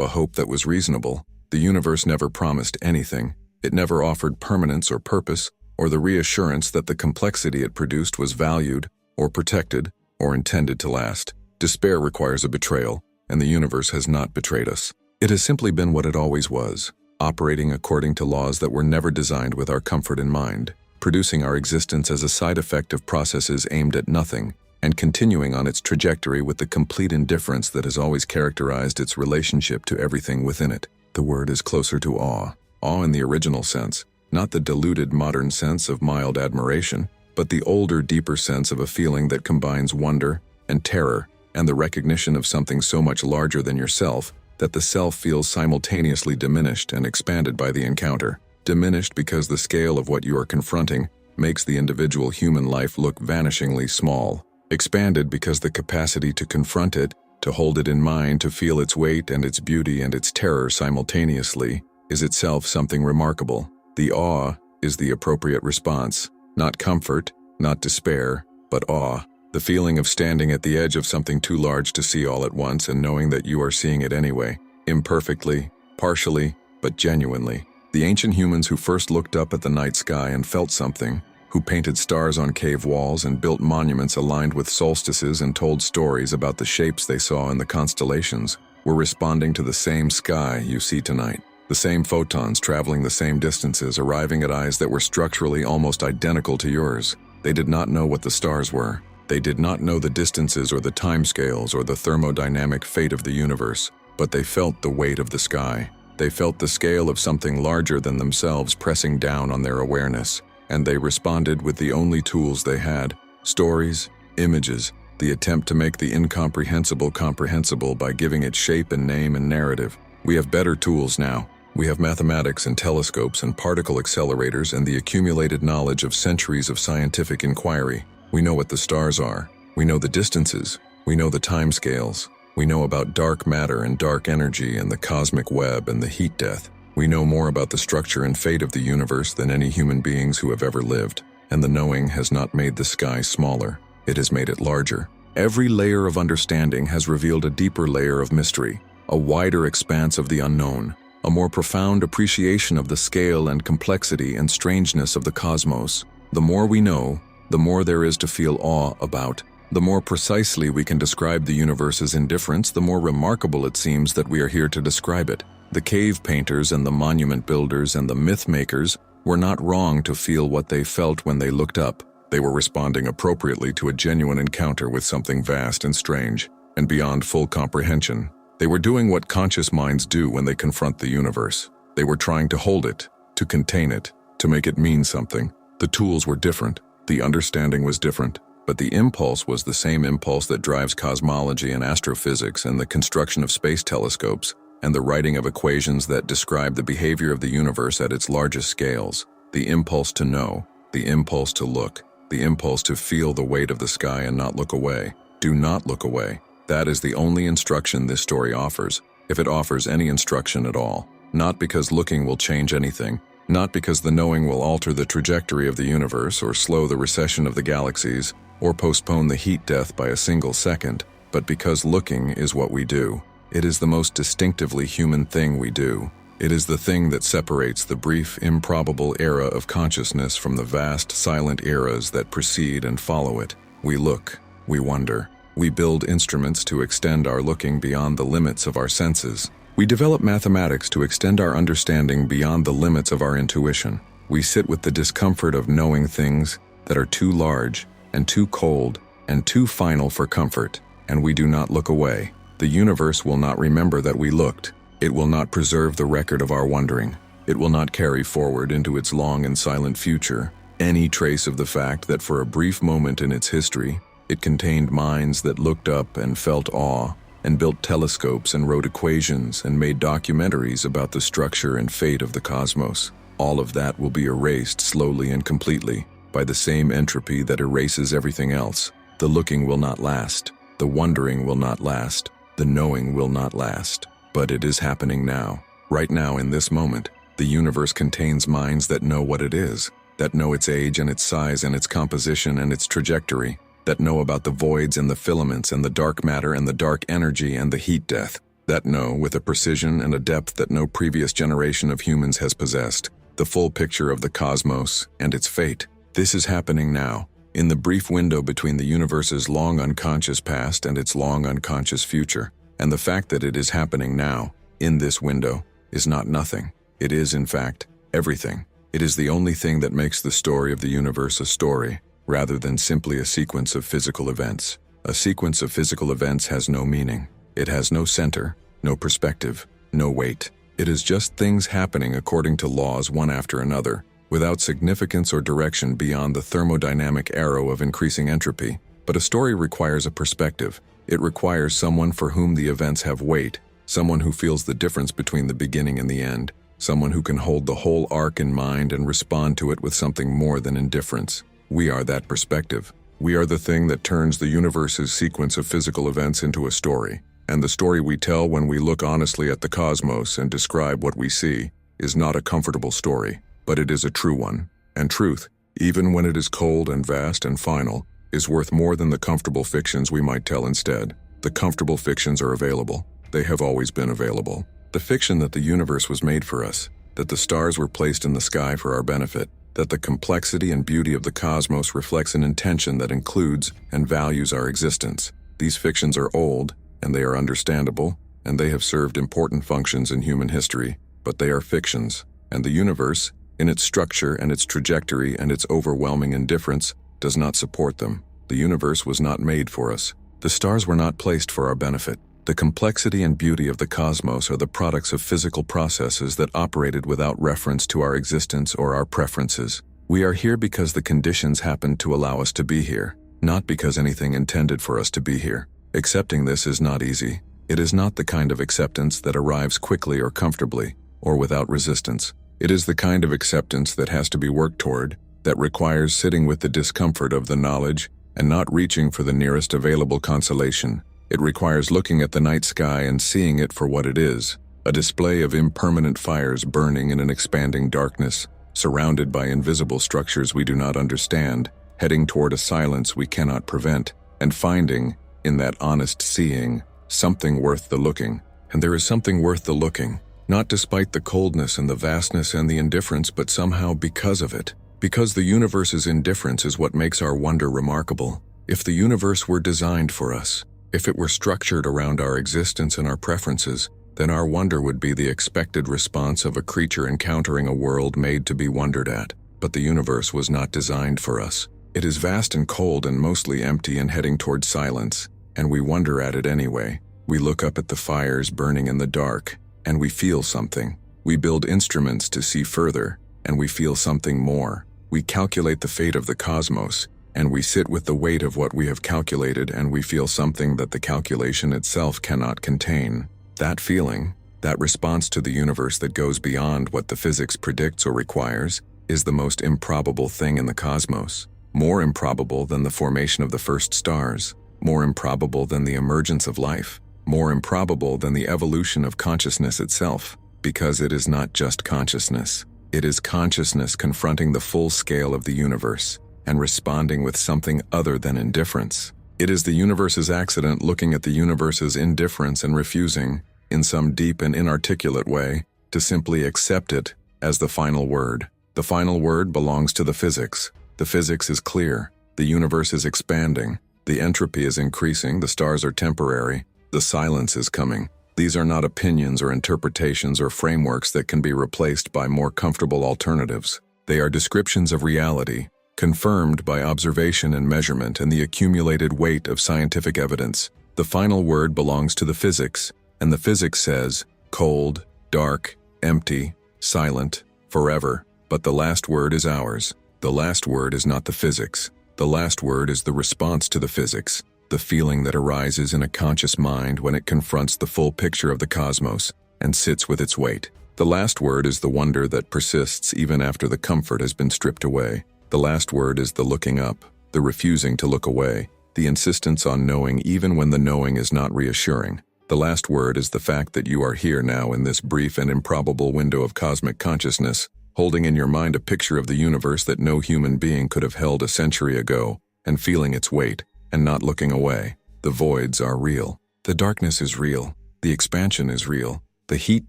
a hope that was reasonable. The universe never promised anything. It never offered permanence or purpose, or the reassurance that the complexity it produced was valued, or protected, or intended to last. Despair requires a betrayal, and the universe has not betrayed us. It has simply been what it always was, operating according to laws that were never designed with our comfort in mind, producing our existence as a side effect of processes aimed at nothing, and continuing on its trajectory with the complete indifference that has always characterized its relationship to everything within it. The word is closer to awe. Awe in the original sense, not the diluted modern sense of mild admiration, but the older, deeper sense of a feeling that combines wonder and terror and the recognition of something so much larger than yourself that the self feels simultaneously diminished and expanded by the encounter. Diminished because the scale of what you are confronting makes the individual human life look vanishingly small. Expanded because the capacity to confront it, to hold it in mind, to feel its weight and its beauty and its terror simultaneously, is itself something remarkable. The awe is the appropriate response. Not comfort, not despair, but awe. The feeling of standing at the edge of something too large to see all at once and knowing that you are seeing it anyway, imperfectly, partially, but genuinely. The ancient humans who first looked up at the night sky and felt something, who painted stars on cave walls and built monuments aligned with solstices and told stories about the shapes they saw in the constellations, were responding to the same sky you see tonight. The same photons traveling the same distances, arriving at eyes that were structurally almost identical to yours. They did not know what the stars were. They did not know the distances or the timescales or the thermodynamic fate of the universe, but they felt the weight of the sky. They felt the scale of something larger than themselves pressing down on their awareness, and they responded with the only tools they had: stories, images, the attempt to make the incomprehensible comprehensible by giving it shape and name and narrative. We have better tools now. We have mathematics and telescopes and particle accelerators and the accumulated knowledge of centuries of scientific inquiry. We know what the stars are. We know the distances. We know the timescales. We know about dark matter and dark energy and the cosmic web and the heat death. We know more about the structure and fate of the universe than any human beings who have ever lived. And the knowing has not made the sky smaller. It has made it larger. Every layer of understanding has revealed a deeper layer of mystery, a wider expanse of the unknown, a more profound appreciation of the scale and complexity and strangeness of the cosmos. The more we know, the more there is to feel awe about. The more precisely we can describe the universe's indifference, the more remarkable it seems that we are here to describe it. The cave painters and the monument builders and the myth makers were not wrong to feel what they felt when they looked up. They were responding appropriately to a genuine encounter with something vast and strange, and beyond full comprehension. They were doing what conscious minds do when they confront the universe. They were trying to hold it, to contain it, to make it mean something. The tools were different. The understanding was different. But the impulse was the same impulse that drives cosmology and astrophysics and the construction of space telescopes and the writing of equations that describe the behavior of the universe at its largest scales. The impulse to know, the impulse to look, the impulse to feel the weight of the sky and not look away. Do not look away. That is the only instruction this story offers, if it offers any instruction at all. Not because looking will change anything, not because the knowing will alter the trajectory of the universe or slow the recession of the galaxies, or postpone the heat death by a single second, but because looking is what we do. It is the most distinctively human thing we do. It is the thing that separates the brief, improbable era of consciousness from the vast, silent eras that precede and follow it. We look, we wonder. We build instruments to extend our looking beyond the limits of our senses. We develop mathematics to extend our understanding beyond the limits of our intuition. We sit with the discomfort of knowing things that are too large and too cold and too final for comfort, and we do not look away. The universe will not remember that we looked. It will not preserve the record of our wondering. It will not carry forward into its long and silent future any trace of the fact that for a brief moment in its history, it contained minds that looked up and felt awe, and built telescopes and wrote equations and made documentaries about the structure and fate of the cosmos. All of that will be erased slowly and completely by the same entropy that erases everything else. The looking will not last. The wondering will not last. The knowing will not last. But it is happening now. Right now, in this moment, the universe contains minds that know what it is, that know its age and its size and its composition and its trajectory, that know about the voids and the filaments and the dark matter and the dark energy and the heat death, that know, with a precision and a depth that no previous generation of humans has possessed, the full picture of the cosmos and its fate. This is happening now, in the brief window between the universe's long unconscious past and its long unconscious future. And the fact that it is happening now, in this window, is not nothing. It is, in fact, everything. It is the only thing that makes the story of the universe a story. rather than simply a sequence of physical events. A sequence of physical events has no meaning. It has no center, no perspective, no weight. It is just things happening according to laws one after another, without significance or direction beyond the thermodynamic arrow of increasing entropy. But a story requires a perspective. It requires someone for whom the events have weight, someone who feels the difference between the beginning and the end, someone who can hold the whole arc in mind and respond to it with something more than indifference. We are that perspective. We are the thing that turns the universe's sequence of physical events into a story. And the story we tell when we look honestly at the cosmos and describe what we see is not a comfortable story, but it is a true one. And truth, even when it is cold and vast and final, is worth more than the comfortable fictions we might tell instead. The comfortable fictions are available. They have always been available. The fiction that the universe was made for us, that the stars were placed in the sky for our benefit, that the complexity and beauty of the cosmos reflects an intention that includes and values our existence. These fictions are old, and they are understandable, and they have served important functions in human history, but they are fictions, and the universe, in its structure and its trajectory and its overwhelming indifference, does not support them. The universe was not made for us. The stars were not placed for our benefit. The complexity and beauty of the cosmos are the products of physical processes that operated without reference to our existence or our preferences. We are here because the conditions happened to allow us to be here, not because anything intended for us to be here. Accepting this is not easy. It is not the kind of acceptance that arrives quickly or comfortably, or without resistance. It is the kind of acceptance that has to be worked toward, that requires sitting with the discomfort of the knowledge and not reaching for the nearest available consolation. It requires looking at the night sky and seeing it for what it is, a display of impermanent fires burning in an expanding darkness, surrounded by invisible structures we do not understand, heading toward a silence we cannot prevent, and finding, in that honest seeing, something worth the looking. And there is something worth the looking, not despite the coldness and the vastness and the indifference, but somehow because of it. Because the universe's indifference is what makes our wonder remarkable. If the universe were designed for us, if it were structured around our existence and our preferences, then our wonder would be the expected response of a creature encountering a world made to be wondered at. But the universe was not designed for us. It is vast and cold and mostly empty and heading toward silence, and we wonder at it anyway. We look up at the fires burning in the dark, and we feel something. We build instruments to see further, and we feel something more. We calculate the fate of the cosmos, and we sit with the weight of what we have calculated, and we feel something that the calculation itself cannot contain. That feeling, that response to the universe that goes beyond what the physics predicts or requires, is the most improbable thing in the cosmos. More improbable than the formation of the first stars, more improbable than the emergence of life, more improbable than the evolution of consciousness itself, because it is not just consciousness. It is consciousness confronting the full scale of the universe and responding with something other than indifference. It is the universe's accident looking at the universe's indifference and refusing, in some deep and inarticulate way, to simply accept it as the final word. The final word belongs to the physics. The physics is clear. The universe is expanding. The entropy is increasing. The stars are temporary. The silence is coming. These are not opinions or interpretations or frameworks that can be replaced by more comfortable alternatives. They are descriptions of reality, confirmed by observation and measurement and the accumulated weight of scientific evidence. The final word belongs to the physics, and the physics says, cold, dark, empty, silent, forever. But the last word is ours. The last word is not the physics. The last word is the response to the physics. The feeling that arises in a conscious mind when it confronts the full picture of the cosmos and sits with its weight. The last word is the wonder that persists even after the comfort has been stripped away. The last word is the looking up, the refusing to look away, the insistence on knowing even when the knowing is not reassuring. The last word is the fact that you are here now in this brief and improbable window of cosmic consciousness, holding in your mind a picture of the universe that no human being could have held a century ago, and feeling its weight, and not looking away. The voids are real. The darkness is real. The expansion is real. The heat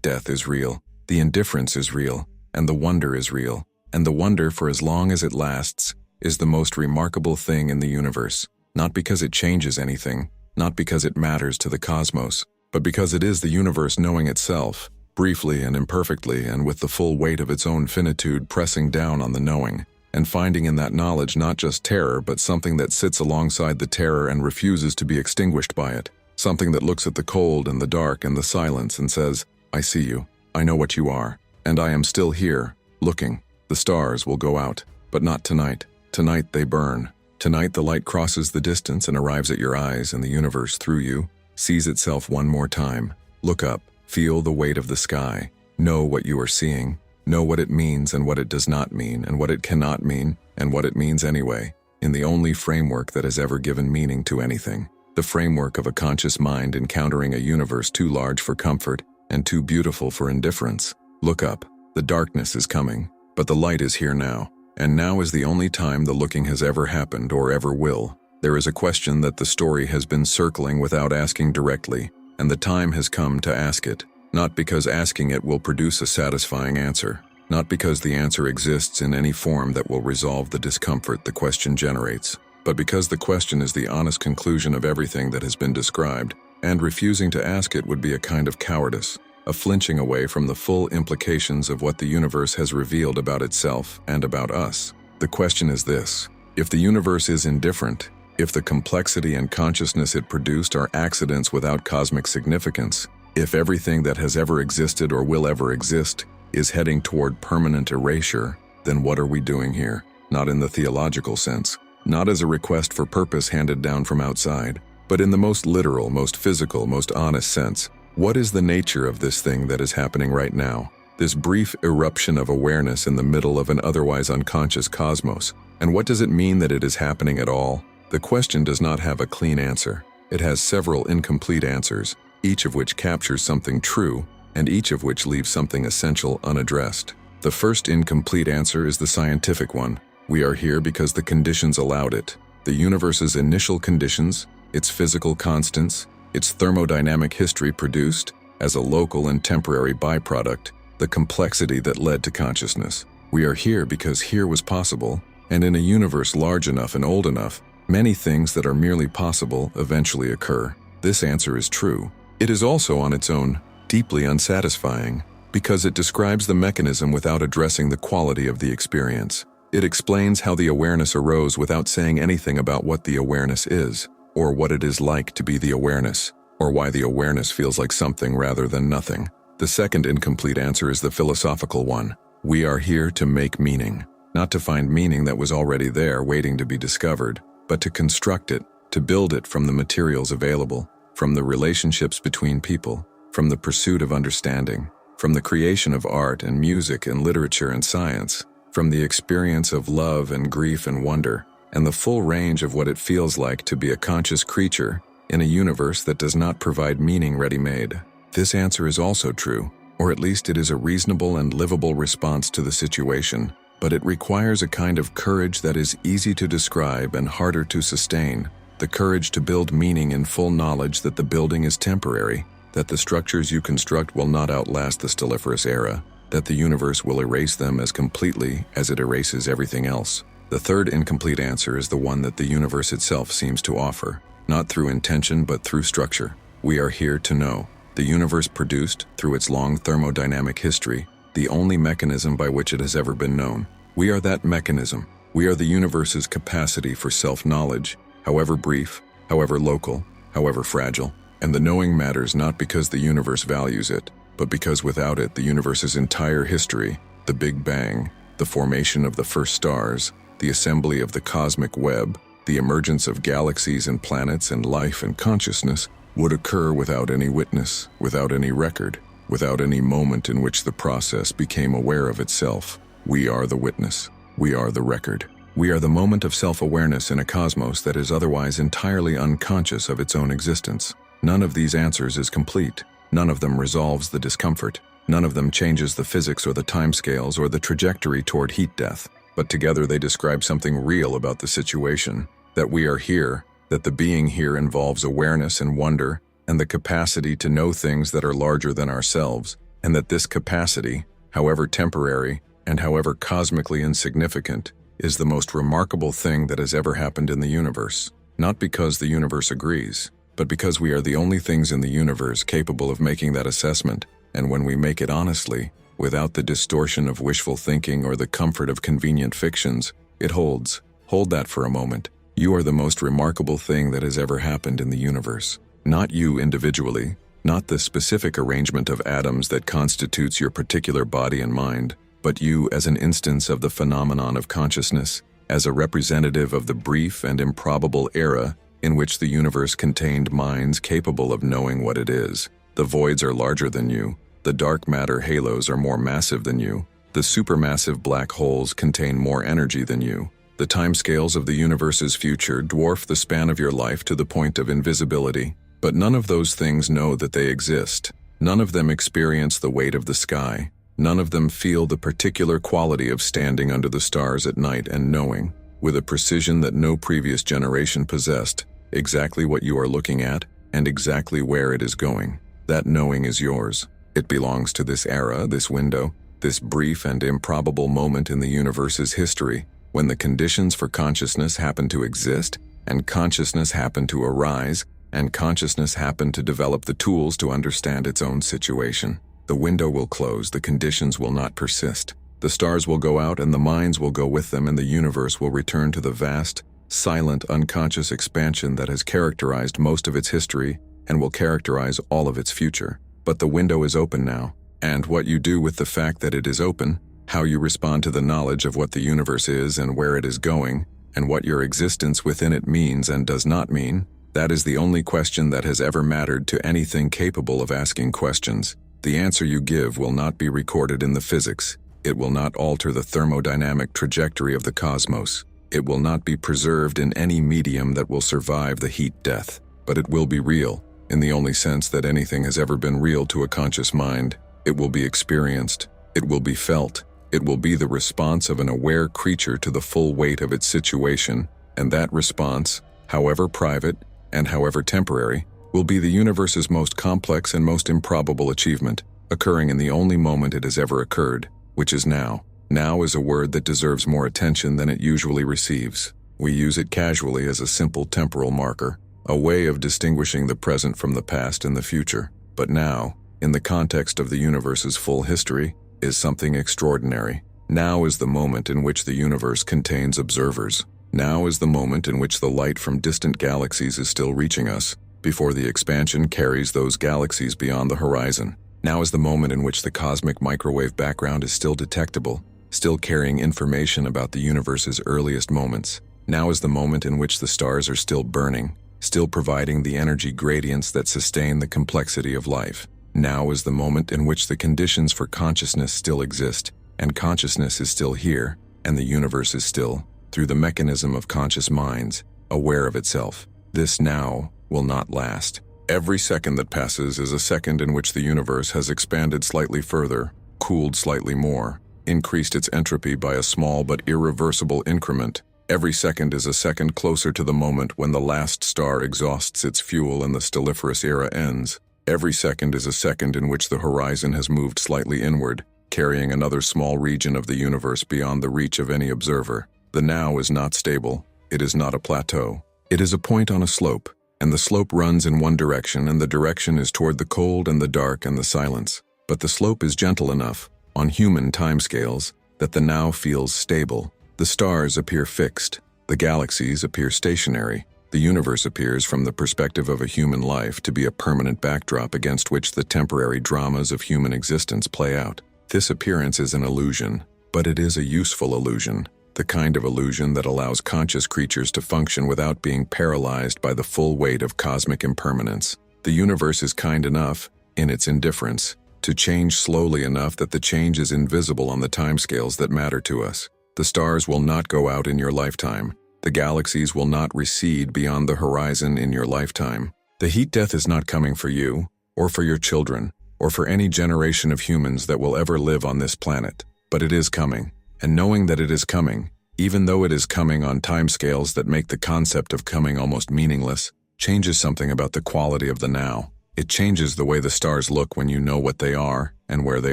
death is real. The indifference is real. And the wonder is real. And the wonder, for as long as it lasts, is the most remarkable thing in the universe. Not because it changes anything, not because it matters to the cosmos, but because it is the universe knowing itself, briefly and imperfectly and with the full weight of its own finitude pressing down on the knowing, and finding in that knowledge not just terror but something that sits alongside the terror and refuses to be extinguished by it, something that looks at the cold and the dark and the silence and says, I see you, I know what you are, and I am still here, looking. The stars will go out, but not tonight. Tonight they burn. Tonight the light crosses the distance and arrives at your eyes, and the universe through you sees itself one more time. Look up, feel the weight of the sky, know what you are seeing, know what it means and what it does not mean and what it cannot mean and what it means anyway, in the only framework that has ever given meaning to anything, the framework of a conscious mind encountering a universe too large for comfort and too beautiful for indifference. Look up, the darkness is coming, but the light is here now, and now is the only time the looking has ever happened or ever will. There is a question that the story has been circling without asking directly, and the time has come to ask it. Not because asking it will produce a satisfying answer, not because the answer exists in any form that will resolve the discomfort the question generates, but because the question is the honest conclusion of everything that has been described, and refusing to ask it would be a kind of cowardice, a flinching away from the full implications of what the universe has revealed about itself and about us. The question is this: if the universe is indifferent, if the complexity and consciousness it produced are accidents without cosmic significance, if everything that has ever existed or will ever exist is heading toward permanent erasure, then what are we doing here? Not in the theological sense, not as a request for purpose handed down from outside, but in the most literal, most physical, most honest sense. What is the nature of this thing that is happening right now? This brief eruption of awareness in the middle of an otherwise unconscious cosmos. And what does it mean that it is happening at all? The question does not have a clean answer. It has several incomplete answers, each of which captures something true, and each of which leaves something essential unaddressed. The first incomplete answer is the scientific one. We are here because the conditions allowed it. The universe's initial conditions, its physical constants, its thermodynamic history produced, as a local and temporary byproduct, the complexity that led to consciousness. We are here because here was possible, and in a universe large enough and old enough, many things that are merely possible eventually occur. This answer is true. It is also on its own deeply unsatisfying, because it describes the mechanism without addressing the quality of the experience. It explains how the awareness arose without saying anything about what the awareness is, or what it is like to be the awareness, or why the awareness feels like something rather than nothing. The second incomplete answer is the philosophical one. We are here to make meaning, not to find meaning that was already there waiting to be discovered, but to construct it, to build it from the materials available, from the relationships between people, from the pursuit of understanding, from the creation of art and music and literature and science, from the experience of love and grief and wonder, and the full range of what it feels like to be a conscious creature in a universe that does not provide meaning ready-made. This answer is also true, or at least it is a reasonable and livable response to the situation, but it requires a kind of courage that is easy to describe and harder to sustain, the courage to build meaning in full knowledge that the building is temporary, that the structures you construct will not outlast the stelliferous era, that the universe will erase them as completely as it erases everything else. The third incomplete answer is the one that the universe itself seems to offer, not through intention but through structure. We are here to know. The universe produced, through its long thermodynamic history, the only mechanism by which it has ever been known. We are that mechanism. We are the universe's capacity for self-knowledge, however brief, however local, however fragile. And the knowing matters not because the universe values it, but because without it the universe's entire history, the Big Bang, the formation of the first stars, the assembly of the cosmic web, the emergence of galaxies and planets and life and consciousness, would occur without any witness, without any record, without any moment in which the process became aware of itself. We are the witness. We are the record. We are the moment of self-awareness in a cosmos that is otherwise entirely unconscious of its own existence. None of these answers is complete. None of them resolves the discomfort. None of them changes the physics or the timescales or the trajectory toward heat death. But together they describe something real about the situation, that we are here, that the being here involves awareness and wonder, and the capacity to know things that are larger than ourselves, and that this capacity, however temporary and however cosmically insignificant, is the most remarkable thing that has ever happened in the universe. Not because the universe agrees, but because we are the only things in the universe capable of making that assessment, and when we make it honestly, without the distortion of wishful thinking or the comfort of convenient fictions, It holds. Hold that for a moment. You are the most remarkable thing that has ever happened in the universe. Not you individually, not the specific arrangement of atoms that constitutes your particular body and mind, but you as an instance of the phenomenon of consciousness, as a representative of the brief and improbable era in which the universe contained minds capable of knowing what it is. The voids are larger than you. The dark matter halos are more massive than you. The supermassive black holes contain more energy than you. The timescales of the universe's future dwarf the span of your life to the point of invisibility. But none of those things know that they exist. None of them experience the weight of the sky. None of them feel the particular quality of standing under the stars at night and knowing, with a precision that no previous generation possessed, exactly what you are looking at and exactly where it is going. That knowing is yours. It belongs to this era, this window, this brief and improbable moment in the universe's history, when the conditions for consciousness happen to exist, and consciousness happen to arise, and consciousness happen to develop the tools to understand its own situation. The window will close, the conditions will not persist. The stars will go out and the minds will go with them, and the universe will return to the vast, silent, unconscious expansion that has characterized most of its history and will characterize all of its future. But the window is open now, and what you do with the fact that it is open, how you respond to the knowledge of what the universe is and where it is going, and what your existence within it means and does not mean, that is the only question that has ever mattered to anything capable of asking questions. The answer you give will not be recorded in the physics. It will not alter the thermodynamic trajectory of the cosmos. It will not be preserved in any medium that will survive the heat death. But it will be real, in the only sense that anything has ever been real to a conscious mind. It will be experienced. It will be felt. It will be the response of an aware creature to the full weight of its situation, and that response, however private and however temporary, will be the universe's most complex and most improbable achievement, occurring in the only moment it has ever occurred, which is now. Now is a word that deserves more attention than it usually receives. We use it casually as a simple temporal marker, a way of distinguishing the present from the past and the future. But now, in the context of the universe's full history, is something extraordinary. Now is the moment in which the universe contains observers. Now is the moment in which the light from distant galaxies is still reaching us, before the expansion carries those galaxies beyond the horizon. Now is the moment in which the cosmic microwave background is still detectable, still carrying information about the universe's earliest moments. Now is the moment in which the stars are still burning, still providing the energy gradients that sustain the complexity of life. Now is the moment in which the conditions for consciousness still exist, and consciousness is still here, and the universe is still, through the mechanism of conscious minds, aware of itself. This now will not last. Every second that passes is a second in which the universe has expanded slightly further, cooled slightly more, increased its entropy by a small but irreversible increment. Every second is a second closer to the moment when the last star exhausts its fuel and the stelliferous era ends. Every second is a second in which the horizon has moved slightly inward, carrying another small region of the universe beyond the reach of any observer. The now is not stable. It is not a plateau. It is a point on a slope, and the slope runs in one direction, and the direction is toward the cold and the dark and the silence. But the slope is gentle enough, on human timescales, that the now feels stable. The stars appear fixed. The galaxies appear stationary. The universe appears, from the perspective of a human life, to be a permanent backdrop against which the temporary dramas of human existence play out. This appearance is an illusion, but it is a useful illusion, the kind of illusion that allows conscious creatures to function without being paralyzed by the full weight of cosmic impermanence. The universe is kind enough, in its indifference, to change slowly enough that the change is invisible on the timescales that matter to us. The stars will not go out in your lifetime. The galaxies will not recede beyond the horizon in your lifetime. The heat death is not coming for you, or for your children, or for any generation of humans that will ever live on this planet. But it is coming, and knowing that it is coming, even though it is coming on timescales that make the concept of coming almost meaningless, changes something about the quality of the now. It changes the way the stars look when you know what they are and where they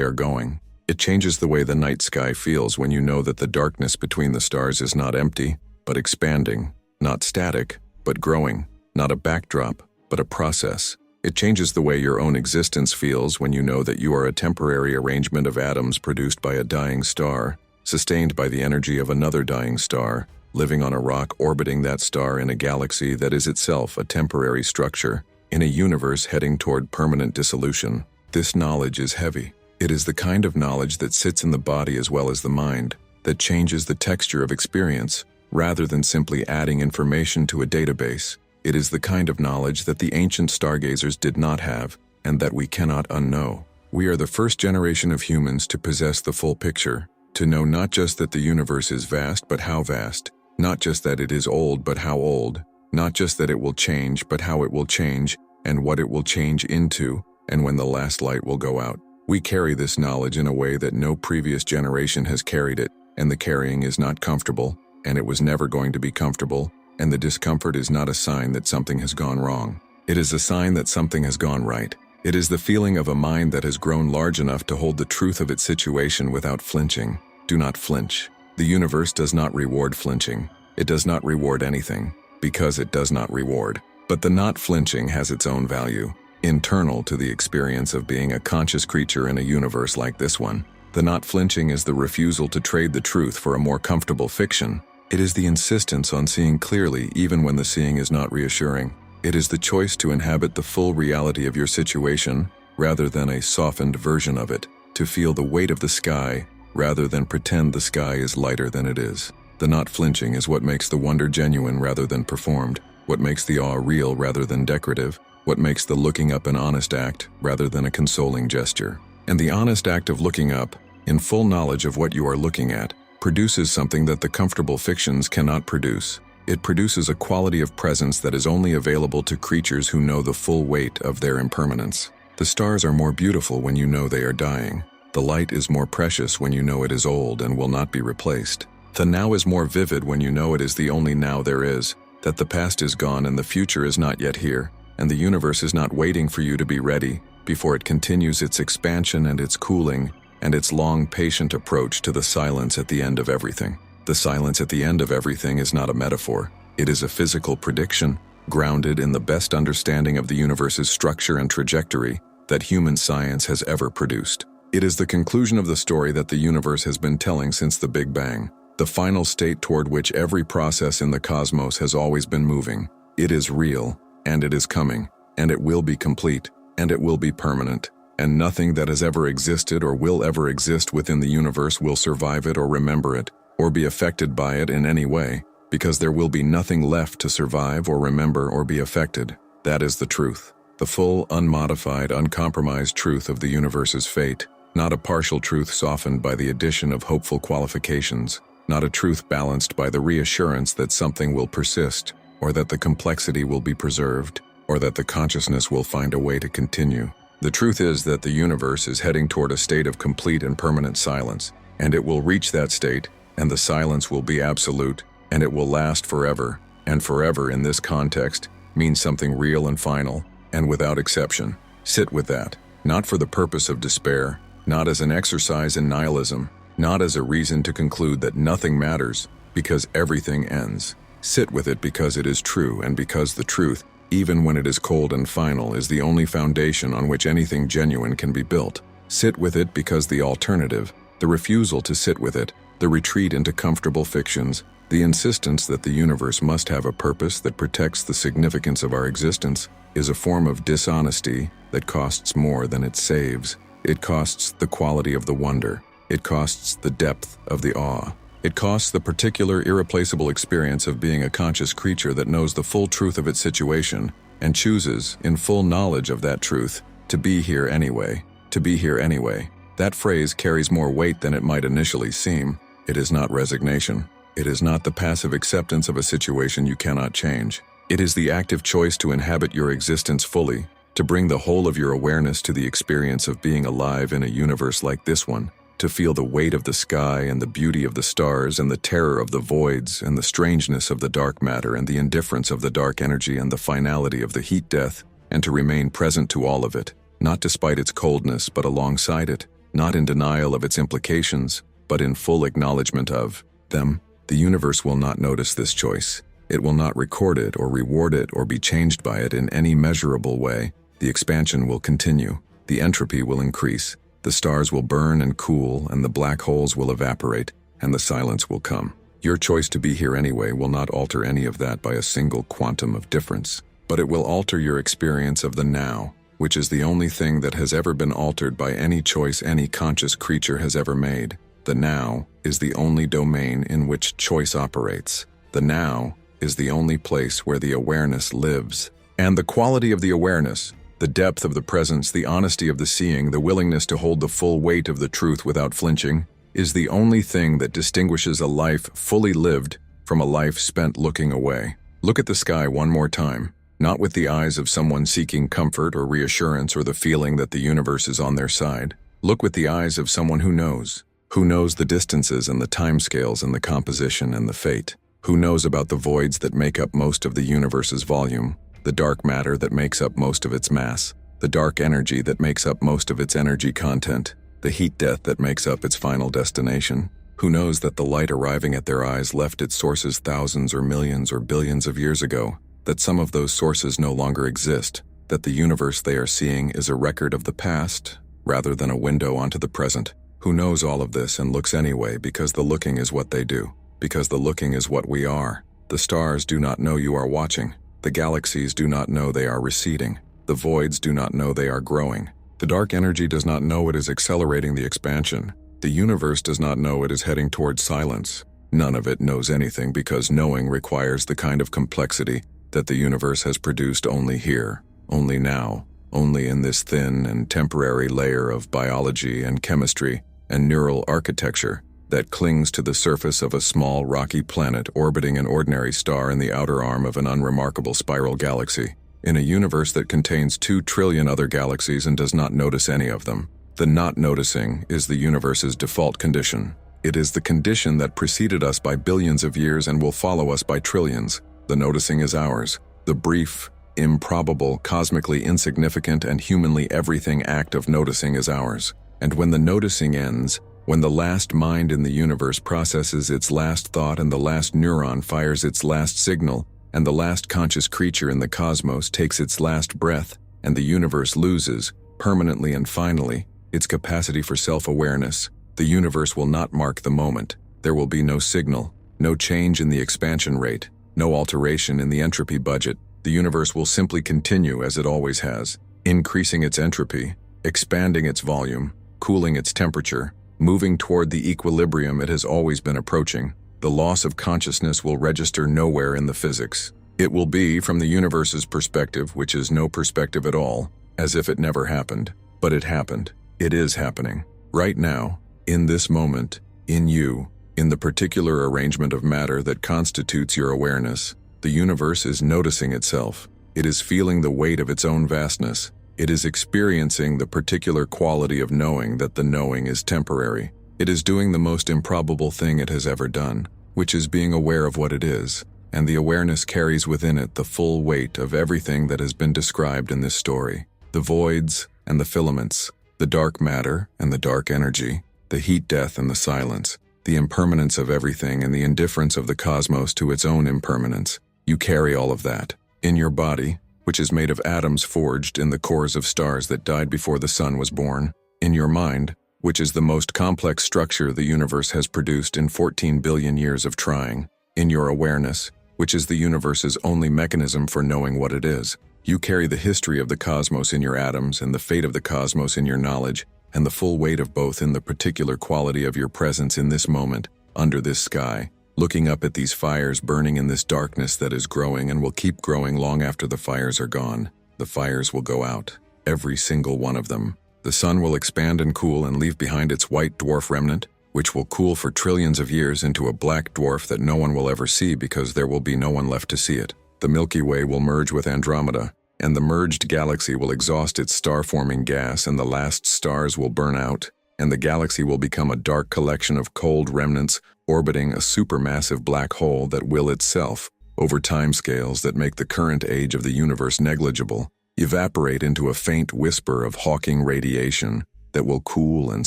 are going. It changes the way the night sky feels when you know that the darkness between the stars is not empty, but expanding, not static, but growing, not a backdrop, but a process. It changes the way your own existence feels when you know that you are a temporary arrangement of atoms produced by a dying star, sustained by the energy of another dying star, living on a rock orbiting that star in a galaxy that is itself a temporary structure, in a universe heading toward permanent dissolution. This knowledge is heavy. It is the kind of knowledge that sits in the body as well as the mind, that changes the texture of experience, rather than simply adding information to a database. It is the kind of knowledge that the ancient stargazers did not have, and that we cannot unknow. We are the first generation of humans to possess the full picture, to know not just that the universe is vast, but how vast, not just that it is old, but how old, not just that it will change, but how it will change, and what it will change into, and when the last light will go out. We carry this knowledge in a way that no previous generation has carried it, and the carrying is not comfortable, and it was never going to be comfortable, and the discomfort is not a sign that something has gone wrong. It is a sign that something has gone right. It is the feeling of a mind that has grown large enough to hold the truth of its situation without flinching. Do not flinch. The universe does not reward flinching. It does not reward anything, because it does not reward. But the not flinching has its own value, internal to the experience of being a conscious creature in a universe like this one. The not flinching is the refusal to trade the truth for a more comfortable fiction. It is the insistence on seeing clearly even when the seeing is not reassuring. It is the choice to inhabit the full reality of your situation rather than a softened version of it, to feel the weight of the sky rather than pretend the sky is lighter than it is. The not flinching is what makes the wonder genuine rather than performed, what makes the awe real rather than decorative, what makes the looking up an honest act rather than a consoling gesture. And the honest act of looking up, in full knowledge of what you are looking at, produces something that the comfortable fictions cannot produce. It produces a quality of presence that is only available to creatures who know the full weight of their impermanence. The stars are more beautiful when you know they are dying. The light is more precious when you know it is old and will not be replaced. The now is more vivid when you know it is the only now there is, that the past is gone and the future is not yet here, and the universe is not waiting for you to be ready before it continues its expansion and its cooling and its long, patient approach to the silence at the end of everything. The silence at the end of everything is not a metaphor. It is a physical prediction, grounded in the best understanding of the universe's structure and trajectory that human science has ever produced. It is the conclusion of the story that the universe has been telling since the Big Bang, the final state toward which every process in the cosmos has always been moving. It is real, and it is coming, and it will be complete, and it will be permanent, and nothing that has ever existed or will ever exist within the universe will survive it or remember it, or be affected by it in any way, because there will be nothing left to survive or remember or be affected. That is the truth. The full, unmodified, uncompromised truth of the universe's fate, not a partial truth softened by the addition of hopeful qualifications, not a truth balanced by the reassurance that something will persist, or that the complexity will be preserved, or that the consciousness will find a way to continue. The truth is that the universe is heading toward a state of complete and permanent silence, and it will reach that state, and the silence will be absolute, and it will last forever, and forever in this context means something real and final, and without exception. Sit with that, not for the purpose of despair, not as an exercise in nihilism, not as a reason to conclude that nothing matters, because everything ends. Sit with it because it is true, and because the truth, even when it is cold and final, is the only foundation on which anything genuine can be built. Sit with it because the alternative, the refusal to sit with it, the retreat into comfortable fictions, the insistence that the universe must have a purpose that protects the significance of our existence, is a form of dishonesty that costs more than it saves. It costs the quality of the wonder. It costs the depth of the awe. It costs the particular irreplaceable experience of being a conscious creature that knows the full truth of its situation and chooses, in full knowledge of that truth, to be here anyway. To be here anyway. That phrase carries more weight than it might initially seem. It is not resignation. It is not the passive acceptance of a situation you cannot change. It is the active choice to inhabit your existence fully, to bring the whole of your awareness to the experience of being alive in a universe like this one, to feel the weight of the sky and the beauty of the stars and the terror of the voids and the strangeness of the dark matter and the indifference of the dark energy and the finality of the heat death, and to remain present to all of it, not despite its coldness but alongside it, not in denial of its implications, but in full acknowledgement of them. The universe will not notice this choice. It will not record it or reward it or be changed by it in any measurable way. The expansion will continue. The entropy will increase. The stars will burn and cool, and the black holes will evaporate, and the silence will come. Your choice to be here anyway will not alter any of that by a single quantum of difference, but it will alter your experience of the now, which is the only thing that has ever been altered by any choice any conscious creature has ever made. The now is the only domain in which choice operates. The now is the only place where the awareness lives. And the quality of the awareness, the depth of the presence, the honesty of the seeing, the willingness to hold the full weight of the truth without flinching, is the only thing that distinguishes a life fully lived from a life spent looking away. Look at the sky one more time, not with the eyes of someone seeking comfort or reassurance or the feeling that the universe is on their side. Look with the eyes of someone who knows the distances and the timescales and the composition and the fate, who knows about the voids that make up most of the universe's volume, the dark matter that makes up most of its mass, the dark energy that makes up most of its energy content, the heat death that makes up its final destination, who knows that the light arriving at their eyes left its sources thousands or millions or billions of years ago, that some of those sources no longer exist, that the universe they are seeing is a record of the past rather than a window onto the present, who knows all of this and looks anyway because the looking is what they do, because the looking is what we are. The stars do not know you are watching. The galaxies do not know they are receding. The voids do not know they are growing. The dark energy does not know it is accelerating the expansion. The universe does not know it is heading towards silence. None of it knows anything because knowing requires the kind of complexity that the universe has produced only here, only now, only in this thin and temporary layer of biology and chemistry and neural architecture that clings to the surface of a small rocky planet orbiting an ordinary star in the outer arm of an unremarkable spiral galaxy, in a universe that contains 2 trillion other galaxies and does not notice any of them. The not noticing is the universe's default condition. It is the condition that preceded us by billions of years and will follow us by trillions. The noticing is ours. The brief, improbable, cosmically insignificant, and humanly everything act of noticing is ours. And when the noticing ends, when the last mind in the universe processes its last thought and the last neuron fires its last signal, and the last conscious creature in the cosmos takes its last breath, and the universe loses, permanently and finally, its capacity for self-awareness, the universe will not mark the moment. There will be no signal, no change in the expansion rate, no alteration in the entropy budget. The universe will simply continue as it always has, increasing its entropy, expanding its volume, cooling its temperature, moving toward the equilibrium it has always been approaching. The loss of consciousness will register nowhere in the physics. It will be, from the universe's perspective, which is no perspective at all, as if it never happened. But it happened. It is happening. Right now, in this moment, in you, in the particular arrangement of matter that constitutes your awareness, the universe is noticing itself. It is feeling the weight of its own vastness. It is experiencing the particular quality of knowing that the knowing is temporary. It is doing the most improbable thing it has ever done, which is being aware of what it is, and the awareness carries within it the full weight of everything that has been described in this story. The voids and the filaments, the dark matter and the dark energy, the heat death and the silence, the impermanence of everything and the indifference of the cosmos to its own impermanence. You carry all of that in your body, which is made of atoms forged in the cores of stars that died before the sun was born, in your mind, which is the most complex structure the universe has produced in 14 billion years of trying, in your awareness, which is the universe's only mechanism for knowing what it is. You carry the history of the cosmos in your atoms and the fate of the cosmos in your knowledge, and the full weight of both in the particular quality of your presence in this moment, under this sky, looking up at these fires burning in this darkness that is growing and will keep growing long after the fires are gone. The fires will go out, every single one of them. The sun will expand and cool and leave behind its white dwarf remnant, which will cool for trillions of years into a black dwarf that no one will ever see because there will be no one left to see it. The Milky Way will merge with Andromeda, and the merged galaxy will exhaust its star-forming gas and the last stars will burn out, and the galaxy will become a dark collection of cold remnants orbiting a supermassive black hole that will itself, over timescales that make the current age of the universe negligible, evaporate into a faint whisper of Hawking radiation that will cool and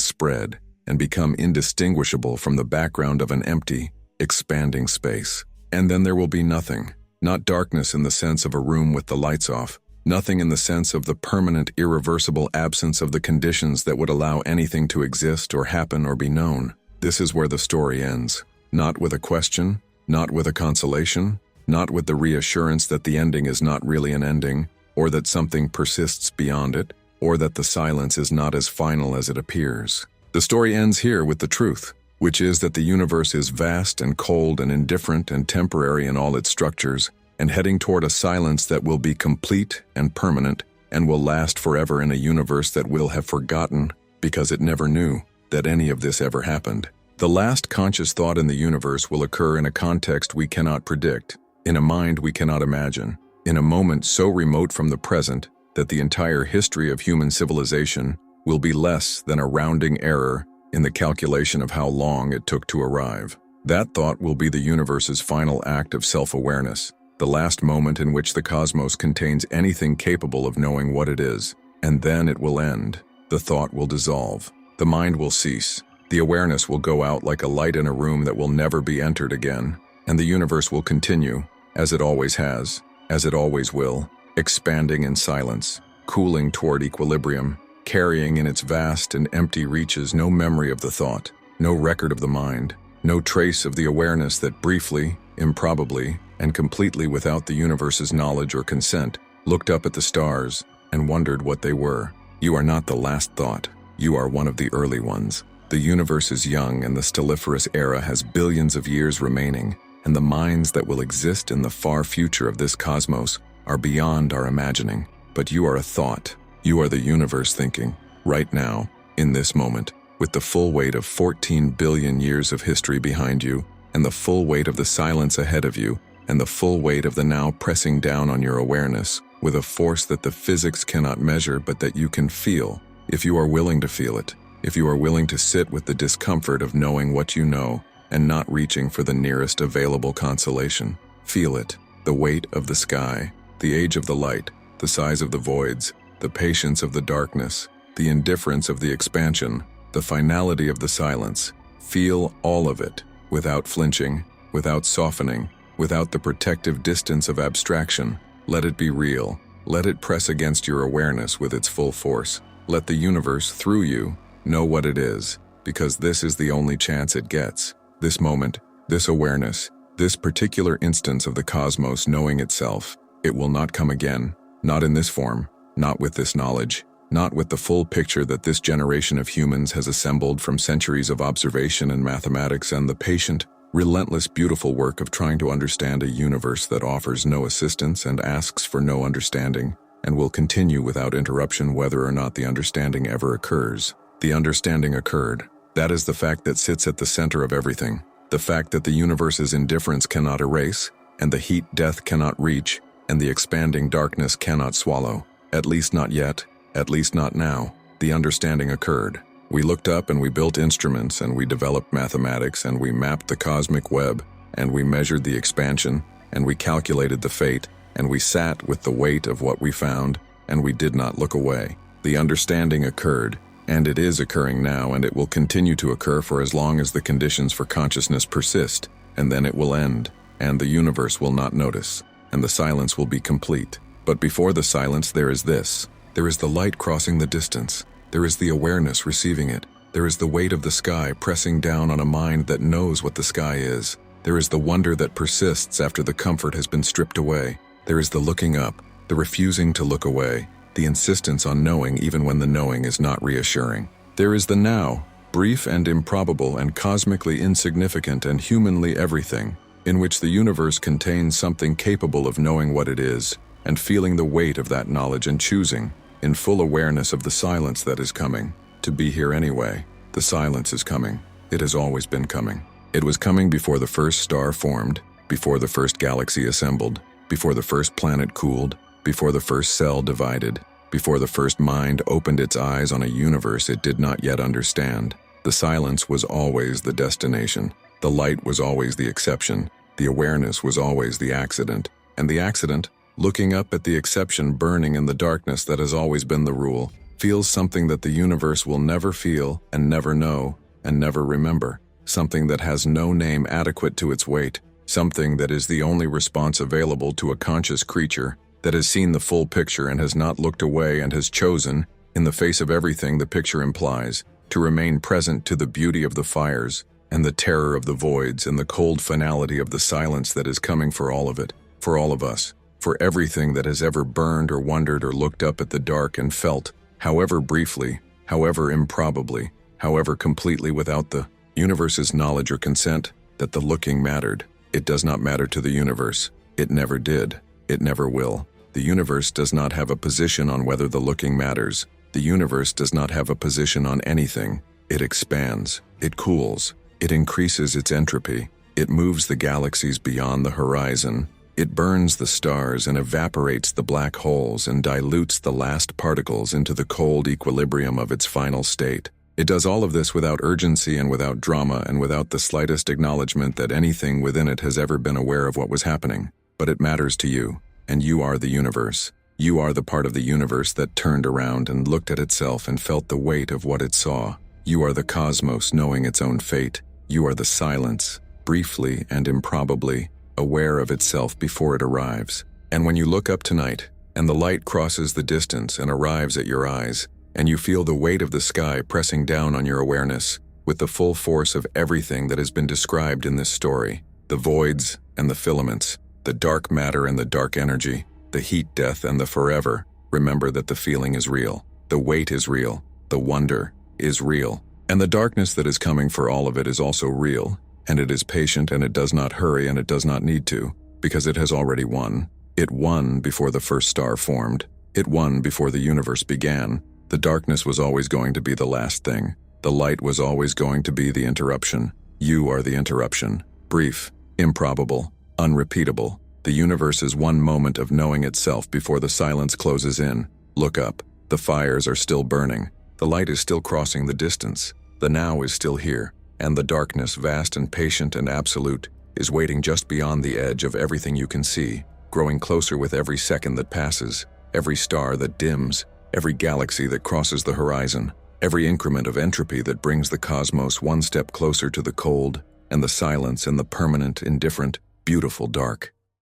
spread and become indistinguishable from the background of an empty, expanding space. And then there will be nothing, not darkness in the sense of a room with the lights off, nothing in the sense of the permanent, irreversible absence of the conditions that would allow anything to exist or happen or be known. This is where the story ends. Not with a question, not with a consolation, not with the reassurance that the ending is not really an ending, or that something persists beyond it, or that the silence is not as final as it appears. The story ends here with the truth, which is that the universe is vast and cold and indifferent and temporary in all its structures, and heading toward a silence that will be complete and permanent and will last forever in a universe that will have forgotten because it never knew that any of this ever happened. The last conscious thought in the universe will occur in a context we cannot predict, in a mind we cannot imagine, in a moment so remote from the present that the entire history of human civilization will be less than a rounding error in the calculation of how long it took to arrive. That thought will be the universe's final act of self-awareness, the last moment in which the cosmos contains anything capable of knowing what it is, and then it will end. The thought will dissolve. The mind will cease. The awareness will go out like a light in a room that will never be entered again, and the universe will continue, as it always has, as it always will, expanding in silence, cooling toward equilibrium, carrying in its vast and empty reaches no memory of the thought, no record of the mind, no trace of the awareness that briefly, improbably, and completely without the universe's knowledge or consent, looked up at the stars and wondered what they were. You are not the last thought. You are one of the early ones. The universe is young and the stelliferous era has billions of years remaining, and the minds that will exist in the far future of this cosmos are beyond our imagining. But you are a thought. You are the universe thinking, right now, in this moment, with the full weight of 14 billion years of history behind you, and the full weight of the silence ahead of you, and the full weight of the now pressing down on your awareness, with a force that the physics cannot measure but that you can feel, if you are willing to feel it. If you are willing to sit with the discomfort of knowing what you know and not reaching for the nearest available consolation, feel it, the weight of the sky, the age of the light, the size of the voids, the patience of the darkness, the indifference of the expansion, the finality of the silence. Feel all of it, without flinching, without softening, without the protective distance of abstraction. Let it be real. Let it press against your awareness with its full force. Let the universe, through you, know what it is, because this is the only chance it gets. This moment, this awareness, this particular instance of the cosmos knowing itself. It will not come again, not in this form, not with this knowledge, not with the full picture that this generation of humans has assembled from centuries of observation and mathematics and the patient, relentless, beautiful work of trying to understand a universe that offers no assistance and asks for no understanding, and will continue without interruption whether or not the understanding ever occurs. The understanding occurred. That is the fact that sits at the center of everything. The fact that the universe's indifference cannot erase, and the heat death cannot reach, and the expanding darkness cannot swallow. At least not yet, at least not now. The understanding occurred. We looked up and we built instruments and we developed mathematics and we mapped the cosmic web and we measured the expansion and we calculated the fate and we sat with the weight of what we found and we did not look away. The understanding occurred. And it is occurring now, and it will continue to occur for as long as the conditions for consciousness persist, and then it will end, and the universe will not notice, and the silence will be complete. But before the silence there is this. There is the light crossing the distance. There is the awareness receiving it. There is the weight of the sky pressing down on a mind that knows what the sky is. There is the wonder that persists after the comfort has been stripped away. There is the looking up, the refusing to look away, the insistence on knowing even when the knowing is not reassuring. There is the now, brief and improbable and cosmically insignificant and humanly everything, in which the universe contains something capable of knowing what it is, and feeling the weight of that knowledge and choosing, in full awareness of the silence that is coming, to be here anyway. The silence is coming. It has always been coming. It was coming before the first star formed, before the first galaxy assembled, before the first planet cooled, before the first cell divided, before the first mind opened its eyes on a universe it did not yet understand. The silence was always the destination. The light was always the exception. The awareness was always the accident. And the accident, looking up at the exception burning in the darkness that has always been the rule, feels something that the universe will never feel and never know and never remember. Something that has no name adequate to its weight. Something that is the only response available to a conscious creature that has seen the full picture and has not looked away and has chosen, in the face of everything the picture implies, to remain present to the beauty of the fires, and the terror of the voids, and the cold finality of the silence that is coming for all of it, for all of us, for everything that has ever burned or wondered or looked up at the dark and felt, however briefly, however improbably, however completely without the universe's knowledge or consent, that the looking mattered. It does not matter to the universe. It never did. It never will. The universe does not have a position on whether the looking matters. The universe does not have a position on anything. It expands. It cools. It increases its entropy. It moves the galaxies beyond the horizon. It burns the stars and evaporates the black holes and dilutes the last particles into the cold equilibrium of its final state. It does all of this without urgency and without drama and without the slightest acknowledgement that anything within it has ever been aware of what was happening. But it matters to you, and you are the universe. You are the part of the universe that turned around and looked at itself and felt the weight of what it saw. You are the cosmos knowing its own fate. You are the silence, briefly and improbably, aware of itself before it arrives. And when you look up tonight, and the light crosses the distance and arrives at your eyes, and you feel the weight of the sky pressing down on your awareness, with the full force of everything that has been described in this story, the voids and the filaments, the dark matter and the dark energy, the heat death and the forever, remember that the feeling is real, the weight is real, the wonder is real, and the darkness that is coming for all of it is also real, and it is patient and it does not hurry and it does not need to, because it has already won. It won before the first star formed. It won before the universe began. The darkness was always going to be the last thing. The light was always going to be the interruption. You are the interruption. Brief, improbable, unrepeatable. The universe is one moment of knowing itself before the silence closes in. Look up. The fires are still burning. The light is still crossing the distance. The now is still here. And the darkness, vast and patient and absolute, is waiting just beyond the edge of everything you can see, growing closer with every second that passes, every star that dims, every galaxy that crosses the horizon, every increment of entropy that brings the cosmos one step closer to the cold and the silence and the permanent, indifferent, beautiful dark.